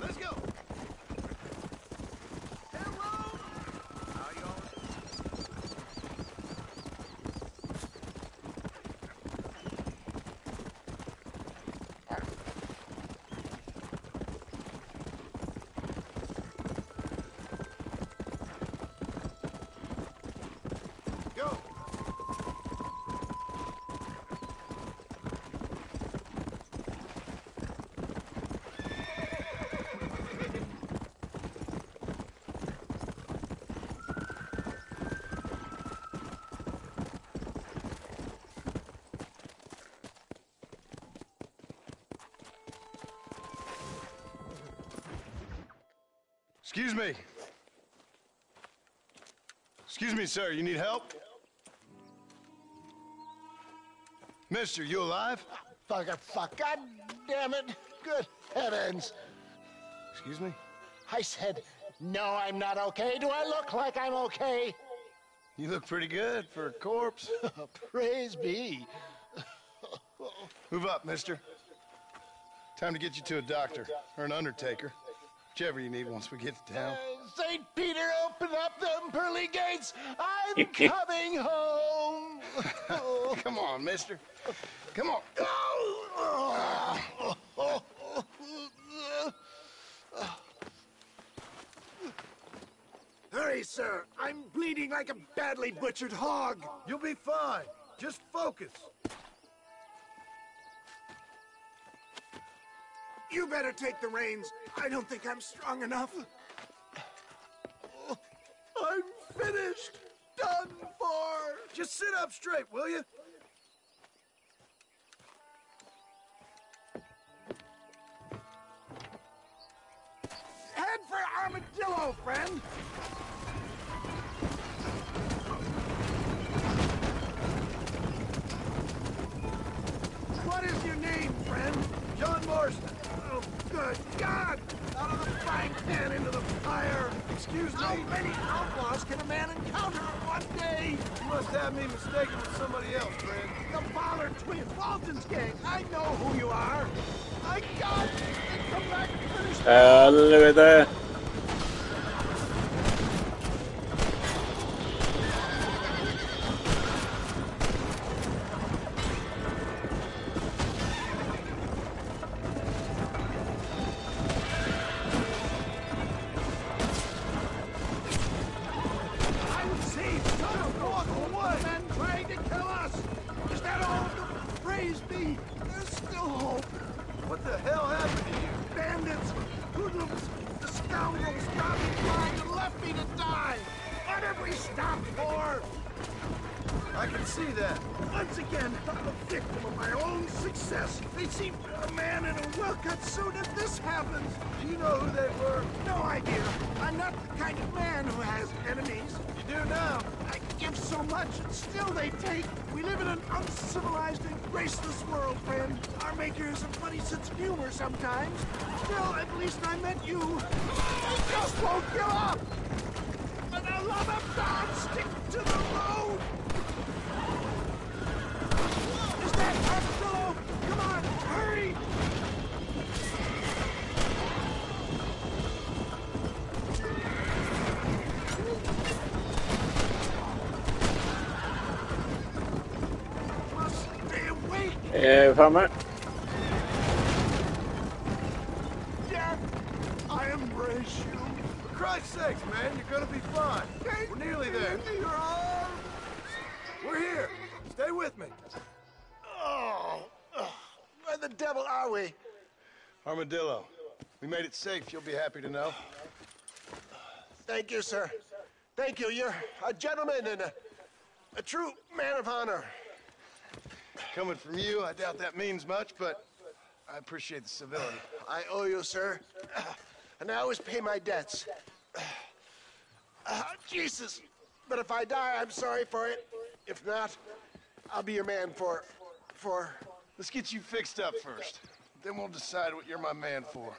[SPEAKER 10] Let's go. Go. Excuse me. Excuse me, sir. You need help? Mister, you alive?
[SPEAKER 11] Fuck, God damn it. Good heavens.
[SPEAKER 6] Excuse me?
[SPEAKER 11] I said, no, I'm not okay. Do I look like I'm okay?
[SPEAKER 6] You look pretty good for a corpse.
[SPEAKER 11] Praise be.
[SPEAKER 6] Move up, mister. Time to get you to a doctor or an undertaker. Whichever you need once we get to town.
[SPEAKER 11] St. Peter, open up them pearly gates. I'm coming home.
[SPEAKER 6] Come on, mister. Come on.
[SPEAKER 10] Hurry, sir. I'm bleeding like a badly butchered hog.
[SPEAKER 6] You'll be fine. Just focus.
[SPEAKER 10] You better take the reins. I don't think I'm strong enough.
[SPEAKER 6] I'm finished. Done for. Just sit up straight, will you?
[SPEAKER 10] Head for Armadillo, friend. What is your name, friend?
[SPEAKER 6] John Marston.
[SPEAKER 10] Oh, good God! Out of the frying pan into the fire.
[SPEAKER 6] Excuse me?
[SPEAKER 10] How many outlaws can a man encounter in one day?
[SPEAKER 6] You must have me mistaken with somebody else, friend.
[SPEAKER 10] The Ballard twins, Walton's gang. I know who you are. My God! Come back and finish the
[SPEAKER 18] Helvete.
[SPEAKER 6] What the hell happened to you?
[SPEAKER 10] bandits, hoodlums, the scoundrels got me blind and left me to die. What have we stopped for?
[SPEAKER 6] I can see that.
[SPEAKER 10] Once again, I'm a victim of my own success. They seem a man in a well-cut suit and this happens.
[SPEAKER 6] Do you know who they were?
[SPEAKER 10] No idea. I'm not the kind of man who has enemies.
[SPEAKER 6] You do now.
[SPEAKER 10] I give so much and still they take. We live in an uncivilized and graceless world, friend. Our maker has a funny sense of humor sometimes. Still, at least I met you. I just won't give up. For the love of God, stick to the road. Is that Armadillo? Come on, hurry! Must stay awake.
[SPEAKER 18] Framme.
[SPEAKER 10] Death, I embrace you.
[SPEAKER 6] For Christ's sakes, man, you're gonna be fine. We're nearly there.
[SPEAKER 10] Your arms.
[SPEAKER 6] We're here. Stay with me.
[SPEAKER 10] Oh, where the devil are we?
[SPEAKER 6] Armadillo. We made it safe, you'll be happy to know.
[SPEAKER 10] Thank you, sir. Thank you. You're a gentleman and a true man of honor.
[SPEAKER 6] Coming from you, I doubt that means much, but I appreciate the civility.
[SPEAKER 10] I owe you, sir. And I always pay my debts. Jesus. But if I die, I'm sorry for it. If not, I'll be your man for...
[SPEAKER 6] Let's get you fixed up first. Then we'll decide what you're my man for.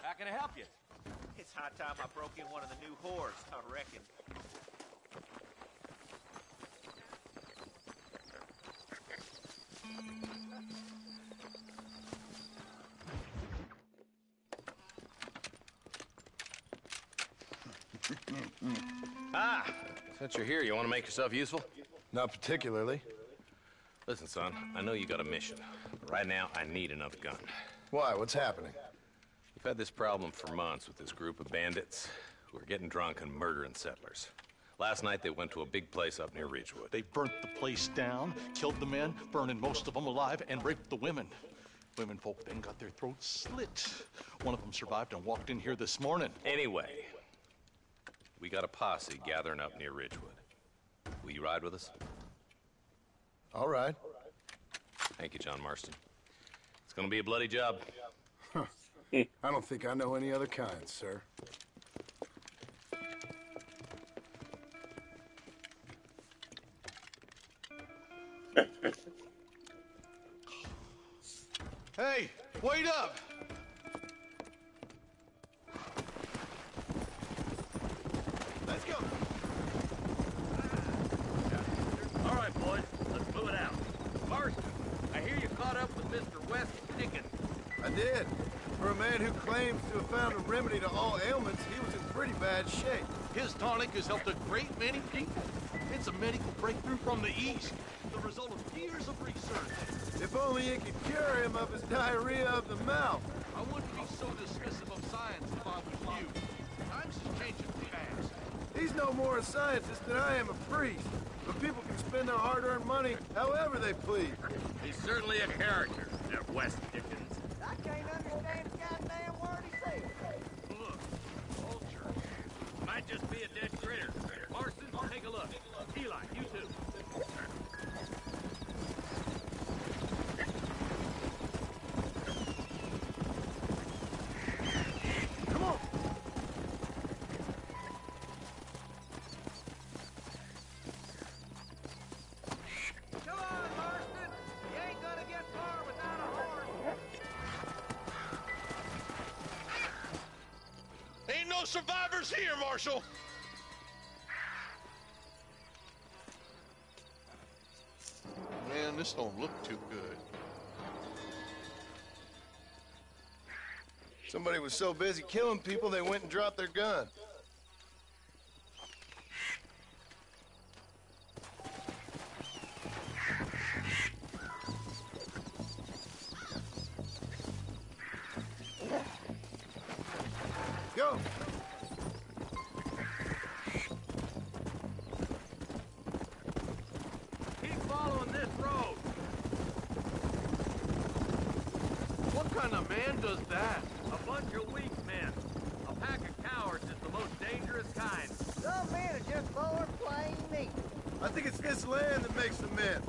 [SPEAKER 19] How can I help you?
[SPEAKER 13] It's high time I broke in one of the new whores, I reckon.
[SPEAKER 12] Ah, since you're here, you want to make yourself useful?
[SPEAKER 6] Not particularly.
[SPEAKER 12] Listen, son, I know you got a mission. But right now, I need another gun.
[SPEAKER 6] Why? What's happening?
[SPEAKER 12] We've had this problem for months with this group of bandits who are getting drunk and murdering settlers. Last night, they went to a big place up near Ridgewood.
[SPEAKER 16] They burnt the place down, killed the men, burning most of them alive, and raped the women. Women folk then got their throats slit. One of them survived and walked in here this morning.
[SPEAKER 12] Anyway, we got a posse gathering up near Ridgewood. Will you ride with us?
[SPEAKER 6] All right.
[SPEAKER 12] Thank you, John Marston. It's gonna be a bloody job.
[SPEAKER 6] Huh. I don't think I know any other kind, sir.
[SPEAKER 16] Hey, wait up!
[SPEAKER 6] Let's go!
[SPEAKER 13] All right, boys, let's move it out. Marston, I hear you caught up with Mr. West Pickens.
[SPEAKER 6] I did. For a man who claims to have found a remedy to all ailments, he was in pretty bad shape.
[SPEAKER 16] His tonic has helped a great many people. It's a medical breakthrough from the East, the result of years of research.
[SPEAKER 6] If only it could cure him of his diarrhea of the mouth.
[SPEAKER 16] I wouldn't be so dismissive of science if I was you. Times is changing fast.
[SPEAKER 6] He's no more a scientist than I am a priest. But people can spend their hard-earned money however they please.
[SPEAKER 13] He's certainly a character, that West Pickens.
[SPEAKER 11] I can't understand a goddamn word he says.
[SPEAKER 13] Look, vulture. Might just be a dead critter. Marston, take a look. Eli, you too.
[SPEAKER 6] Come on!
[SPEAKER 11] Come on, Marston. You ain't gonna get far without a horse.
[SPEAKER 16] Ain't no survivors here, Marshal! Man, this don't look too good.
[SPEAKER 6] Somebody was so busy killing people, they went and dropped their gun. Go!
[SPEAKER 13] Keep following this road.
[SPEAKER 17] What kind of man does that?
[SPEAKER 13] A bunch of weak men. A pack of cowards is the most dangerous kind.
[SPEAKER 11] Some men are just born plain neat.
[SPEAKER 6] I think it's this land that makes them men,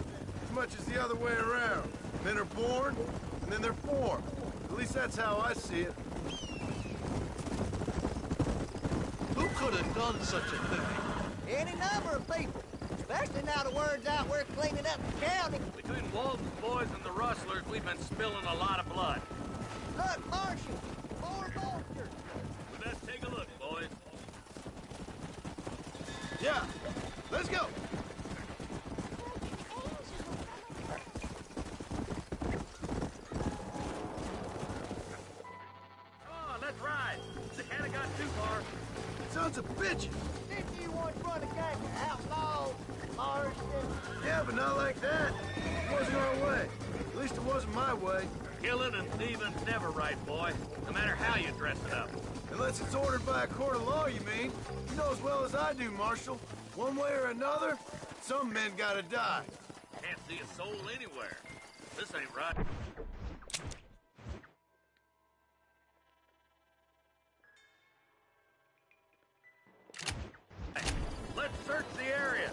[SPEAKER 6] as much as the other way around. Men are born, and then they're formed. At least that's how I see it.
[SPEAKER 16] Who could have done such a thing?
[SPEAKER 11] Any number of people. Especially now the word's out we're cleaning up the county.
[SPEAKER 13] Between Walton's boys and the rustlers, we've been spilling a lot of blood.
[SPEAKER 11] Look, Marshal, more vultures.
[SPEAKER 13] We best take a look, boys.
[SPEAKER 6] Yeah, let's go!
[SPEAKER 13] Come on, let's ride. They kinda got too far.
[SPEAKER 6] Sons of bitches!
[SPEAKER 11] Didn't you once run a gang of outlaws, Marston?
[SPEAKER 6] Yeah, but not like that. It wasn't our way. At least it wasn't my way.
[SPEAKER 13] Killing and thieving's never right, boy. No matter how you dress it up.
[SPEAKER 6] Unless it's ordered by a court of law, you mean? You know as well as I do, Marshal. One way or another, some men gotta die.
[SPEAKER 13] Can't see a soul anywhere. This ain't right. Let's search the area.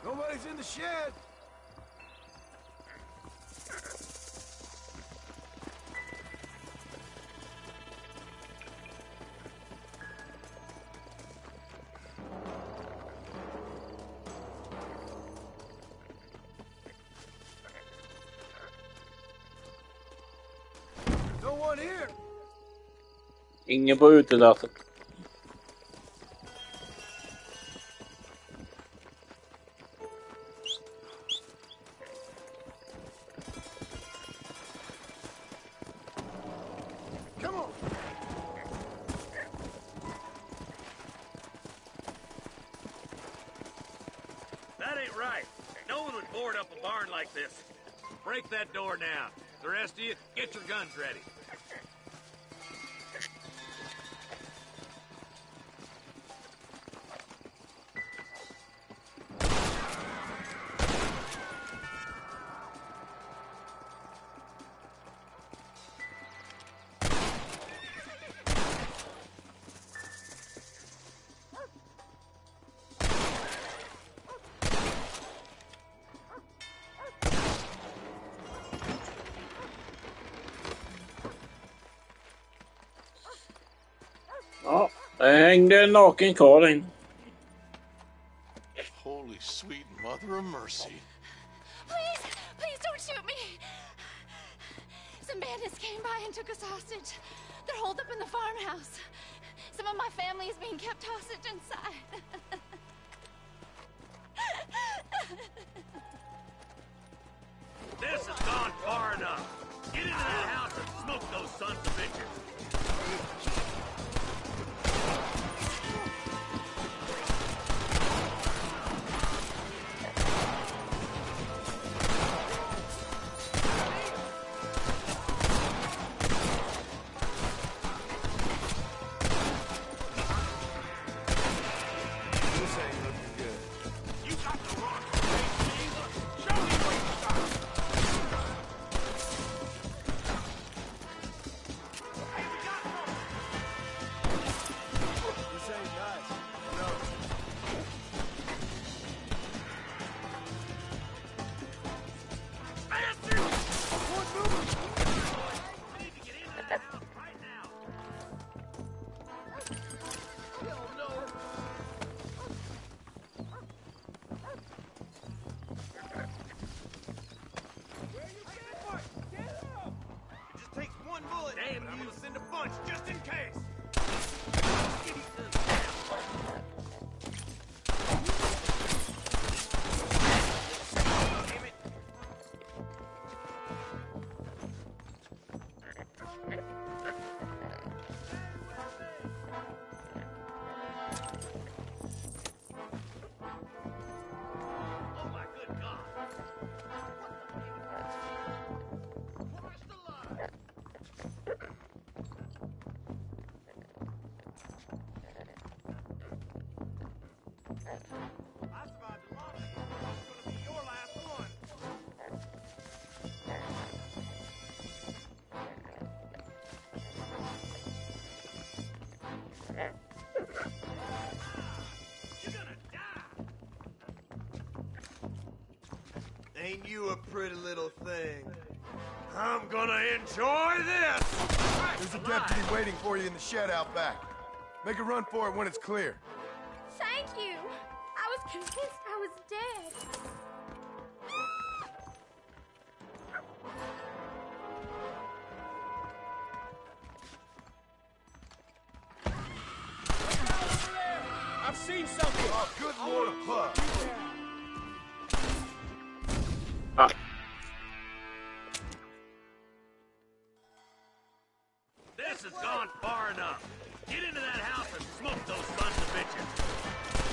[SPEAKER 6] Nobody's in the shed. No one here.
[SPEAKER 18] Ingen på utedassen.
[SPEAKER 13] ain't right. No one would board up a barn like this. Break that door down. The rest of you, get your guns ready.
[SPEAKER 18] Ja, det hängde en naken karl in.
[SPEAKER 16] Holy sweet mother of mercy.
[SPEAKER 15] Please don't shoot me. Some bandits came by and took us hostage. They're holed up in the farmhouse. Some of my family is being kept hostage inside.
[SPEAKER 13] This has gone far enough. Get into that house and smoke those sons of bitches.
[SPEAKER 9] Ain't you a pretty little thing? I'm gonna enjoy this!
[SPEAKER 6] There's a deputy waiting for you in the shed out back. Make a run for it when it's clear.
[SPEAKER 20] Thank you. I was convinced I was dead.
[SPEAKER 9] I've seen something!
[SPEAKER 6] Oh, good lord, a pug!
[SPEAKER 13] This has gone far enough. Get into that house and smoke those sons of bitches.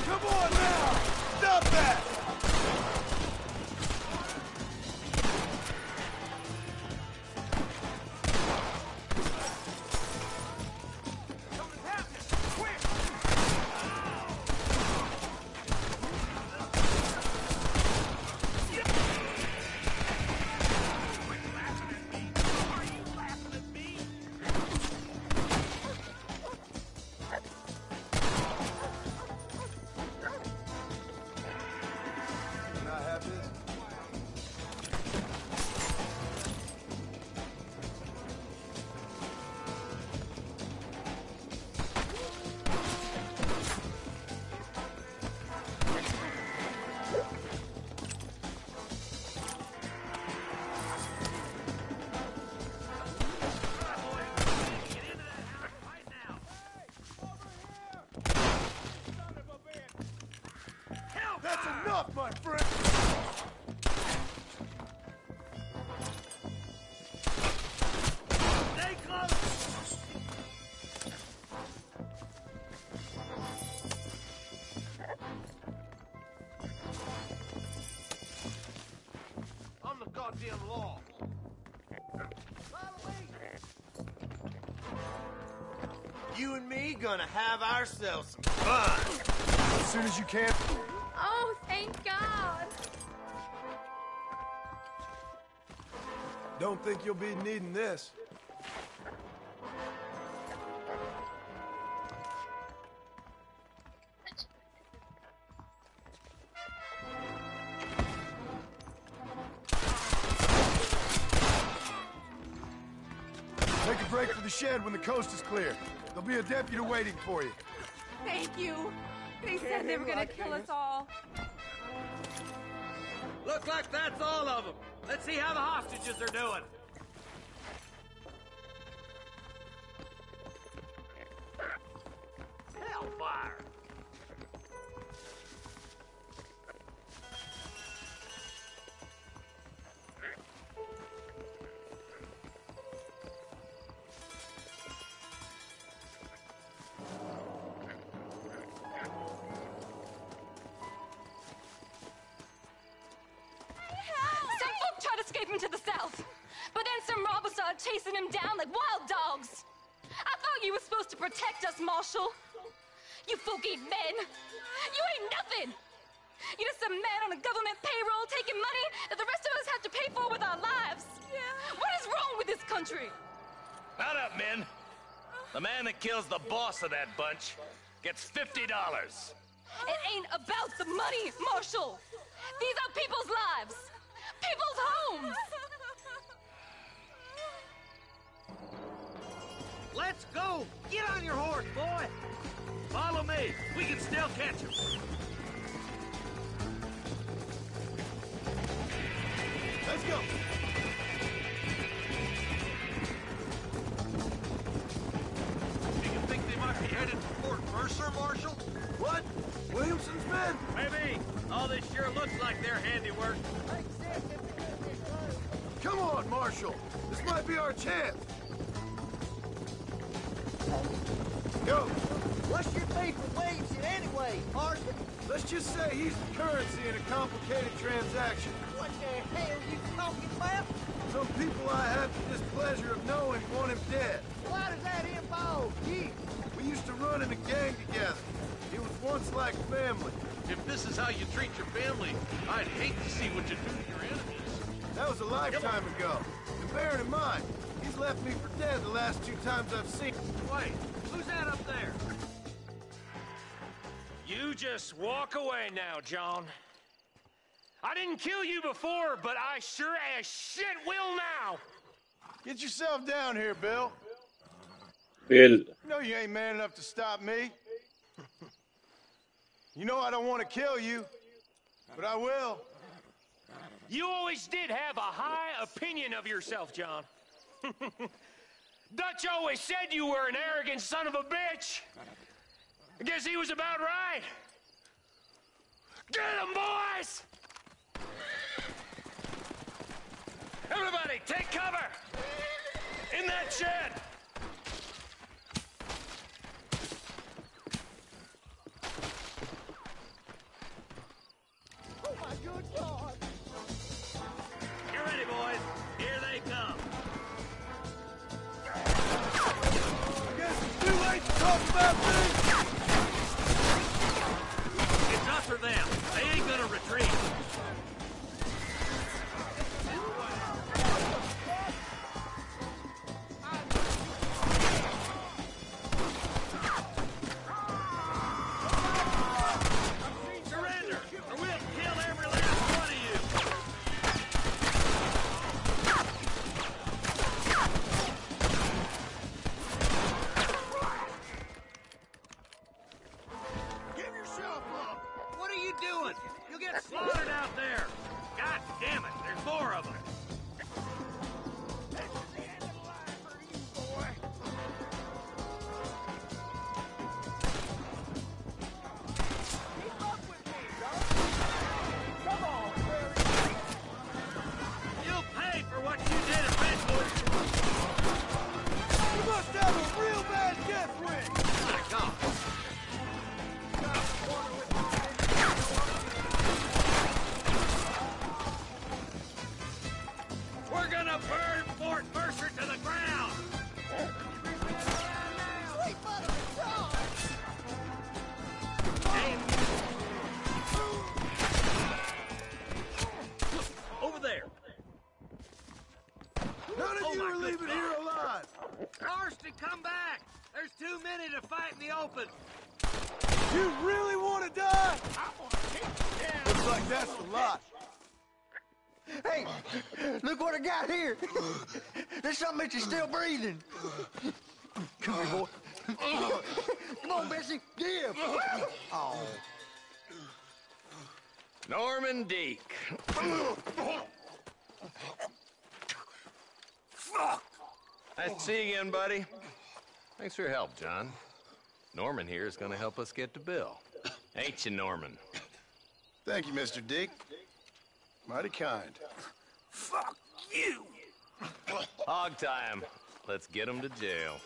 [SPEAKER 6] Come on now! Stop that!
[SPEAKER 9] You and me gonna have ourselves some fun.
[SPEAKER 6] As soon as you can.
[SPEAKER 15] Oh, thank God.
[SPEAKER 6] Don't think you'll be needing this. Take a break for the shed when the coast is clear. There'll be a deputy waiting for you.
[SPEAKER 20] Thank you. They said they were gonna kill us all.
[SPEAKER 13] Looks like that's all of them. Let's see how the hostages are doing. Hellfire!
[SPEAKER 15] Some folk tried escaping to the south, but then some robbers started chasing him down like wild dogs. I thought you were supposed to protect us, Marshal. You folk ain't men. You ain't nothing. You're just some man on a government payroll taking money that the rest of us have to pay for with our lives. What is wrong with this country?
[SPEAKER 21] Not up, men. The man that kills the boss of that bunch gets $50.
[SPEAKER 15] It ain't about the money, Marshal. These are people's lives. People's homes.
[SPEAKER 13] Let's go! Get on your horse, boy! Follow me. We can still catch him.
[SPEAKER 6] Let's go!
[SPEAKER 17] Do you think they might be headed for Fort Mercer, Marshal?
[SPEAKER 6] What? Williamson's men?
[SPEAKER 13] Maybe. All this sure looks like their handiwork.
[SPEAKER 6] Come on, Marshal. This might be our chance. Go.
[SPEAKER 11] What's your beef with Williamson anyway, Marston?
[SPEAKER 6] Let's just say he's the currency in a complicated transaction.
[SPEAKER 11] What the hell you talking about?
[SPEAKER 6] Some people I have the displeasure of knowing want him dead.
[SPEAKER 11] Why does that involve you?
[SPEAKER 6] We used to run in a gang together. It was once like family.
[SPEAKER 17] If this is how you treat your family, I'd hate to see what you do to your enemies.
[SPEAKER 6] That was a lifetime ago. And bearing in mind, he's left me for dead the last 2 times I've seen him.
[SPEAKER 13] Wait, who's that up there?
[SPEAKER 7] You just walk away now, John. I didn't kill you before, but I sure as shit will now.
[SPEAKER 6] Get yourself down here, Bill.
[SPEAKER 18] Bill.
[SPEAKER 6] You know you ain't man enough to stop me. You know I don't want to kill you, but I will.
[SPEAKER 7] You always did have a high opinion of yourself, John. Dutch always said you were an arrogant son of a bitch. I guess he was about right. Get him, boys! Everybody, take cover! In that shed!
[SPEAKER 11] Oh my good God!
[SPEAKER 13] Get ready, boys. Here they come.
[SPEAKER 6] I guess it's too late to talk about this.
[SPEAKER 13] It's us or them. They ain't gonna retreat. Surrender, or we'll kill every last one of you.
[SPEAKER 9] Marston, come back! There's too many to fight in the open.
[SPEAKER 10] You really want to die? Looks like that's a lot.
[SPEAKER 11] Hey, look what I got here. There's something that you're still breathing. Come here, boy. Come on, Bessie, give. Oh.
[SPEAKER 12] Norman Deek.
[SPEAKER 11] Fuck!
[SPEAKER 12] Nice to see you again, buddy. Thanks for your help, John. Norman here is gonna help us get to Bill. Ain't you, Norman?
[SPEAKER 6] Thank you, Mr. Dick. Mighty kind.
[SPEAKER 11] Fuck you!
[SPEAKER 12] Hog time. Let's get him to jail.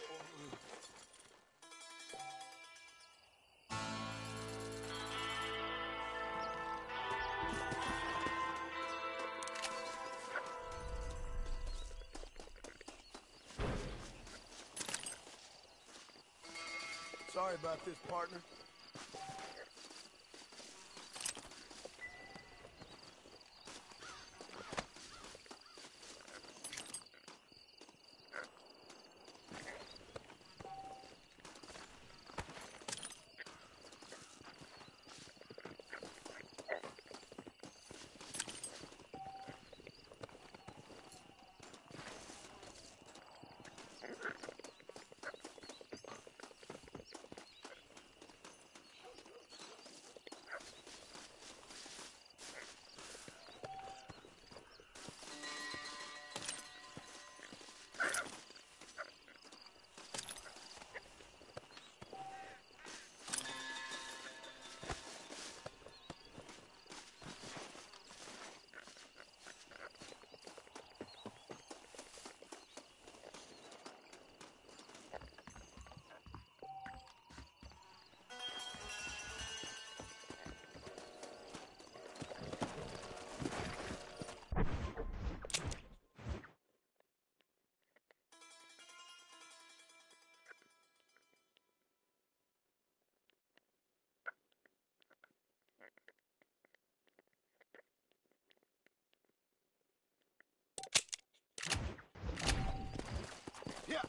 [SPEAKER 10] Sorry about this, partner. Yeah.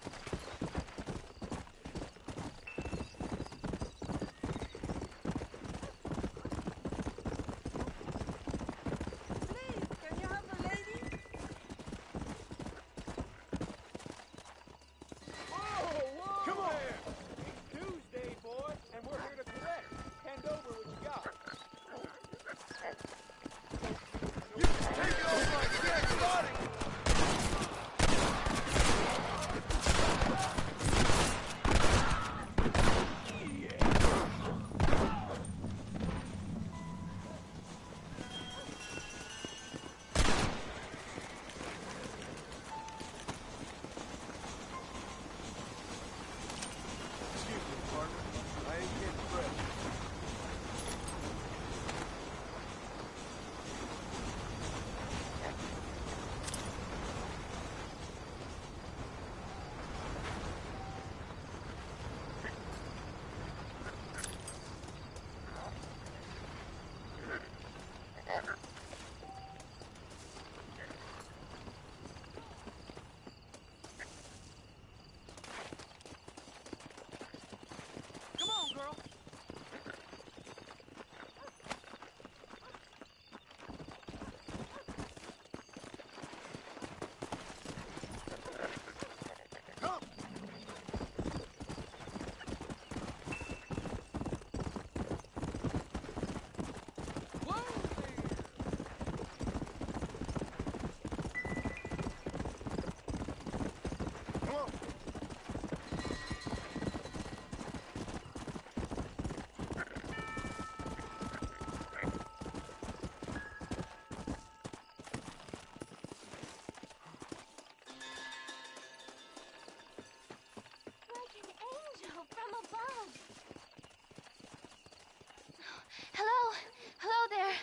[SPEAKER 4] Hello? Hello there.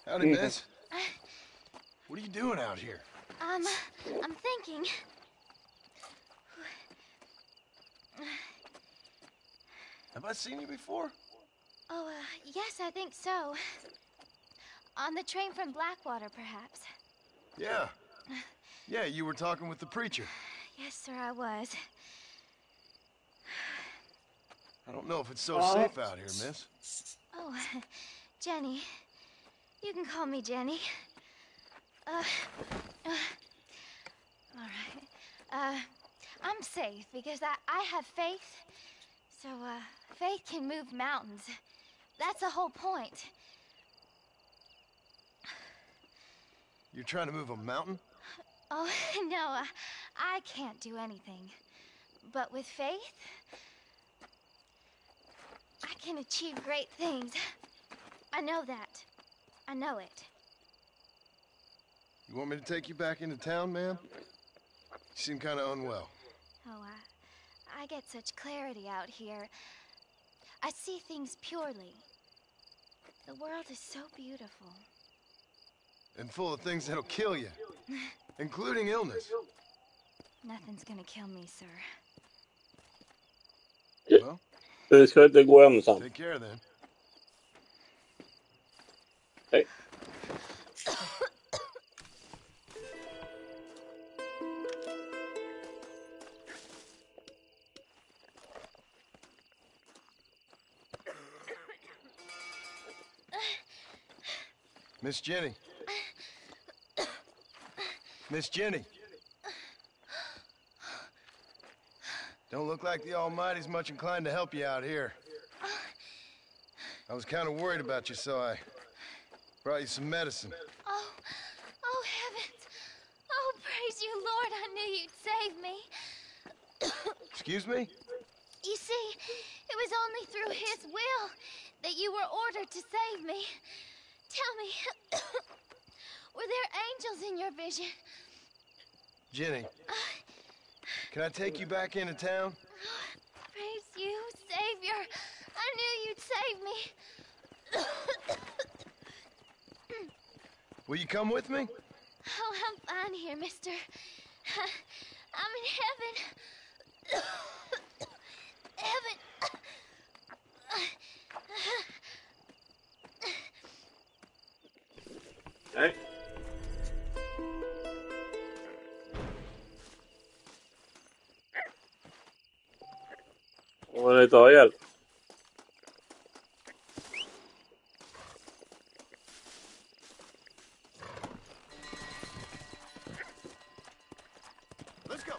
[SPEAKER 6] Howdy, Bess. What are you doing out here?
[SPEAKER 4] I'm thinking.
[SPEAKER 6] Have I seen you before?
[SPEAKER 4] Oh, yes, I think so. On the train from Blackwater, perhaps.
[SPEAKER 6] Yeah. Yeah, you were talking with the preacher.
[SPEAKER 4] Yes, sir, I was.
[SPEAKER 6] I don't know if it's so safe out here, miss.
[SPEAKER 4] Oh, Jenny. You can call me Jenny. All right. I'm safe because I have faith. So, faith can move mountains. That's the whole point.
[SPEAKER 6] You're trying to move a mountain?
[SPEAKER 4] Oh, no, I can't do anything. But with faith, I can achieve great things. I know that. I know it.
[SPEAKER 6] You want me to take you back into town, ma'am? You seem kind of unwell.
[SPEAKER 4] Oh, I get such clarity out here. I see things purely. The world is so beautiful.
[SPEAKER 6] And full of things that'll kill you, including illness.
[SPEAKER 4] Nothing's gonna kill me, sir.
[SPEAKER 6] Well,
[SPEAKER 18] Du ska inte gå ensam.
[SPEAKER 6] take care then.
[SPEAKER 18] Hej.
[SPEAKER 6] Miss Jenny. Miss Jenny. Don't look like the Almighty's much inclined to help you out here. I was kind of worried about you, so I brought you some medicine.
[SPEAKER 4] Oh, heavens. Oh, praise you, Lord. I knew you'd save me.
[SPEAKER 6] Excuse me?
[SPEAKER 4] You see, it was only through his will that you were ordered to save me. Tell me, were there angels in your vision?
[SPEAKER 6] Jenny, can I take you back into town?
[SPEAKER 4] Praise you, Savior. I knew you'd save me.
[SPEAKER 6] Will you come with me?
[SPEAKER 4] Oh, I'm fine here, mister. I'm in heaven. Heaven.
[SPEAKER 18] Nej. Och det tar hjälp.
[SPEAKER 6] Let's go.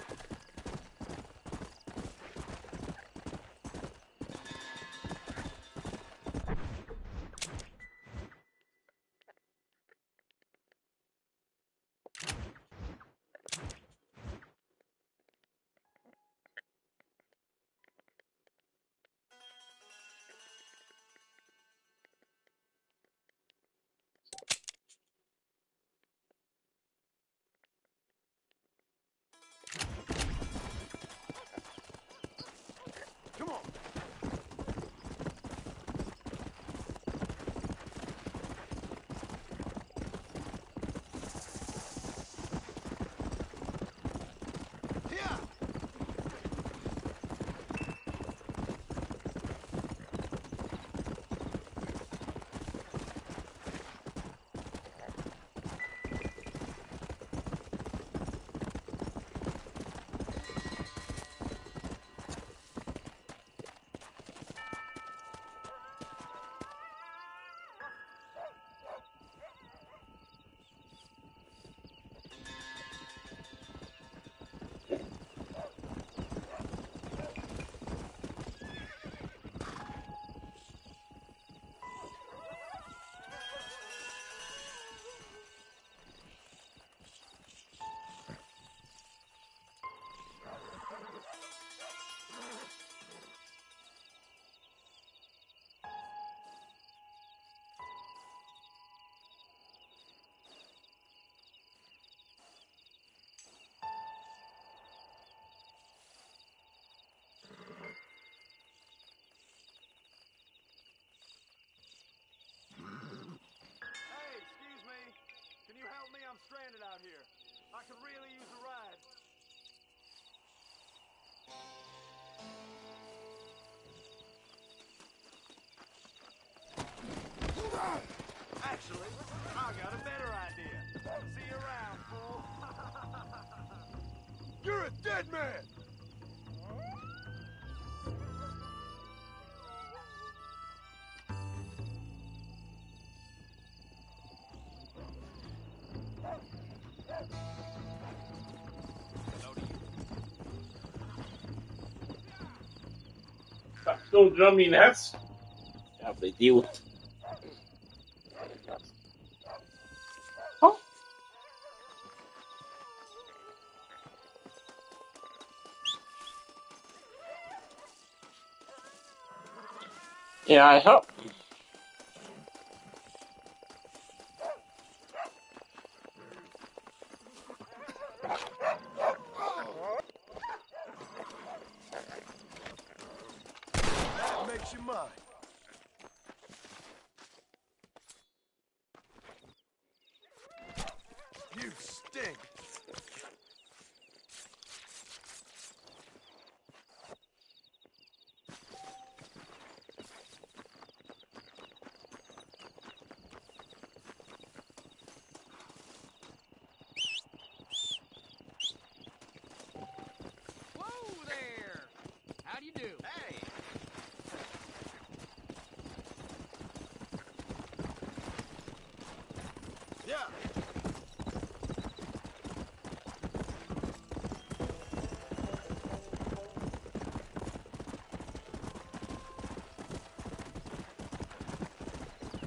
[SPEAKER 6] Come on. Here. I'm stranded out here. I could really use a ride. Actually, I got a better idea. See you around, fool. You're a Dead man!
[SPEAKER 2] Då drar min häst. Jävla idiot. Jaha.
[SPEAKER 6] That makes you mine. You stink.
[SPEAKER 5] Whoa there! How do you do? Hey!
[SPEAKER 6] Yeah.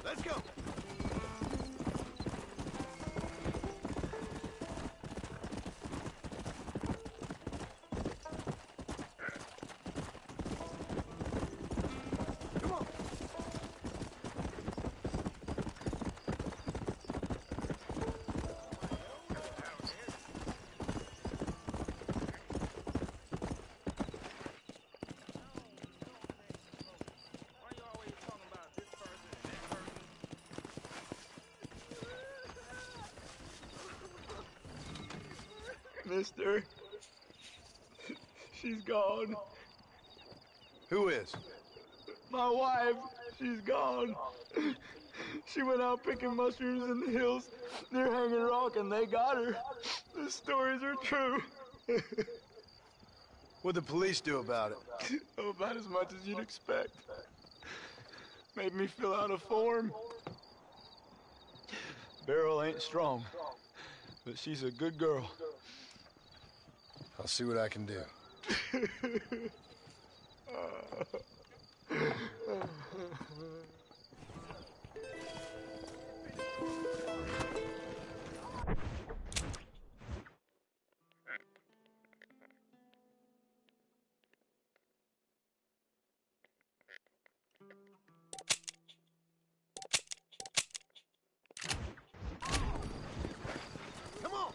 [SPEAKER 6] Let's go. Come on.
[SPEAKER 11] Mister, she's gone.
[SPEAKER 6] Who is?
[SPEAKER 11] My wife, she's gone. She went out picking mushrooms in the hills near Hanging Rock and they got her. The stories are true.
[SPEAKER 6] What'd the police do about it?
[SPEAKER 11] Oh, about as much as you'd expect. Made me fill out a form. Beryl ain't strong, but she's a good girl.
[SPEAKER 6] I'll see what I can do. Come on!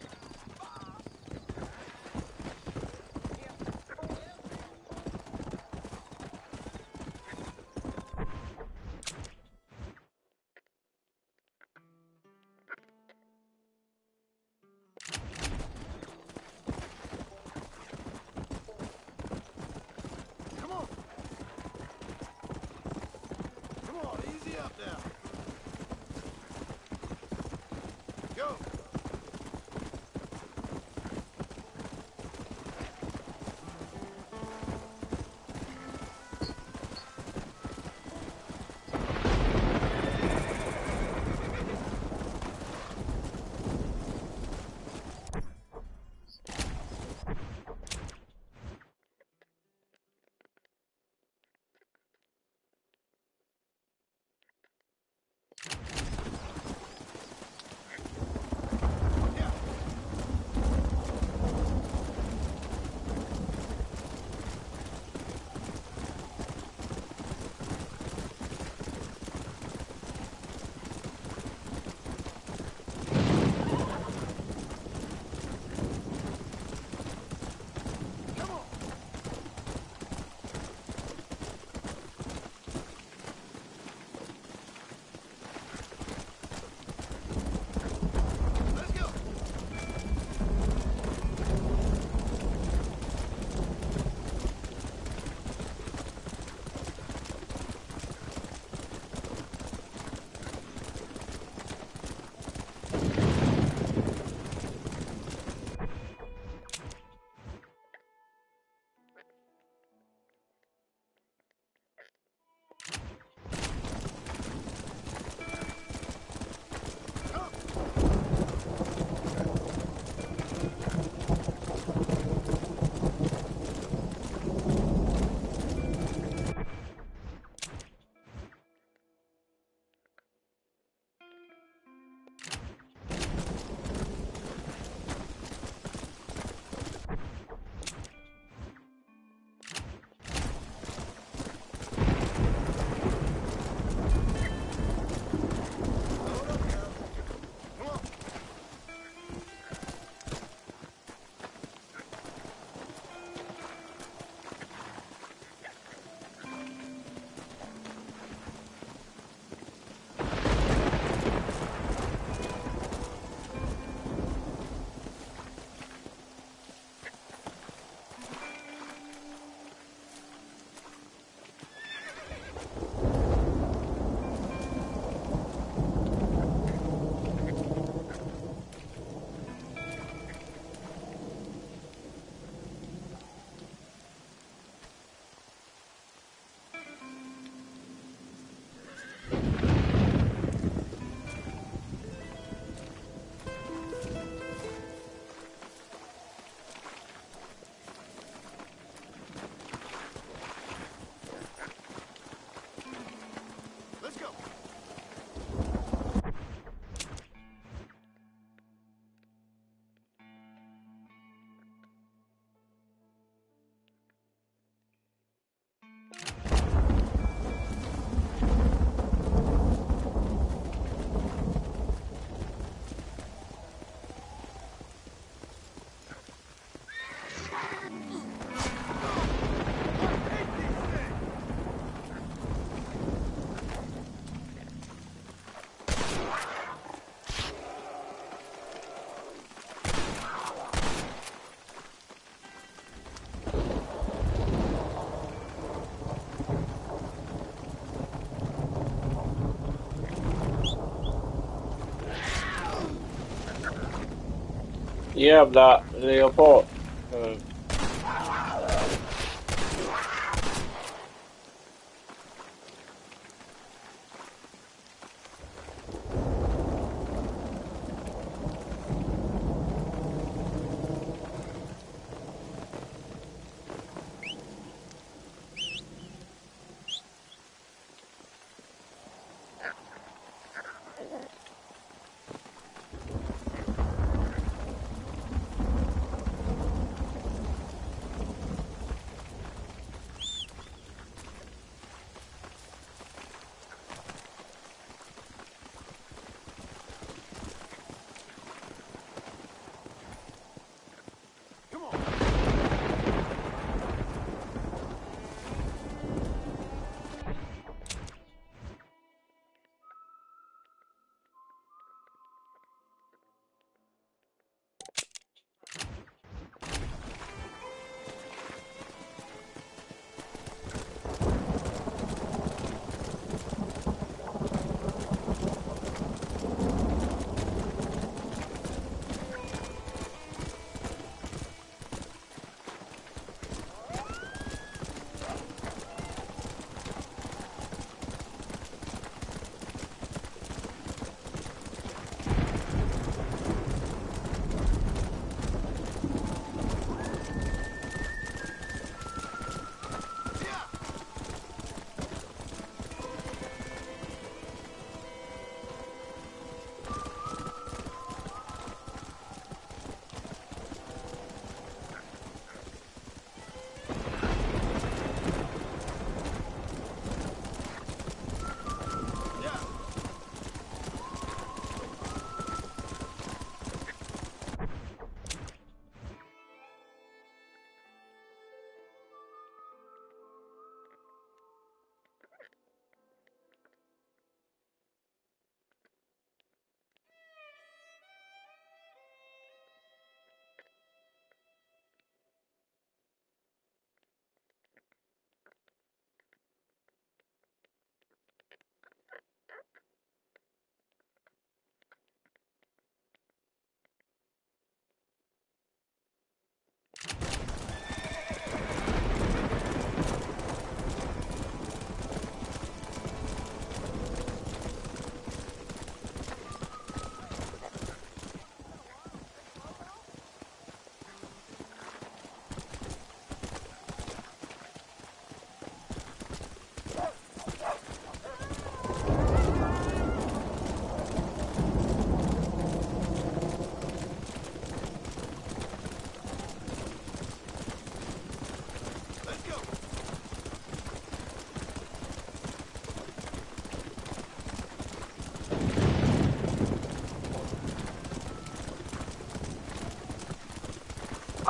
[SPEAKER 18] Jävla leopard.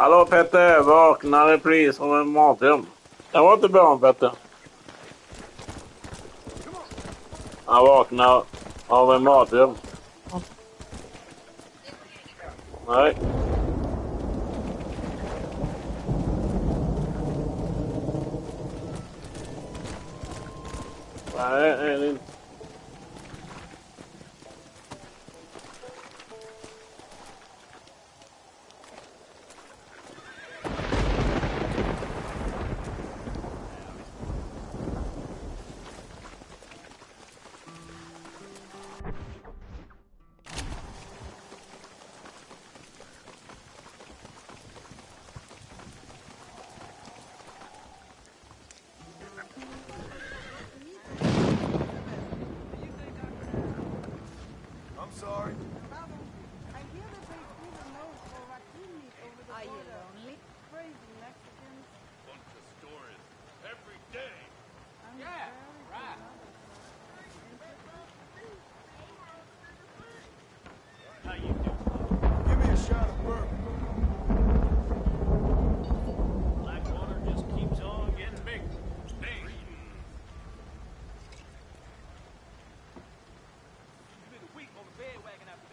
[SPEAKER 18] Hallå Petter, vakna repris av en matrum. Det var inte bra Petter. Han vaknar av en matrum. Nej. Nej, det är det inte.
[SPEAKER 10] I'm sorry.
[SPEAKER 20] Are you lonely? Crazy Mexicans.
[SPEAKER 17] Bunch of stories every day.
[SPEAKER 20] Yeah, right.
[SPEAKER 19] How you doing?
[SPEAKER 10] Give me a shot of bourbon.
[SPEAKER 19] Blackwater just keeps on getting bigger.
[SPEAKER 17] Hey.
[SPEAKER 19] You been a week on the bandwagon after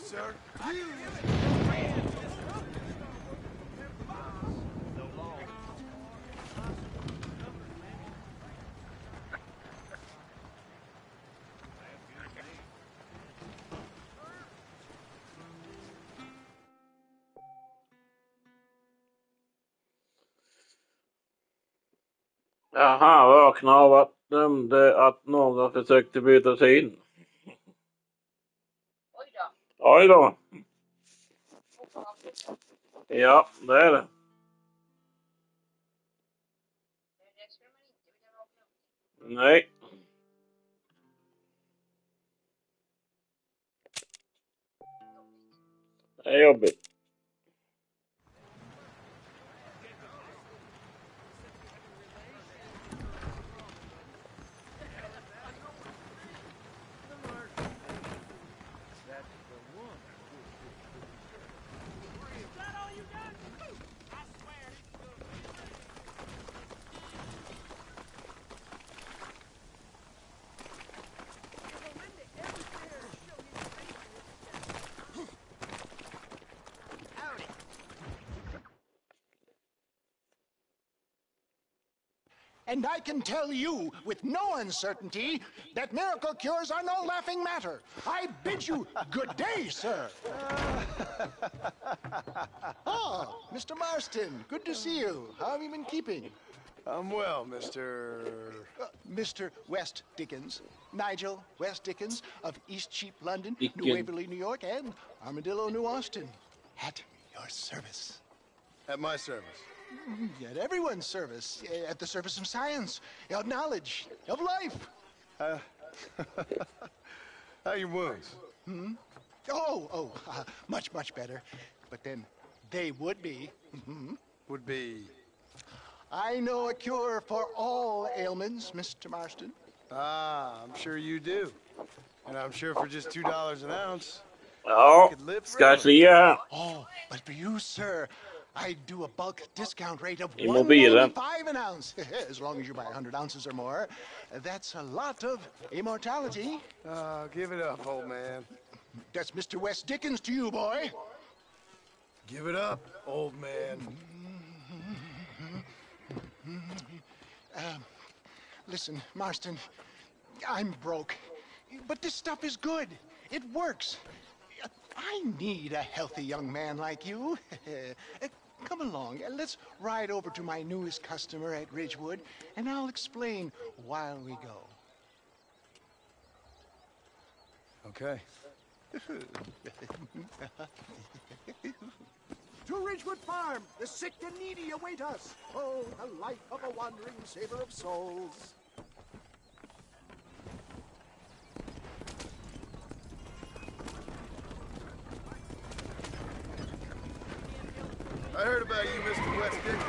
[SPEAKER 6] sir.
[SPEAKER 18] Jaha, vakna av att dömde att någon försökte byta sig in. Oj då. Ja, det är det. Nej. Det är jobbigt.
[SPEAKER 10] And I can tell you with no uncertainty that miracle cures are no laughing matter. I bid you good day, sir. Oh, Mr. Marston, good to see you. How have you been keeping?
[SPEAKER 6] I'm well, Mr.
[SPEAKER 10] Mr. West Dickens. Nigel West Dickens of Eastcheap, London,
[SPEAKER 18] Dickens.
[SPEAKER 10] New Waverly, New York, and Armadillo, New Austin. At your service.
[SPEAKER 6] At my service.
[SPEAKER 10] At everyone's service. At the service of science, of knowledge, of life.
[SPEAKER 6] How are your wounds?
[SPEAKER 10] Much, much better. But then they would be.
[SPEAKER 6] Would be.
[SPEAKER 10] I know a cure for all ailments, Mr. Marston.
[SPEAKER 6] Ah, I'm sure you do. And I'm sure for just $2 an ounce.
[SPEAKER 18] Ja, ska se här.
[SPEAKER 10] Oh, but for you, sir, I do a bulk discount rate of
[SPEAKER 18] I mobilen.
[SPEAKER 10] $1.95 an ounce. As long as you buy 100 ounces or more. That's a lot of immortality.
[SPEAKER 6] Give it up, old man.
[SPEAKER 10] That's Mr. West Dickens to you, boy.
[SPEAKER 6] Give it up, old man.
[SPEAKER 10] Listen, Marston, I'm broke. But this stuff is good. It works. I need a healthy young man like you. Come along, let's ride over to my newest customer at Ridgewood, and I'll explain while we go.
[SPEAKER 6] Okay.
[SPEAKER 10] To Ridgewood Farm, the sick and needy await us. Oh, the life of a wandering saver of souls.
[SPEAKER 6] I heard about you, Mr. West Dickens.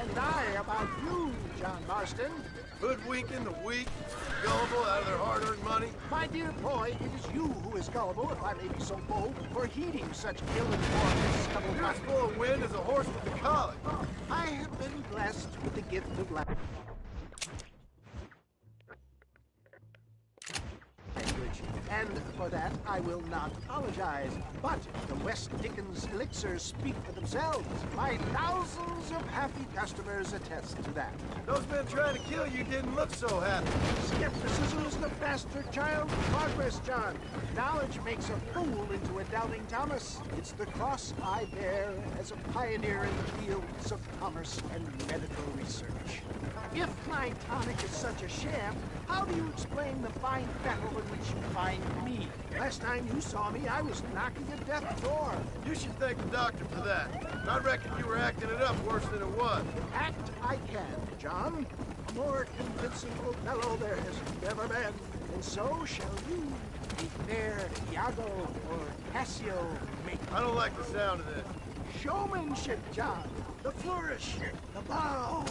[SPEAKER 10] And I about you, John Marston.
[SPEAKER 6] Hoodwinking the weak, gullible out of their hard-earned money.
[SPEAKER 10] My dear boy, it is you who is gullible, if I may be so bold, for heeding such ill-informed stubble.
[SPEAKER 6] You're as full of wind as a horse with the colic.
[SPEAKER 10] I have been blessed with the gift of language. And for that, I will not apologize. But the West Dickens elixirs speak for themselves. My thousands of happy customers attest to that.
[SPEAKER 6] Those men trying to kill you didn't look so happy.
[SPEAKER 10] Skepticism is the bastard child of progress, John. Knowledge makes a fool into a doubting Thomas. It's the cross I bear as a pioneer in the fields of commerce and medical research. If my tonic is such a sham, how do you explain the fine battle in which you find me? Last time you saw me, I was knocking at death's door.
[SPEAKER 6] You should thank the doctor for that. I reckon you were acting it up worse than it was.
[SPEAKER 10] Act I can, John. A more convincing old fellow there has never been. And so shall you, be fair Iago or Cassio make.
[SPEAKER 6] I don't like the sound of this.
[SPEAKER 10] Showmanship, John. The flourish, the bow.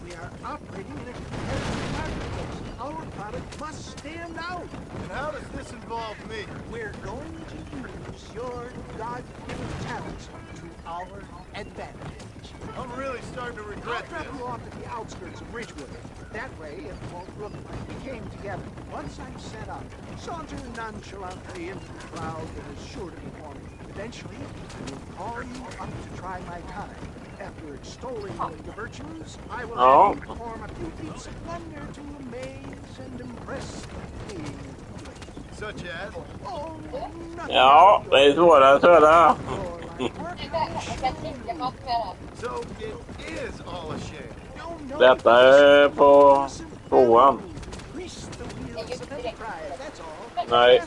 [SPEAKER 10] We are operating in a competitive marketplace. Our product must stand out.
[SPEAKER 6] And how does this involve me?
[SPEAKER 10] We're going to use your God-given talents to our advantage.
[SPEAKER 6] I'm really starting to regret
[SPEAKER 10] I'll drop
[SPEAKER 6] this.
[SPEAKER 10] you off at the outskirts of Ridgewood. That way, it won't look like we came together. Once I'm set up, saunter nonchalantly into the crowd that is sure to be forming. Eventually, I will call you up to try my time. After extolling your virtues, I will have you perform a few feats of wonder to amaze and impress the king.
[SPEAKER 6] Such as?
[SPEAKER 10] Oh, nothing.
[SPEAKER 18] Ja, det är svårare så där.
[SPEAKER 6] So it is all a shame.
[SPEAKER 18] Detta är på tvåan. Nej.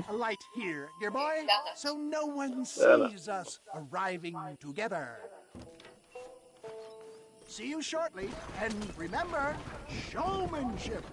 [SPEAKER 10] A light here, dear boy, so no one sees us arriving together. See you shortly, and remember, showmanship.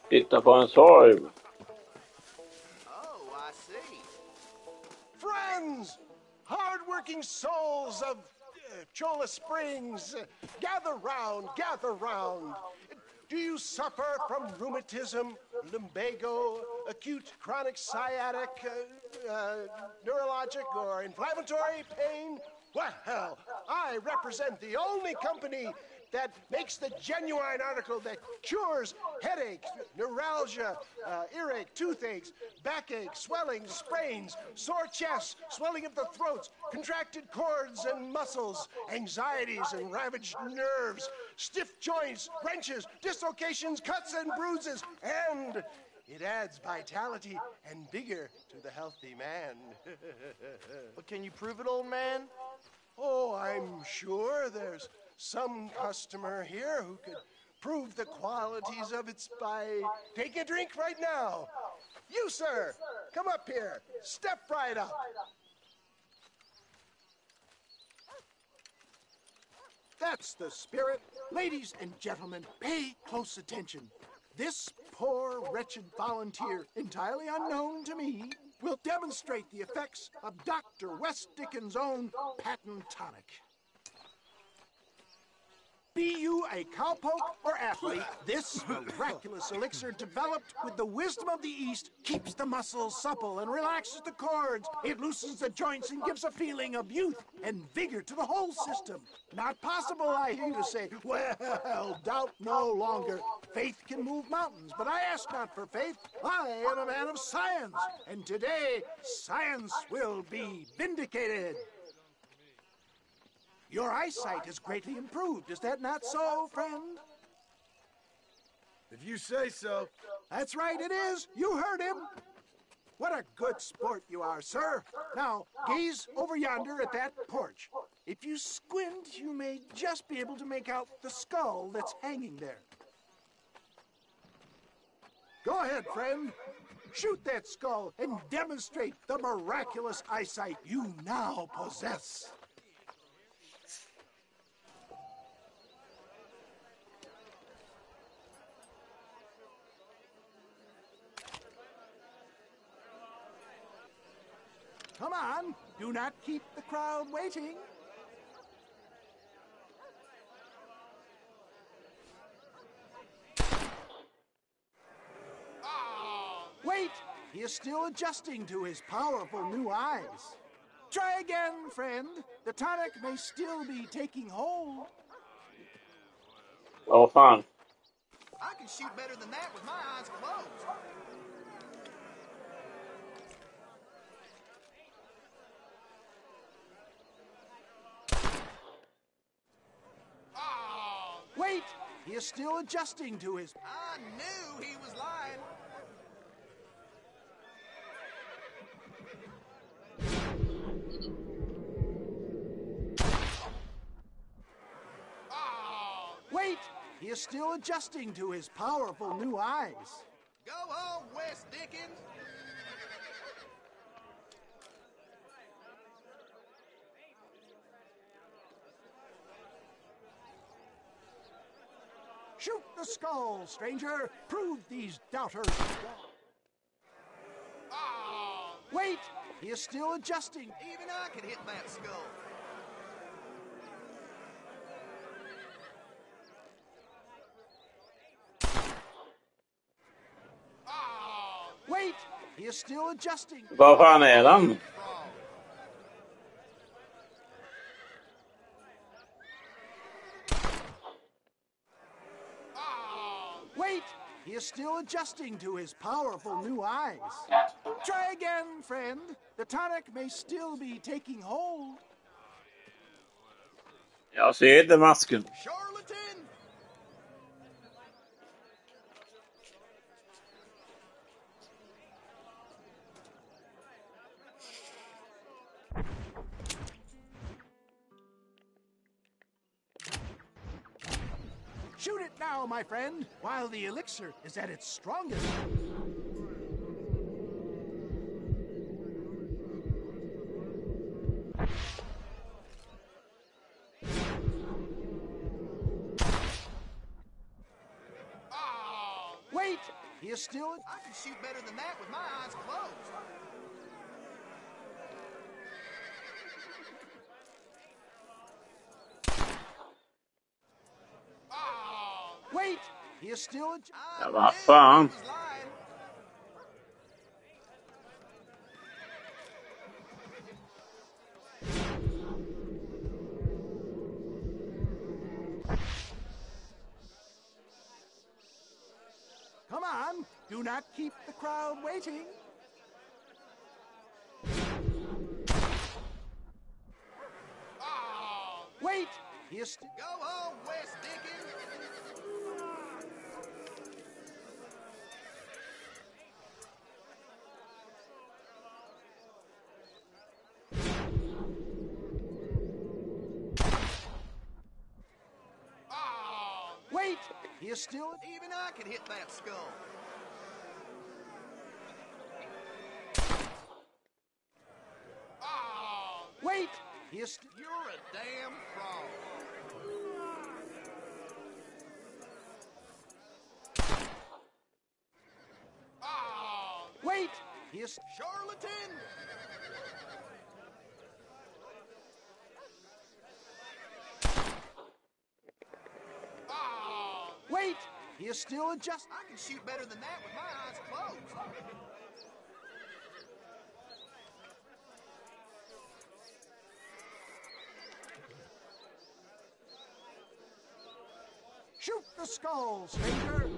[SPEAKER 18] Titta på en sorg.
[SPEAKER 10] Oh, I see. Friends, hard-working souls of Cholla Springs, gather round, gather round. Do you suffer from rheumatism, lumbago, acute chronic sciatic, neurologic, or inflammatory pain? Well, I represent the only company that makes the genuine article that cures headaches, neuralgia, earache, toothaches, backache, swelling, sprains, sore chests, swelling of the throats, contracted cords and muscles, anxieties and ravaged nerves, stiff joints, wrenches, dislocations, cuts and bruises, and it adds vitality and vigor to the healthy man.
[SPEAKER 11] But can you prove it, old man?
[SPEAKER 10] Oh, I'm sure there's some customer here who could prove the qualities of it by taking a drink right now. You, sir, come up here. Step right up. That's the spirit. Ladies and gentlemen, pay close attention. This poor, wretched volunteer, entirely unknown to me, will demonstrate the effects of Dr. West Dickens' own patent tonic. Be you a cowpoke or athlete, this miraculous elixir developed with the wisdom of the East keeps the muscles supple and relaxes the cords. It loosens the joints and gives a feeling of youth and vigor to the whole system. Not possible, I hear you say. Well, doubt no longer. Faith can move mountains, but I ask not for faith. I am a man of science, and today science will be vindicated. Your eyesight has greatly improved. Is that not so, friend?
[SPEAKER 6] If you say so.
[SPEAKER 10] That's right, it is. You heard him. What a good sport you are, sir. Now, gaze over yonder at that porch. If you squint, you may just be able to make out the skull that's hanging there. Go ahead, friend. Shoot that skull and demonstrate the miraculous eyesight you now possess. Come on, do not keep the crowd waiting. Wait, he is still adjusting to his powerful new eyes. Try again, friend. The tonic may still be taking hold.
[SPEAKER 18] Oh, fan.
[SPEAKER 11] I can shoot better than that with my eyes closed.
[SPEAKER 10] Wait, he is still adjusting to his...
[SPEAKER 11] I knew he was lying.
[SPEAKER 10] Wait, he is still adjusting to his powerful new eyes.
[SPEAKER 9] Go on, Wes Dickens.
[SPEAKER 10] Shoot the skull, stranger. Prove these doubters wrong. Wait! He is still adjusting.
[SPEAKER 9] Even I could hit that skull.
[SPEAKER 10] Wait! He is still adjusting.
[SPEAKER 18] Vad fan är den?
[SPEAKER 10] Wait! He is still adjusting to his powerful new eyes. Try again, friend. The tonic may still be taking hold.
[SPEAKER 18] Jag ser inte masken.
[SPEAKER 9] Charlatan!
[SPEAKER 10] Shoot it now, my friend, while the elixir is at its strongest. Wait! He is still...
[SPEAKER 9] I can shoot better than that with my eyes closed.
[SPEAKER 10] Wait! He is still...
[SPEAKER 18] Ja, vad fan.
[SPEAKER 10] Come on, do not keep the crowd waiting. Wait! He is...
[SPEAKER 9] Go on, Wes Dickens.
[SPEAKER 10] Wait! He is still...
[SPEAKER 9] Even I could hit that skull.
[SPEAKER 10] Wait! He is...
[SPEAKER 9] You're a damn fraud.
[SPEAKER 10] Wait! He is...
[SPEAKER 9] Charlatan!
[SPEAKER 10] Wait! He is still adjusting.
[SPEAKER 9] I can shoot better than that with my eyes closed.
[SPEAKER 10] Shoot the skull, stranger.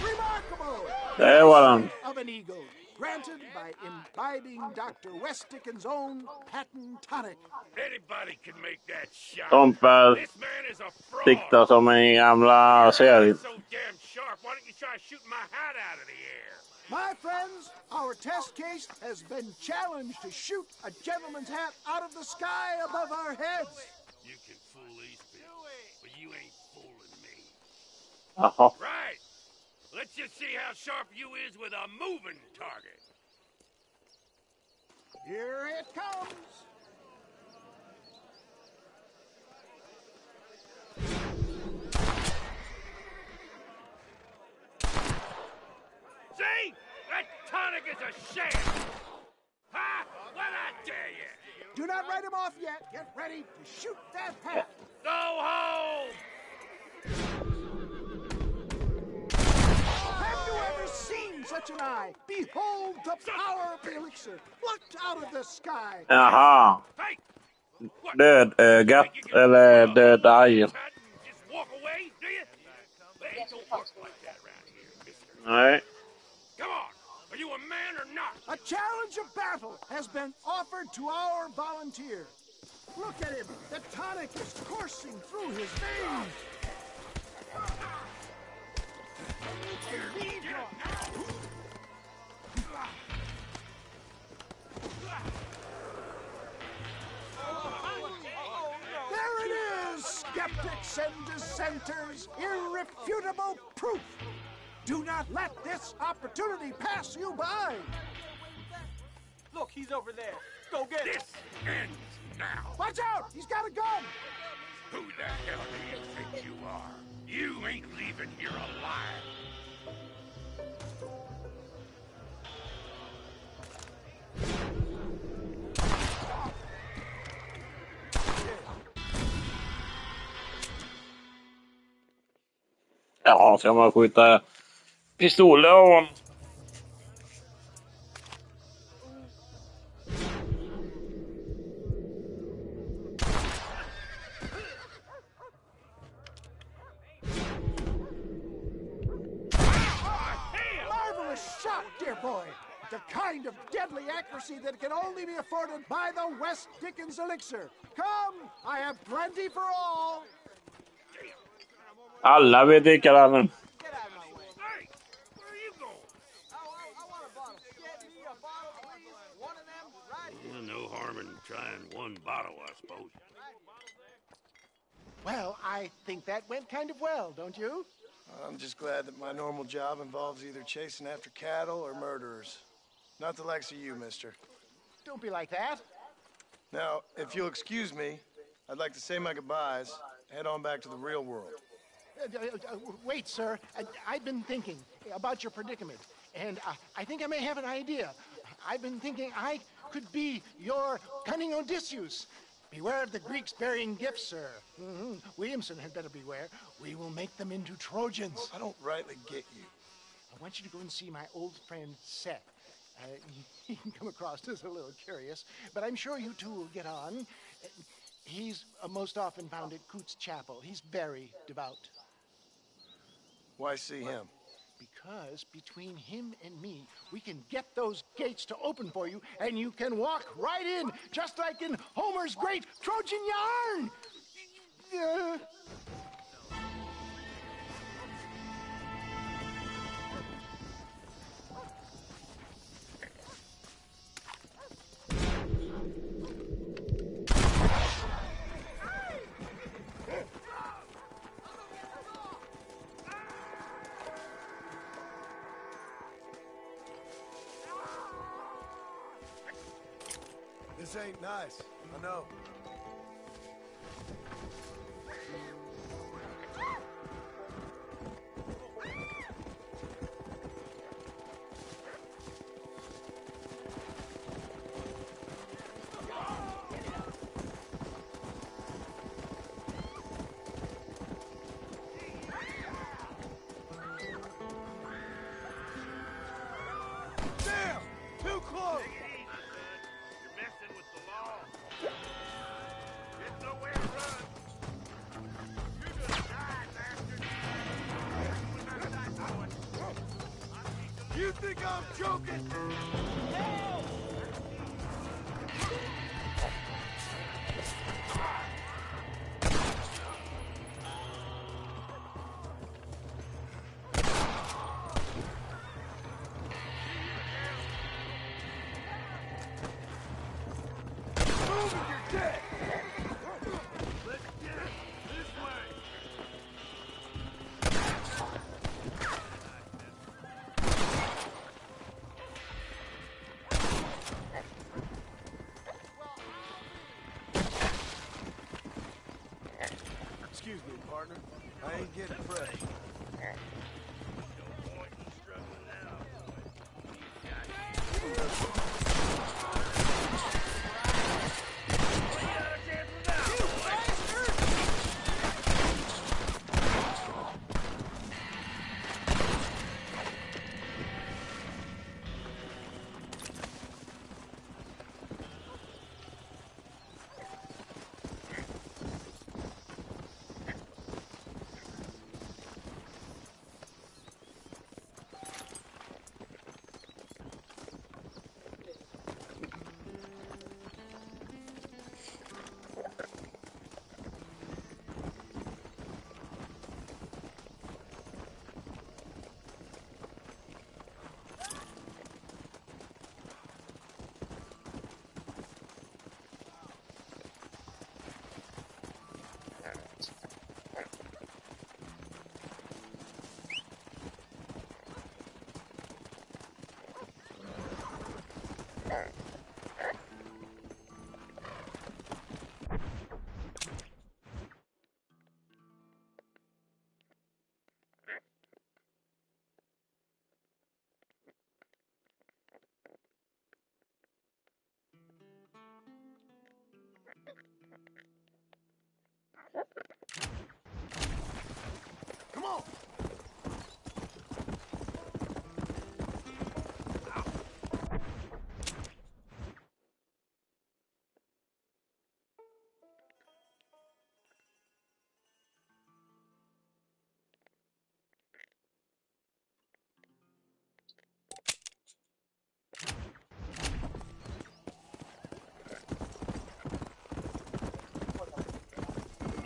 [SPEAKER 10] Remarkable!
[SPEAKER 18] Där var den.
[SPEAKER 10] Of an eagle, granted by imbibing Dr. Wes Dickens' own patent tonic.
[SPEAKER 5] Anybody can make that shot.
[SPEAKER 18] Tomper
[SPEAKER 5] This man is a fraud.
[SPEAKER 18] siktar som i gamla serien.
[SPEAKER 5] So damn sharp. Why don't you try shooting my hat out of the air?
[SPEAKER 10] My friends, our test case has been challenged to shoot a gentleman's hat out of the sky above our heads.
[SPEAKER 5] You can fool these people, but you ain't fooling me.
[SPEAKER 18] Jaha.
[SPEAKER 5] Right. Let's just see how sharp you is with a moving target.
[SPEAKER 10] Here it comes.
[SPEAKER 5] See? That tonic is a sham. Huh? What I dare you?
[SPEAKER 10] Do not write him off yet. Get ready to shoot that hat.
[SPEAKER 5] Go home!
[SPEAKER 10] Have you ever seen such an eye? Behold the power of the elixir, plucked out of the sky.
[SPEAKER 18] Jaha. Dödögat eller dödaj.
[SPEAKER 5] Just walk away, do you? They don't work like that around here, mister.
[SPEAKER 18] Nej.
[SPEAKER 5] Come on. Are you a man or not?
[SPEAKER 10] A challenge of battle has been offered to our volunteer. Look at him. The tonic is coursing through his veins. There it is, skeptics and dissenters. Irrefutable proof. Do not let this opportunity pass you by.
[SPEAKER 19] Look, he's over there. Go get him.
[SPEAKER 5] This ends now.
[SPEAKER 10] Watch out! He's got a gun!
[SPEAKER 5] Who the hell do you think you are? You ain't leaving here alive.
[SPEAKER 18] Ja, ska man skjuta pistoler av honom?
[SPEAKER 10] Marvelous shot, dear boy. The kind of deadly accuracy that can only be afforded by the West Dickens elixir. Come, I have plenty for all.
[SPEAKER 18] Alla vet vilka det är.
[SPEAKER 5] Hey, where are you going?
[SPEAKER 9] I want a bottle. Get me a bottle, please. One of them right here.
[SPEAKER 5] No harm in trying one bottle, I suppose.
[SPEAKER 10] Well, I think that went kind of well, don't you?
[SPEAKER 6] I'm just glad that my normal job involves either chasing after cattle or murderers. Not the likes of you, mister.
[SPEAKER 10] Don't be like that.
[SPEAKER 6] Now, if you'll excuse me, I'd like to say my goodbyes, head on back to the real world.
[SPEAKER 10] Wait, sir. I've been thinking about your predicament, and I think I may have an idea. I've been thinking I could be your cunning Odysseus. Beware of the Greeks burying gifts, sir. Williamson had better beware. We will make them into Trojans.
[SPEAKER 6] I don't rightly get you.
[SPEAKER 10] I want you to go and see my old friend Seth. He can come across as a little curious, but I'm sure you two will get on. He's most often found at Coots Chapel. He's very devout.
[SPEAKER 6] Why see him?
[SPEAKER 10] Because between him and me, we can get those gates to open for you, and you can walk right in, just like in Homer's great Trojan yarn!
[SPEAKER 6] This ain't nice, I know.
[SPEAKER 5] Damn! Too close! You're messing with the law. There's nowhere to run. You're gonna die, bastard. You think I'm joking? Help!
[SPEAKER 6] Excuse me, partner. I ain't getting fresh.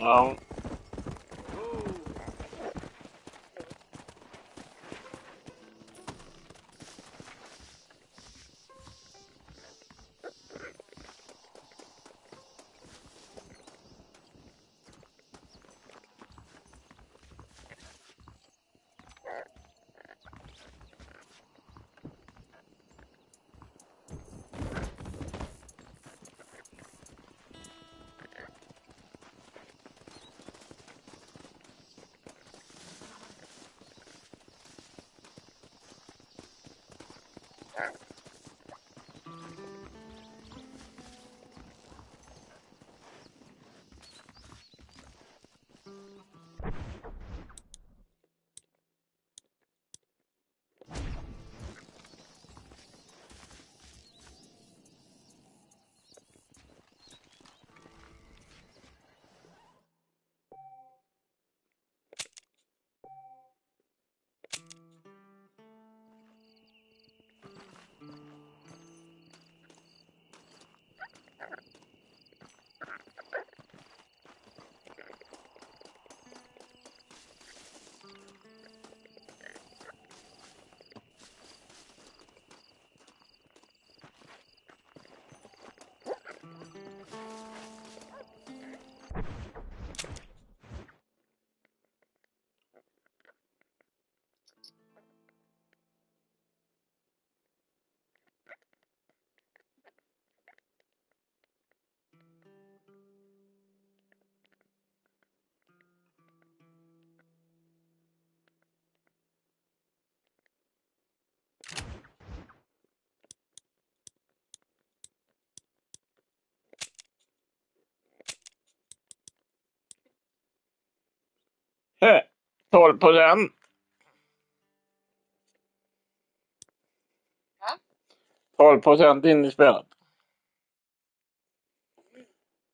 [SPEAKER 18] Ja. Hö, 12%. 12% in i spelet.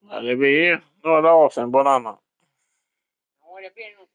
[SPEAKER 18] Ja, det blir några dagar sedan på en annan.
[SPEAKER 1] Ja, det blir nog.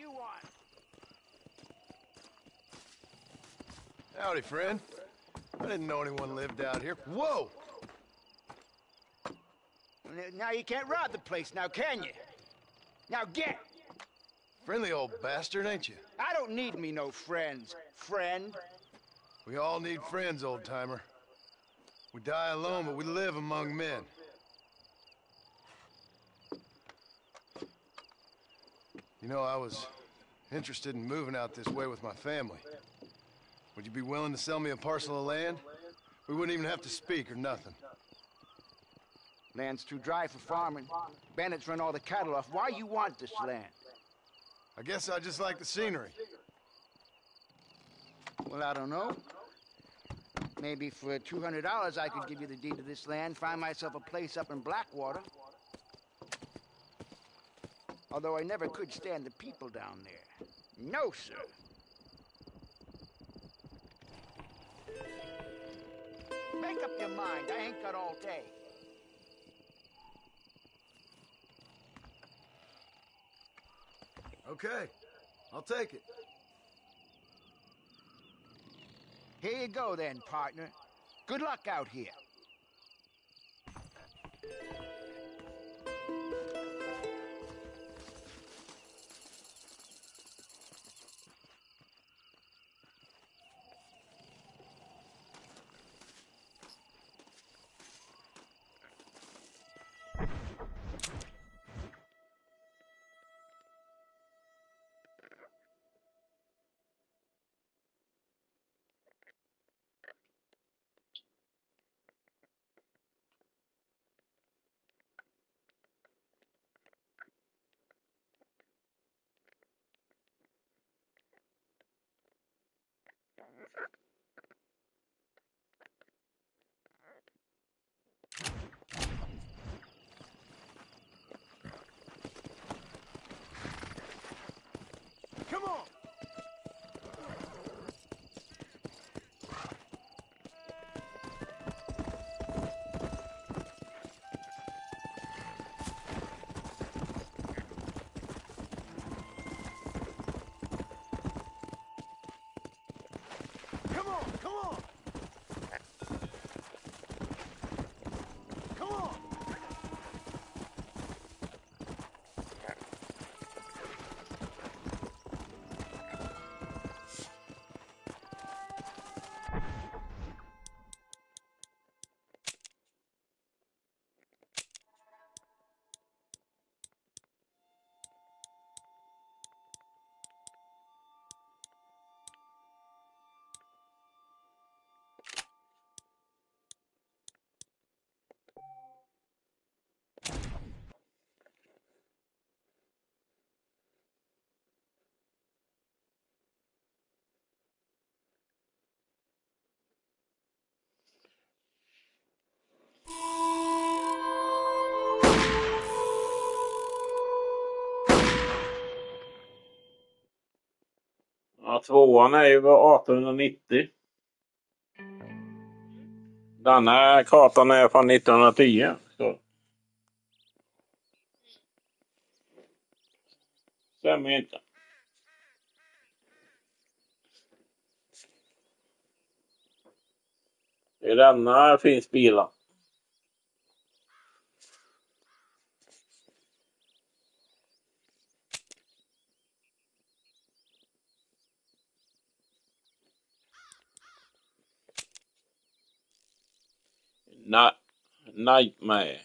[SPEAKER 9] you want?
[SPEAKER 6] Howdy, friend. I didn't know anyone lived out here. Whoa!
[SPEAKER 9] Now you can't rob the place now, can you? Now get!
[SPEAKER 6] Friendly old bastard, ain't you?
[SPEAKER 9] I don't need me no friends, friend.
[SPEAKER 6] We all need friends, old-timer. We die alone, but we live among men. You know, I was interested in moving out this way with my family. Would you be willing to sell me a parcel of land? We wouldn't even have to speak or nothing.
[SPEAKER 9] Land's too dry for farming. Bandits run all the cattle off. Why you want this land?
[SPEAKER 6] I guess I just like the scenery.
[SPEAKER 9] Well, I don't know. Maybe for $200 I could give you the deed to this land, find myself a place up in Blackwater. Although I never could stand the people down there. No, sir. Make up your mind. I ain't got all day.
[SPEAKER 6] Okay, I'll take it.
[SPEAKER 9] Here you go then, partner. Good luck out here.
[SPEAKER 10] Come on! Come on! Come on! Come on!
[SPEAKER 18] Ja, tvåan är ju 1890. Den här kartan är från 1910. Så. Stämmer inte. I denna finns bilar. Nightmare.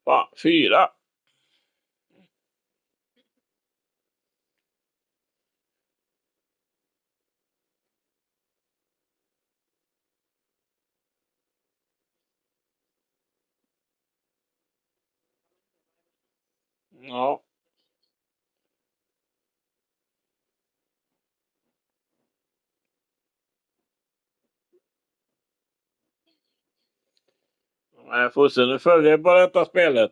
[SPEAKER 18] Va, 4. Ja. Jag fullständigt följer på detta spelet.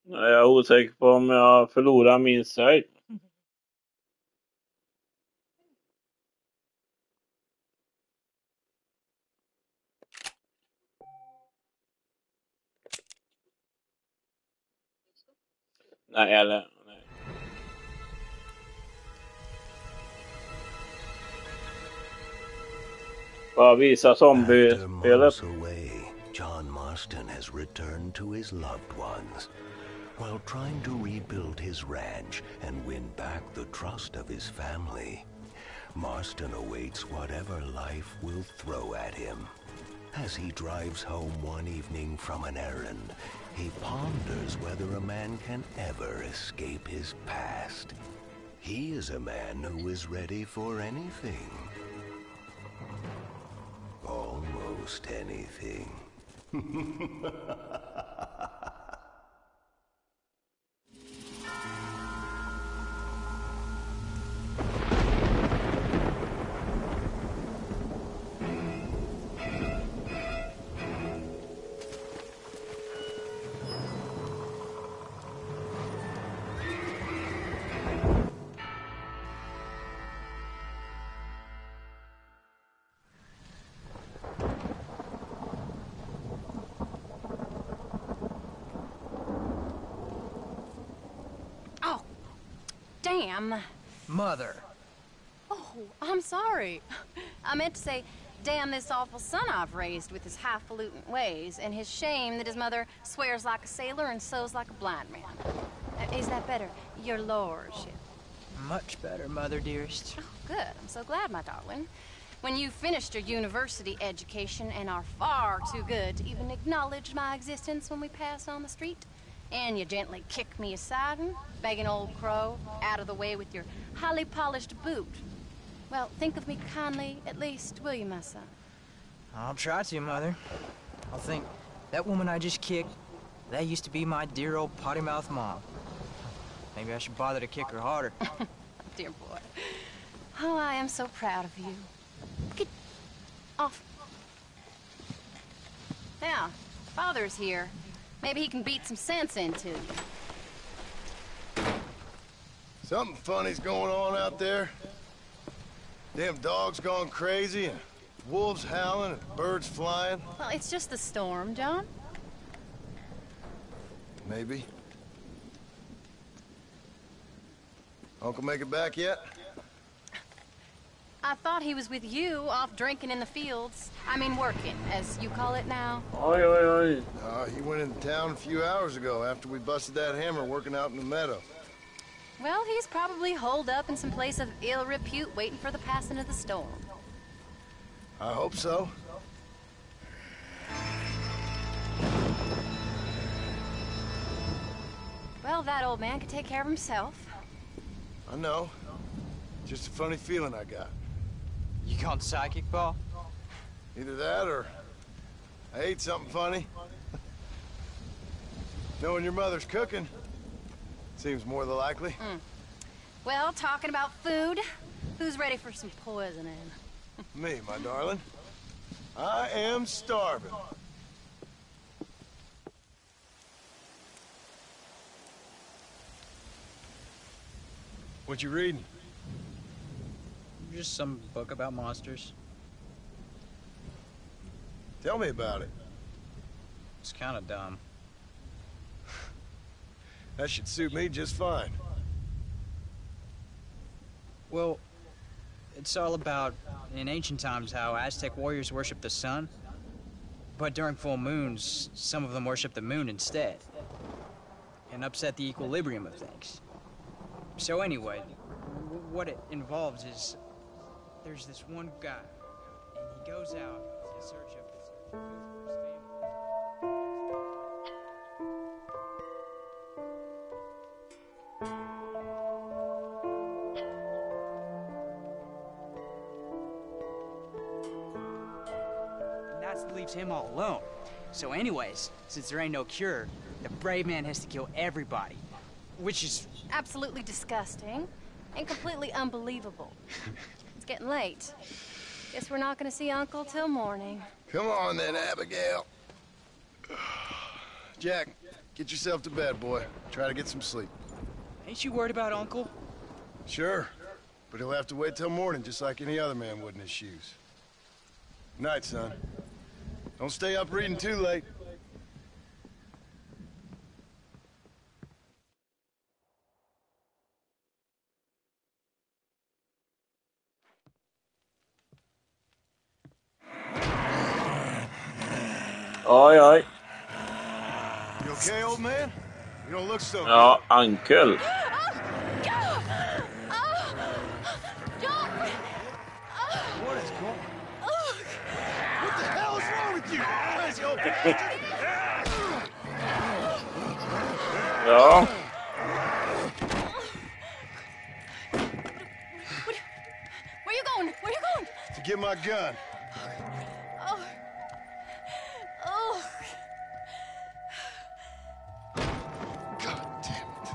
[SPEAKER 18] Jag är osäker på om jag förlorar min save. Nej, eller... Nej. Bara visa zombiespelet.
[SPEAKER 3] John Marston has returned to his loved ones. While trying to rebuild his ranch and win back the trust of his family, Marston awaits whatever life will throw at him. As he drives home one evening from an errand, he ponders whether a man can ever escape his past. He is a man who is ready for anything. Almost anything.
[SPEAKER 22] Damn.
[SPEAKER 23] Mother.
[SPEAKER 22] Oh, I'm sorry. I meant to say, damn this awful son I've raised with his highfalutin ways, and his shame that his mother swears like a sailor and sews like a blind man. Is that better, your lordship?
[SPEAKER 23] Much better, Mother dearest.
[SPEAKER 22] Oh, good. I'm so glad, my darling. When you finished your university education and are far too good to even acknowledge my existence when we pass on the street, and you gently kick me aside, begging old crow out of the way with your highly polished boot. Well, think of me kindly, at least, will you, my son?
[SPEAKER 23] I'll try to, Mother. I'll think, that woman I just kicked, that used to be my dear old potty-mouthed mom. Maybe I should bother to kick her harder.
[SPEAKER 22] Dear boy. Oh, I am so proud of you. Get off. Now, Father's here. Maybe he can beat some sense into you.
[SPEAKER 6] Something funny's going on out there. Damn dogs gone crazy, and wolves howling, and birds flying.
[SPEAKER 22] Well, it's just the storm, John.
[SPEAKER 6] Maybe. Uncle make it back yet?
[SPEAKER 22] I thought he was with you, off drinking in the fields. I mean, working, as you call it now.
[SPEAKER 18] Oi, oi, oi.
[SPEAKER 6] He went into town a few hours ago after we busted that hammer working out in the meadow.
[SPEAKER 22] Well, he's probably holed up in some place of ill repute waiting for the passing of the storm.
[SPEAKER 6] I hope so.
[SPEAKER 22] Well, that old man could take care of himself.
[SPEAKER 6] I know. Just a funny feeling I got.
[SPEAKER 23] You gone psychic, Pa?
[SPEAKER 6] Either that or I ate something funny. Knowing your mother's cooking seems more than likely.
[SPEAKER 22] Well, talking about food, who's ready for some poisoning?
[SPEAKER 6] Me, my darling. I am starving. What you reading?
[SPEAKER 23] Just some book about monsters.
[SPEAKER 6] Tell me about it.
[SPEAKER 23] It's kind of dumb.
[SPEAKER 6] That should suit me just fine.
[SPEAKER 23] Well, It's all about, in ancient times, how Aztec warriors worshiped the sun. But during full moons, some of them worship the moon instead. And upset the equilibrium of things. So anyway, what it involves is, there's this one guy, and he goes out in search of his and that leaves him all alone. So anyways, since there ain't no cure, the brave man has to kill everybody. Which is
[SPEAKER 22] absolutely disgusting and completely unbelievable. It's getting late. Guess we're not gonna see Uncle till morning.
[SPEAKER 6] Come on then, Abigail. Jack, get yourself to bed, boy. Try to get some sleep.
[SPEAKER 23] Ain't you worried about Uncle?
[SPEAKER 6] Sure, but he'll have to wait till morning just like any other man would in his shoes. Night, son. Don't stay up reading too late.
[SPEAKER 18] Oj, oj.
[SPEAKER 6] You okay, old man? You don't look so
[SPEAKER 18] Ja, Uncle.
[SPEAKER 6] What is going on? What the hell is wrong with you? Let's go.
[SPEAKER 18] Ja.
[SPEAKER 15] Where you going? Where you going?
[SPEAKER 6] To get my gun.
[SPEAKER 15] Oh. Oh.
[SPEAKER 6] God damn it.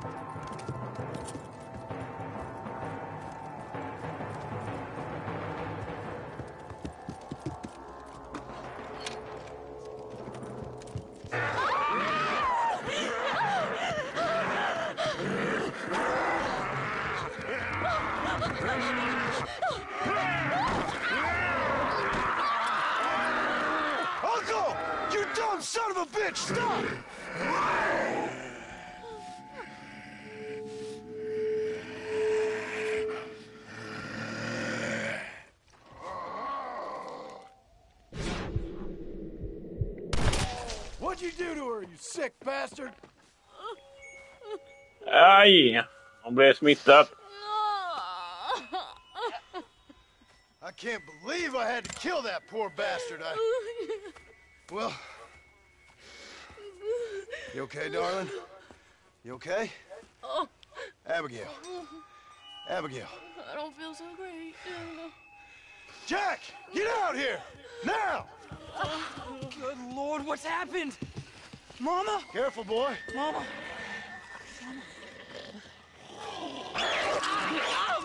[SPEAKER 6] Uncle! You dumb son of a bitch! Stop! What'd you do to her, you sick bastard?
[SPEAKER 18] Aj, hon blev smittad.
[SPEAKER 6] I can't believe I had to kill that poor bastard. Well... You okay, darling? You okay?
[SPEAKER 15] Oh.
[SPEAKER 6] Abigail. Abigail.
[SPEAKER 15] I don't feel so great.
[SPEAKER 6] Jack! Get out here! Now!
[SPEAKER 23] Good Lord, what's happened? Mama?
[SPEAKER 6] Careful, boy.
[SPEAKER 23] Mama.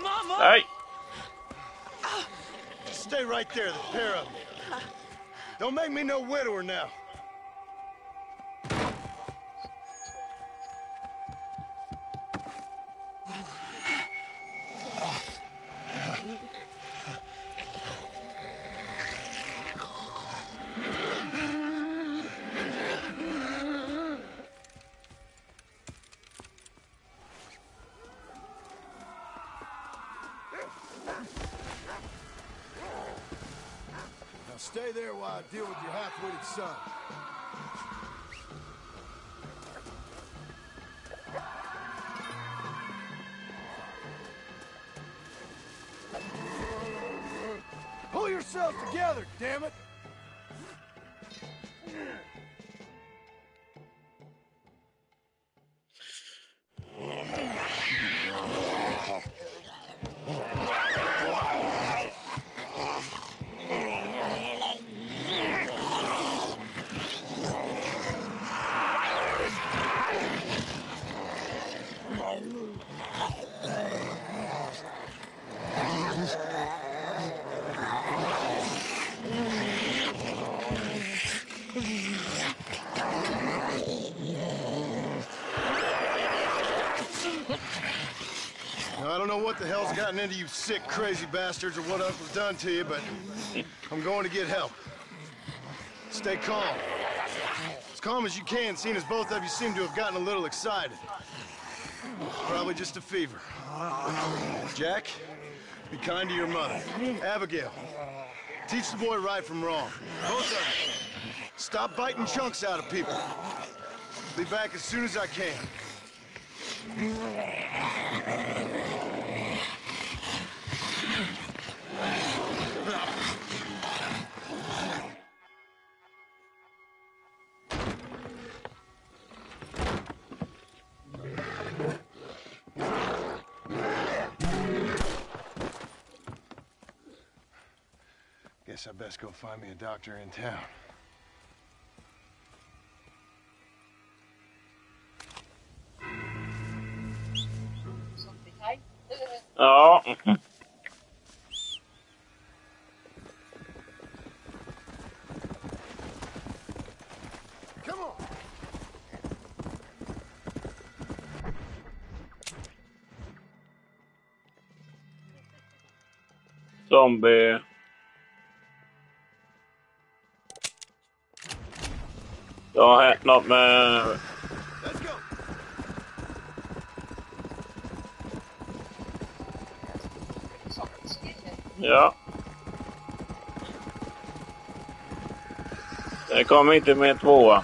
[SPEAKER 23] Mama!
[SPEAKER 18] Hey!
[SPEAKER 6] Just stay right there, the pair of you. Don't make me no widower now. Now stay there while I deal with your half-witted son. Pull yourself together, damn it! Now, I don't know what the hell's gotten into you sick, crazy bastards or what Uncle's done to you, but I'm going to get help. Stay calm. As calm as you can, seeing as both of you seem to have gotten a little excited. Probably just a fever. Jack, Be kind to your mother. Abigail, teach the boy right from wrong. Both of you. Stop biting chunks out of people. Be back as soon as I can. Guess I best go find me a doctor in town.
[SPEAKER 18] Ja.
[SPEAKER 6] Come on.
[SPEAKER 18] Zombie. Det har hänt något med... Ja. Det kommer inte med tvåa.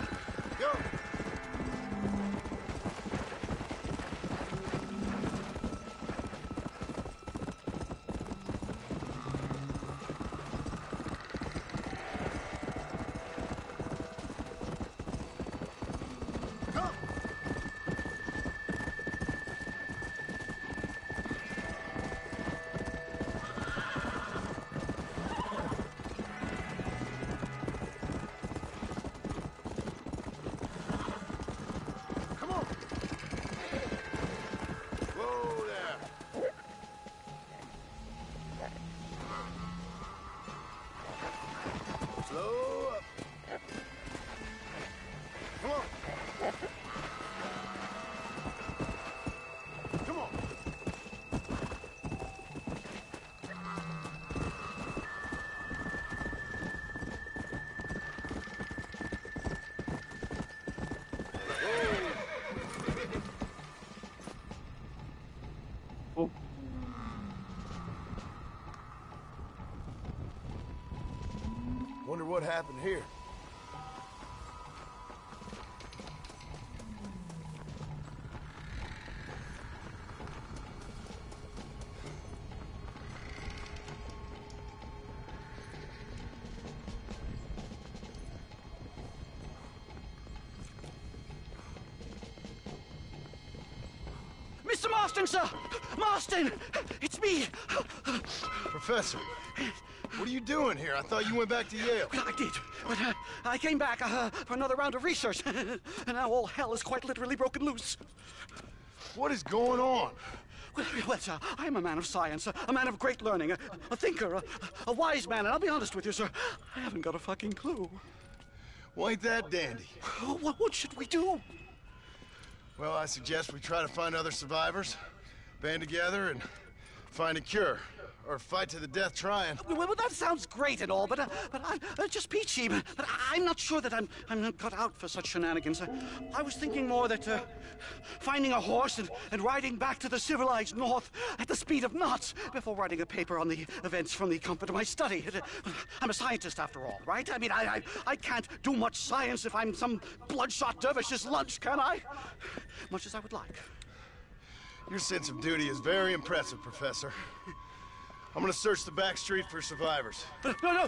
[SPEAKER 6] Wonder what happened here.
[SPEAKER 10] Mr. Marston, sir! Marston! It's me!
[SPEAKER 6] Professor, what are you doing here? I thought you went back to Yale.
[SPEAKER 10] Well, I did, but I came back for another round of research, and now all hell is quite literally broken loose.
[SPEAKER 6] What is going on?
[SPEAKER 10] Well, sir, I'm a man of science, a man of great learning, a thinker, a wise man, and I'll be honest with you, sir, I haven't got a fucking clue.
[SPEAKER 6] Well, ain't that dandy?
[SPEAKER 10] What should we do?
[SPEAKER 6] Well, I suggest we try to find other survivors, band together, and find a cure. Or fight to the death trying.
[SPEAKER 10] Well, that sounds great and all, but I'm just peachy. But I'm not sure that I'm not cut out for such shenanigans. I was thinking more that finding a horse and riding back to the civilized north at the speed of knots before writing a paper on the events from the comfort of my study. I'm a scientist after all, right? I mean, I can't do much science if I'm some bloodshot dervish's lunch, can I? Much as I would like.
[SPEAKER 6] Your sense of duty is very impressive, Professor. I'm gonna search the back street for survivors.
[SPEAKER 10] No,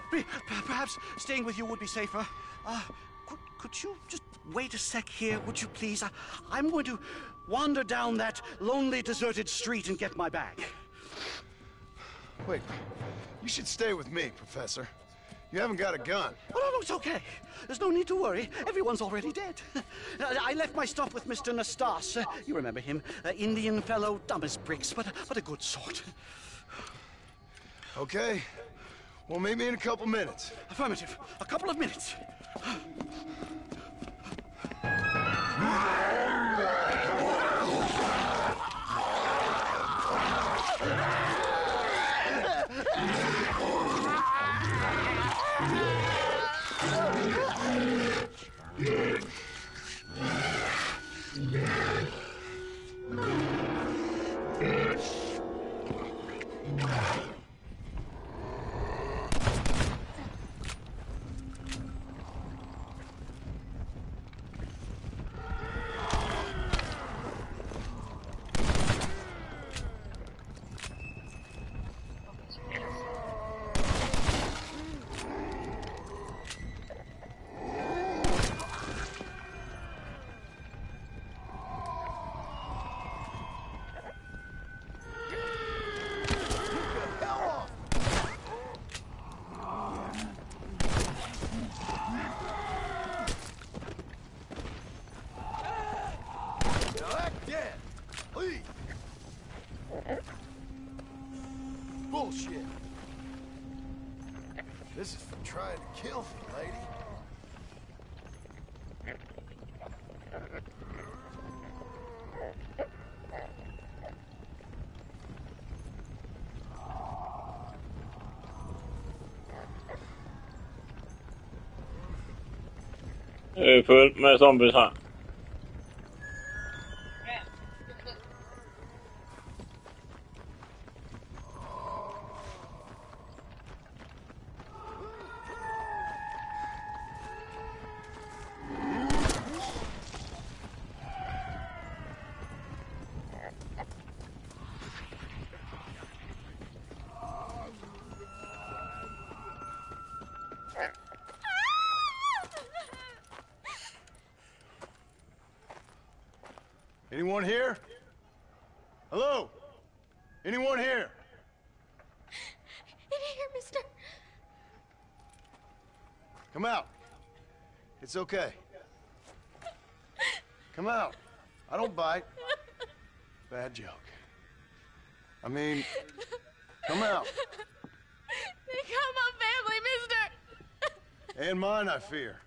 [SPEAKER 10] perhaps staying with you would be safer. Could you just wait a sec here, would you please? I'm going to wander down that lonely, deserted street and get my bag.
[SPEAKER 6] Wait, you should stay with me, Professor. You haven't got a gun.
[SPEAKER 10] Oh, no, it's okay. There's no need to worry. Everyone's already dead. I left my stuff with Mr. Nastas. You remember him. Indian fellow, dumb as bricks, but a good sort.
[SPEAKER 6] Okay. Well, meet me in a couple minutes.
[SPEAKER 10] Affirmative. A couple of minutes.
[SPEAKER 6] Bullshit. This is for trying to kill me, lady.
[SPEAKER 18] Det är fullt med zombies här.
[SPEAKER 6] Anyone here? Hello? Anyone here?
[SPEAKER 15] In here, mister.
[SPEAKER 6] Come out. It's okay. Come out. I don't bite. Bad joke. I mean, come out.
[SPEAKER 15] They got my family, mister.
[SPEAKER 6] And mine, I fear.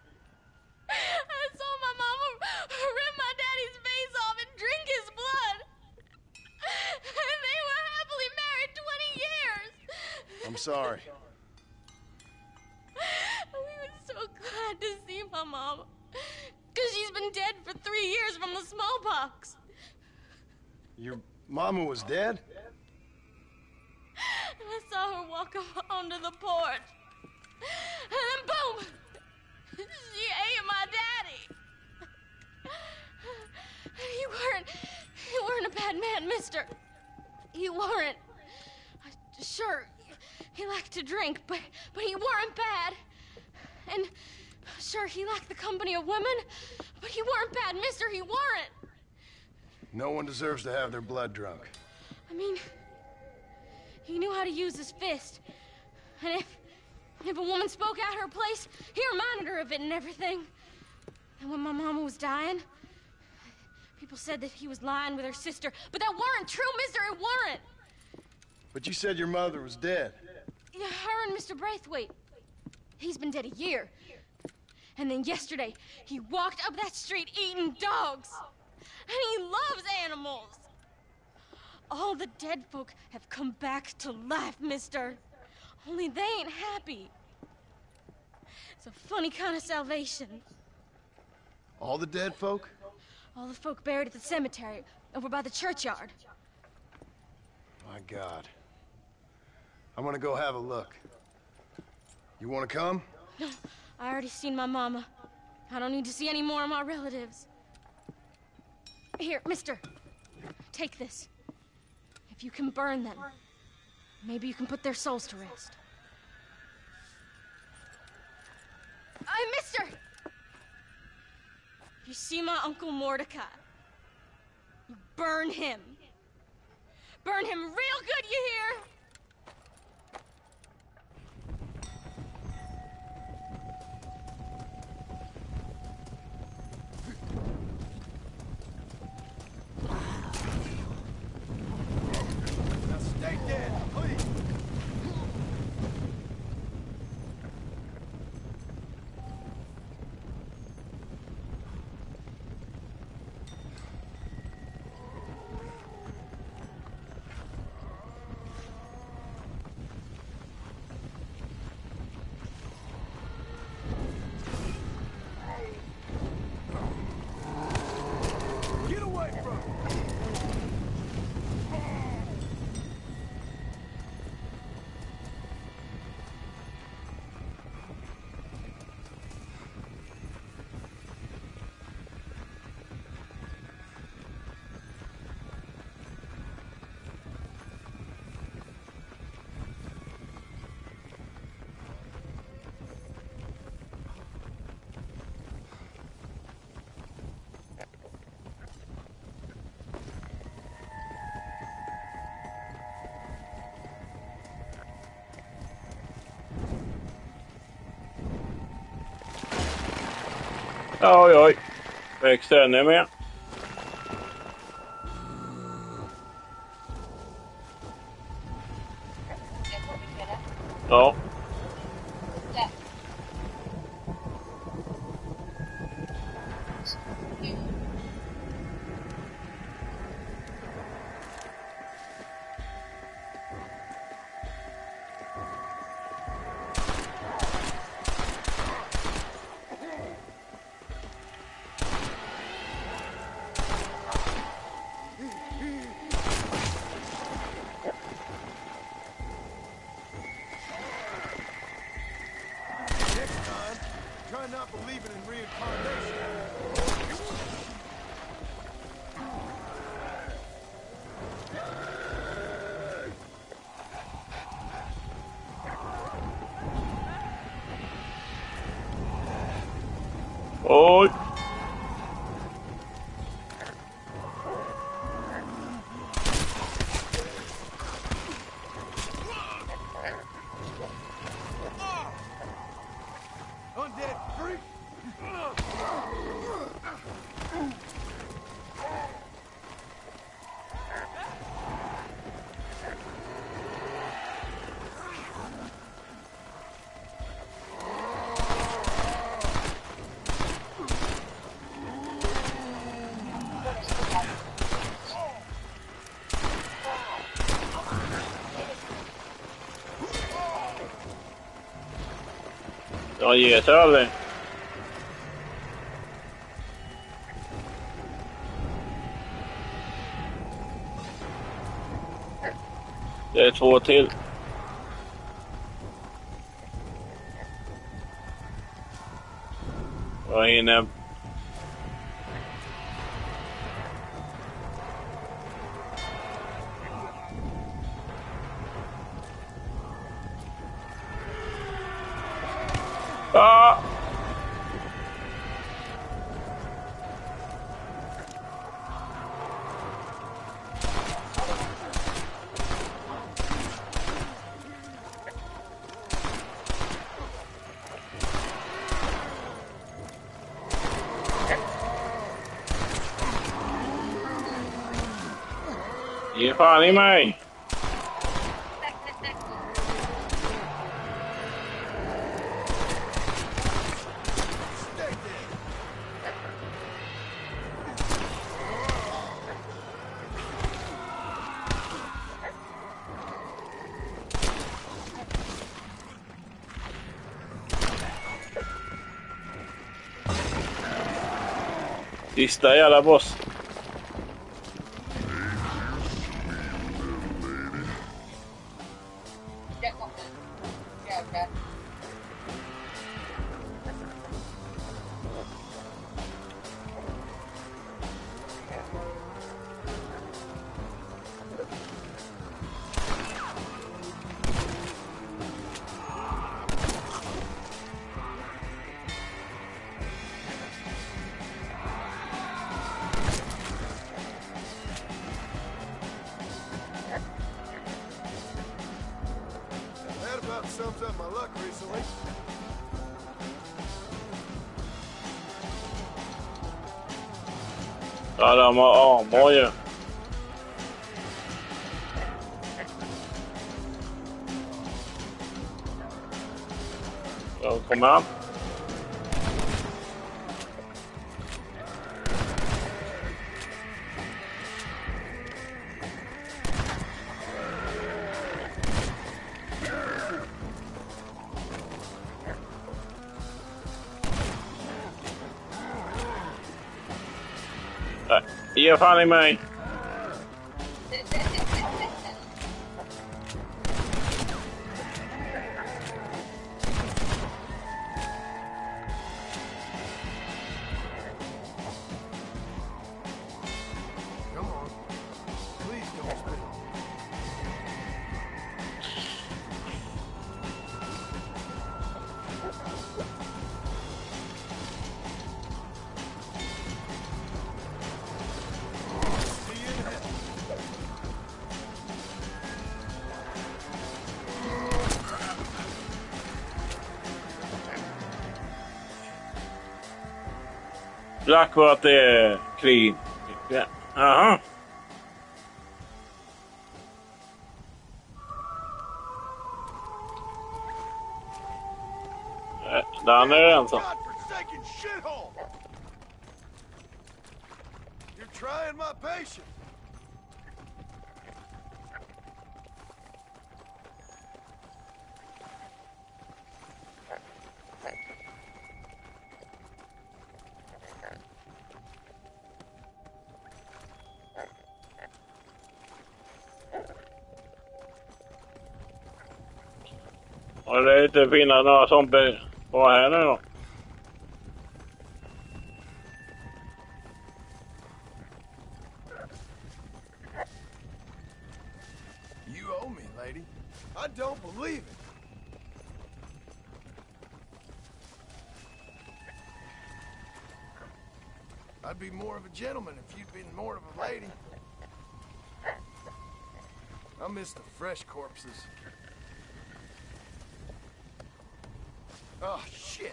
[SPEAKER 15] I saw my mama rip my daddy's face off and drink his blood. And they were happily married 20 years.
[SPEAKER 6] I'm sorry.
[SPEAKER 15] We were so glad to see my mama. Because she's been dead for 3 years from the smallpox.
[SPEAKER 6] Your mama was dead?
[SPEAKER 15] And I saw her walk up onto the porch. And then boom! She ate my daddy. You weren't a bad man, mister. You weren't. Sure, he liked to drink, but he weren't bad. And sure, he liked the company of women, but he weren't bad, mister. He weren't.
[SPEAKER 6] No one deserves to have their blood drunk.
[SPEAKER 15] I mean, he knew how to use his fist. And if a woman spoke out her place, he reminded her of it and everything. And when my mama was dying, people said that he was lying with her sister. But that weren't true, mister. It weren't.
[SPEAKER 6] But you said your mother was dead.
[SPEAKER 15] Yeah, her and Mr. Braithwaite. He's been dead a year. And then yesterday, he walked up that street eating dogs. And he loves animals. All the dead folk have come back to life, mister. Only they ain't happy. It's a funny kind of salvation.
[SPEAKER 6] All the dead folk?
[SPEAKER 15] All the folk buried at the cemetery over by the churchyard.
[SPEAKER 6] My God. I'm gonna go have a look. You wanna come?
[SPEAKER 15] No, I already seen my mama. I don't need to see any more of my relatives. Here, mister. Take this. If you can burn them, maybe you can put their souls to rest. Mister! You see my Uncle Mordecai? You burn him. Burn him real good, you hear?
[SPEAKER 6] Now stay dead, please.
[SPEAKER 18] Oj, oj. Växte ännu mer. Ja.
[SPEAKER 10] Try not believing in reincarnation.
[SPEAKER 18] Oj.
[SPEAKER 10] Undead freak!
[SPEAKER 18] De ger sig aldrig. Det är 2 till. Jag är inne. Ah! Ge fan i mig! Sista jävla boss.
[SPEAKER 10] That about sums up my luck recently.
[SPEAKER 18] Ja, de har armor ju. Så kommer han. Ge fan i mig.
[SPEAKER 10] Come on. Please don't spit.
[SPEAKER 18] Blackwater det är krig. Jaha. Den är ensam.
[SPEAKER 6] Godforsaken shithole! You're trying my patience.
[SPEAKER 18] Och det är inte finna några zombier på här nu då.
[SPEAKER 6] You owe me, lady. I don't believe it. I'd be more of a gentleman if you'd been more of a lady. I miss the fresh corpses. Oh, shit.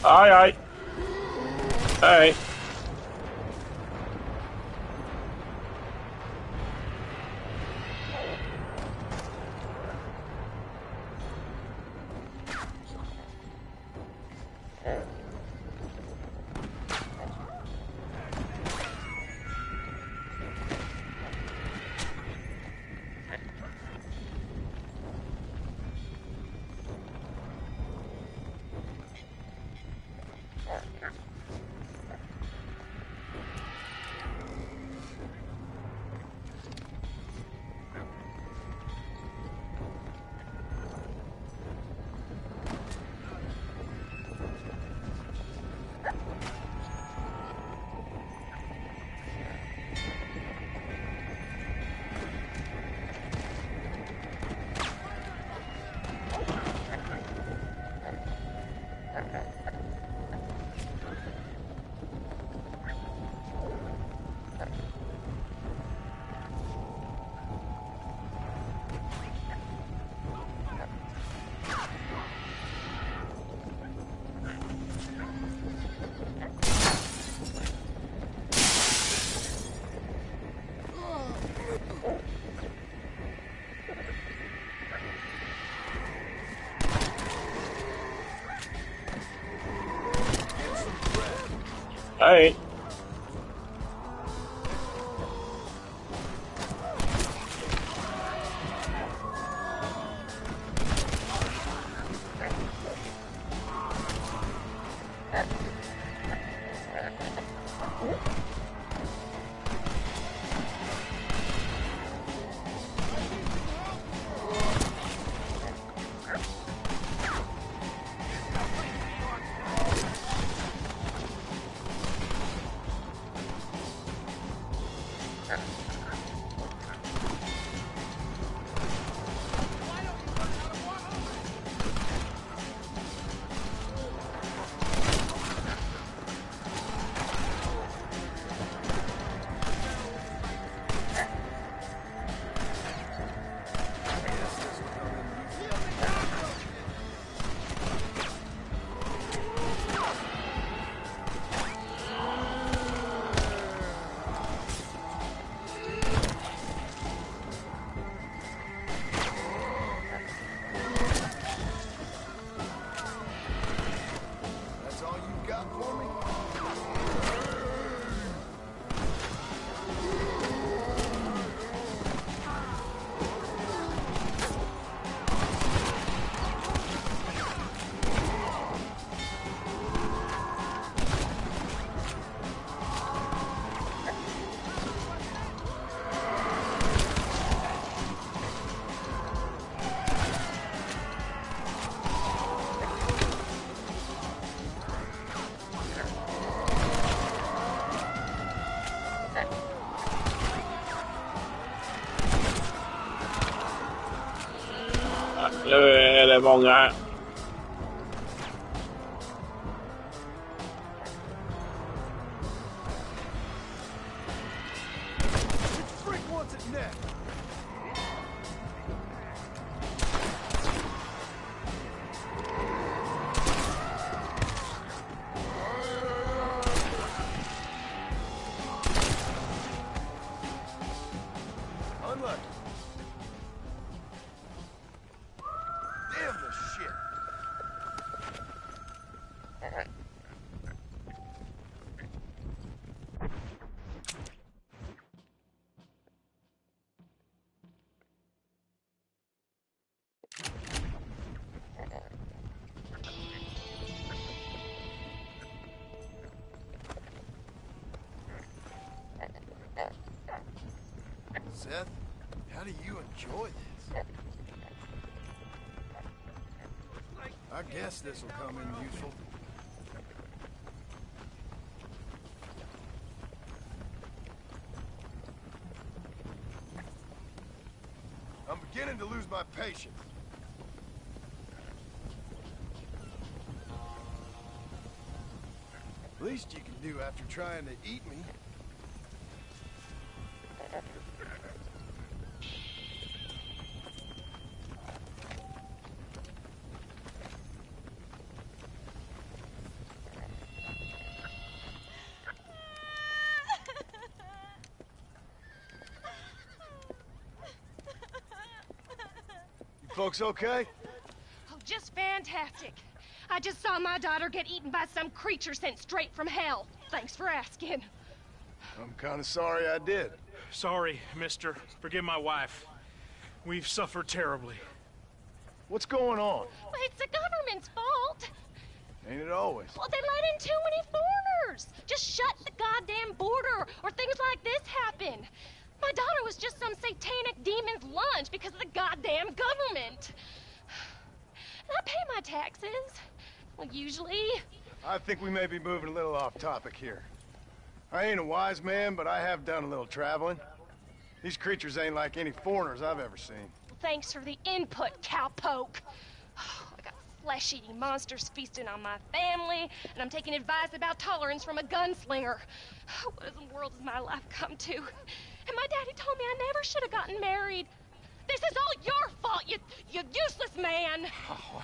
[SPEAKER 18] Aj, aj. Hej. Hej. många.
[SPEAKER 6] Frick wants it next. Unlucky. Damn this shit. Seth, how do you enjoy this? I guess this will come in useful. I'm beginning to lose my patience. Least you can do after trying to eat me. Folks okay?
[SPEAKER 8] Oh, just fantastic. I just saw my daughter get eaten by some creature sent straight from hell. Thanks for asking.
[SPEAKER 6] I'm kind of sorry I did.
[SPEAKER 10] Sorry, mister. Forgive my wife. We've suffered terribly.
[SPEAKER 6] What's going on?
[SPEAKER 8] Well, it's the government's fault.
[SPEAKER 6] Ain't it always?
[SPEAKER 8] Well, they let in too many foreigners. Just shut the goddamn border, or things like this happen. My daughter was just some satanic demon's lunch because of the goddamn government. And I pay my taxes. Well, usually.
[SPEAKER 6] I think we may be moving a little off topic here. I ain't a wise man, but I have done a little traveling. These creatures ain't like any foreigners I've ever seen.
[SPEAKER 8] Thanks for the input, cowpoke. I got flesh-eating monsters feasting on my family, and I'm taking advice about tolerance from a gunslinger. What in the world has my life come to? And my daddy told me I never should have gotten married. This is all your fault, you useless man.
[SPEAKER 10] Oh,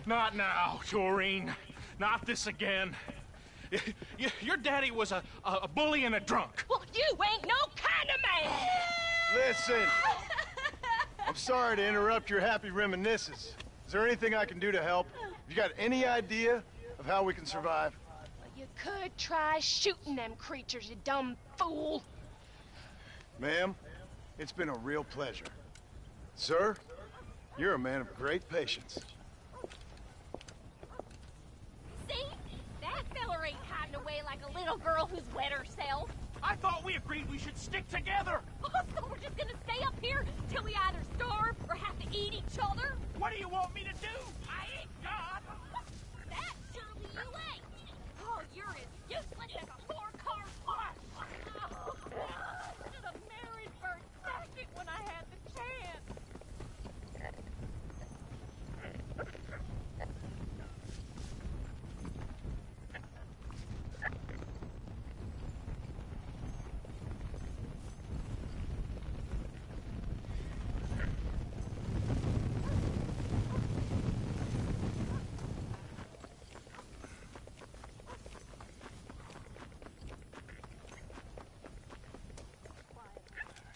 [SPEAKER 10] not now, Doreen. Not this again. Your daddy was a bully and a drunk.
[SPEAKER 8] Well, you ain't no kind of man.
[SPEAKER 6] Listen. I'm sorry to interrupt your happy reminiscences. Is there anything I can do to help? Have you got any idea of how we can survive?
[SPEAKER 8] Well, you could try shooting them creatures, you dumb fool.
[SPEAKER 6] Ma'am, it's been a real pleasure. Sir, you're a man of great patience.
[SPEAKER 20] See? That feller ain't hiding away like a little girl who's wet herself.
[SPEAKER 10] I thought we agreed we should stick together.
[SPEAKER 20] Oh, so we're just gonna stay up here till we either starve or have to eat each other?
[SPEAKER 10] What do you want me to do? I ain't God.
[SPEAKER 20] That surely you ain't. Oh, you're as useless as a four-car bus. Oh, should have married Bert Sackett when I had the chance.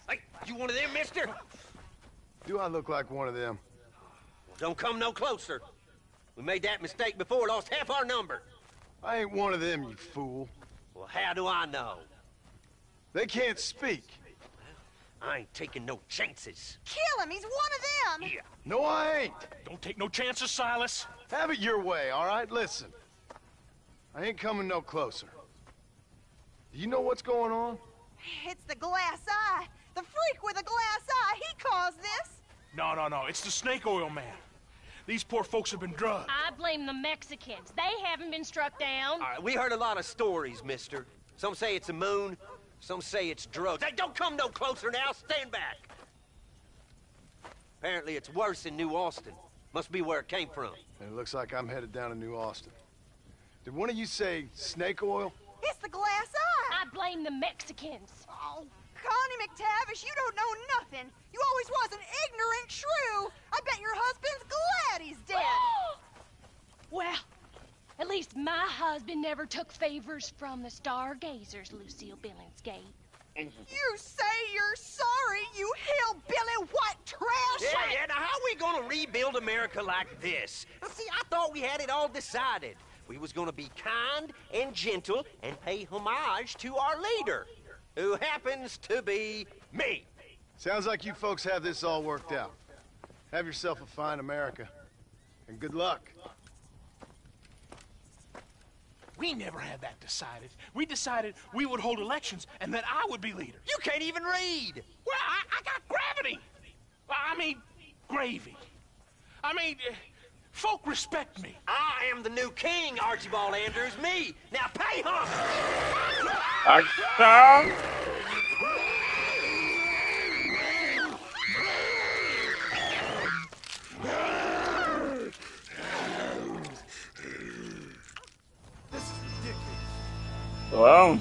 [SPEAKER 13] Hey, you one of them, mister?
[SPEAKER 6] Do I look like one of them?
[SPEAKER 13] Well, don't come no closer. We made that mistake before, lost half our number.
[SPEAKER 6] I ain't one of them, you fool.
[SPEAKER 13] Well, how do I know?
[SPEAKER 6] They can't speak.
[SPEAKER 13] I ain't taking no chances.
[SPEAKER 15] Kill him! He's one of them!
[SPEAKER 13] Yeah.
[SPEAKER 6] No, I ain't.
[SPEAKER 10] Don't take no chances, Silas.
[SPEAKER 6] Have it your way, all right? Listen. I ain't coming no closer. Do you know what's going on?
[SPEAKER 15] It's the glass eye. The freak with a glass eye. He caused this.
[SPEAKER 10] No. It's the snake oil man. These poor folks have been drugged.
[SPEAKER 8] I blame the Mexicans. They haven't been struck down.
[SPEAKER 13] All right, we heard a lot of stories, mister. Some say it's a moon, some say it's drugs. Hey, don't come no closer now. Stand back. Apparently it's worse in New Austin.
[SPEAKER 9] Must be where it came from.
[SPEAKER 6] And it looks like I'm headed down to New Austin. Did one of you say snake oil?
[SPEAKER 15] It's the glass eye.
[SPEAKER 8] I blame the Mexicans.
[SPEAKER 15] Oh, Connie McTavish, you don't know nothing. You always was an ignorant shrew. I bet your husband's glad he's dead.
[SPEAKER 8] Well, at least my husband never took favors from the stargazers, Lucille Billingsgate.
[SPEAKER 15] You say you're sorry, you hillbilly white trash!
[SPEAKER 9] Yeah, now how are we gonna rebuild America like this? Now, see, I thought we had it all decided. We was gonna be kind and gentle and pay homage to our leader, who happens to be me.
[SPEAKER 6] Sounds like you folks have this all worked out. Have yourself a fine America. And good luck.
[SPEAKER 10] We never had that decided. We decided we would hold elections and that I would be leader.
[SPEAKER 9] You can't even read.
[SPEAKER 10] Well, I got gravity. I mean, gravy. I mean, folk respect me.
[SPEAKER 9] I am the new king, Archibald Andrews. Me. Now pay homage.
[SPEAKER 18] Well.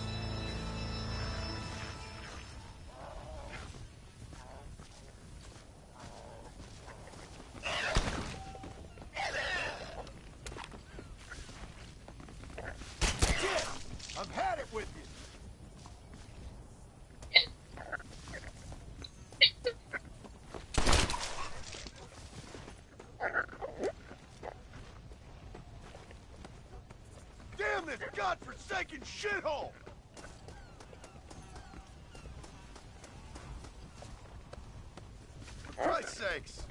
[SPEAKER 10] I've had it with you. Damn this godforsaken shithole!
[SPEAKER 6] For Christ's sakes!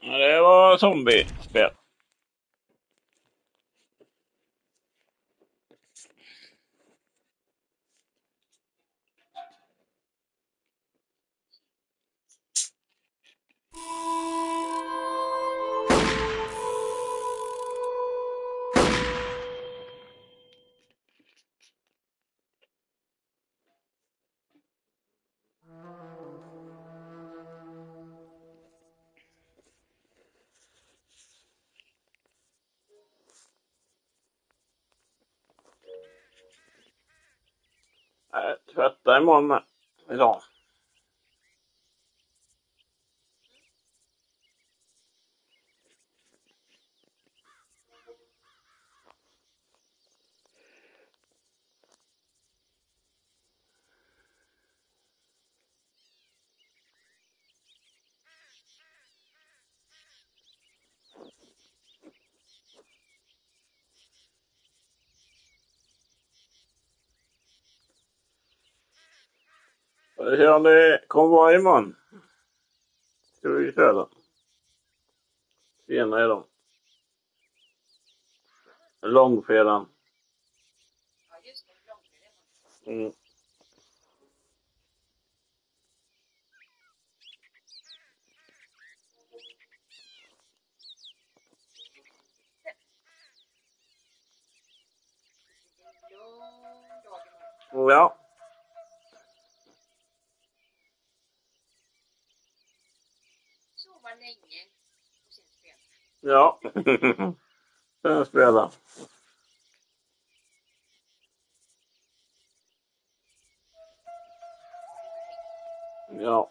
[SPEAKER 18] Ja, det var zombiespel. Tvätta imorgon med. Idag. Vi ser om det kommer vara imorgon. Ska vi köra. Senare idag. Långfredagen. Mm. Ja.
[SPEAKER 1] Sova länge och sen spela.
[SPEAKER 18] Ja. Sen spela. Ja.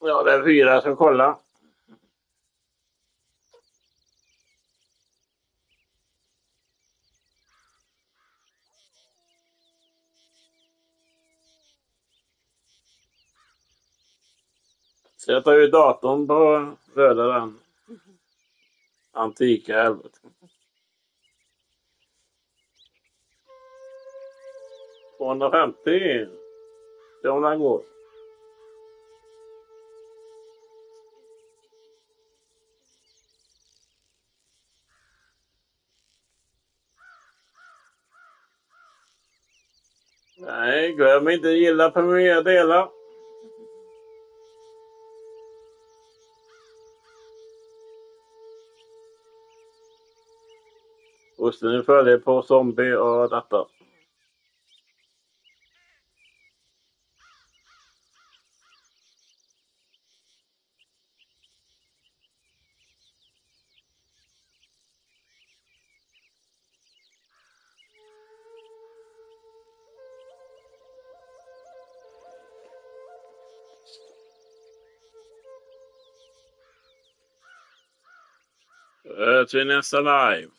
[SPEAKER 18] Ja, det är 4 som kollar. Sätta ut datorn på röda den. Antika helvete. 250. Se om den går. Nej, glöm inte gilla på mer delar. Och nu följer på zombie och detta. Till nästa live.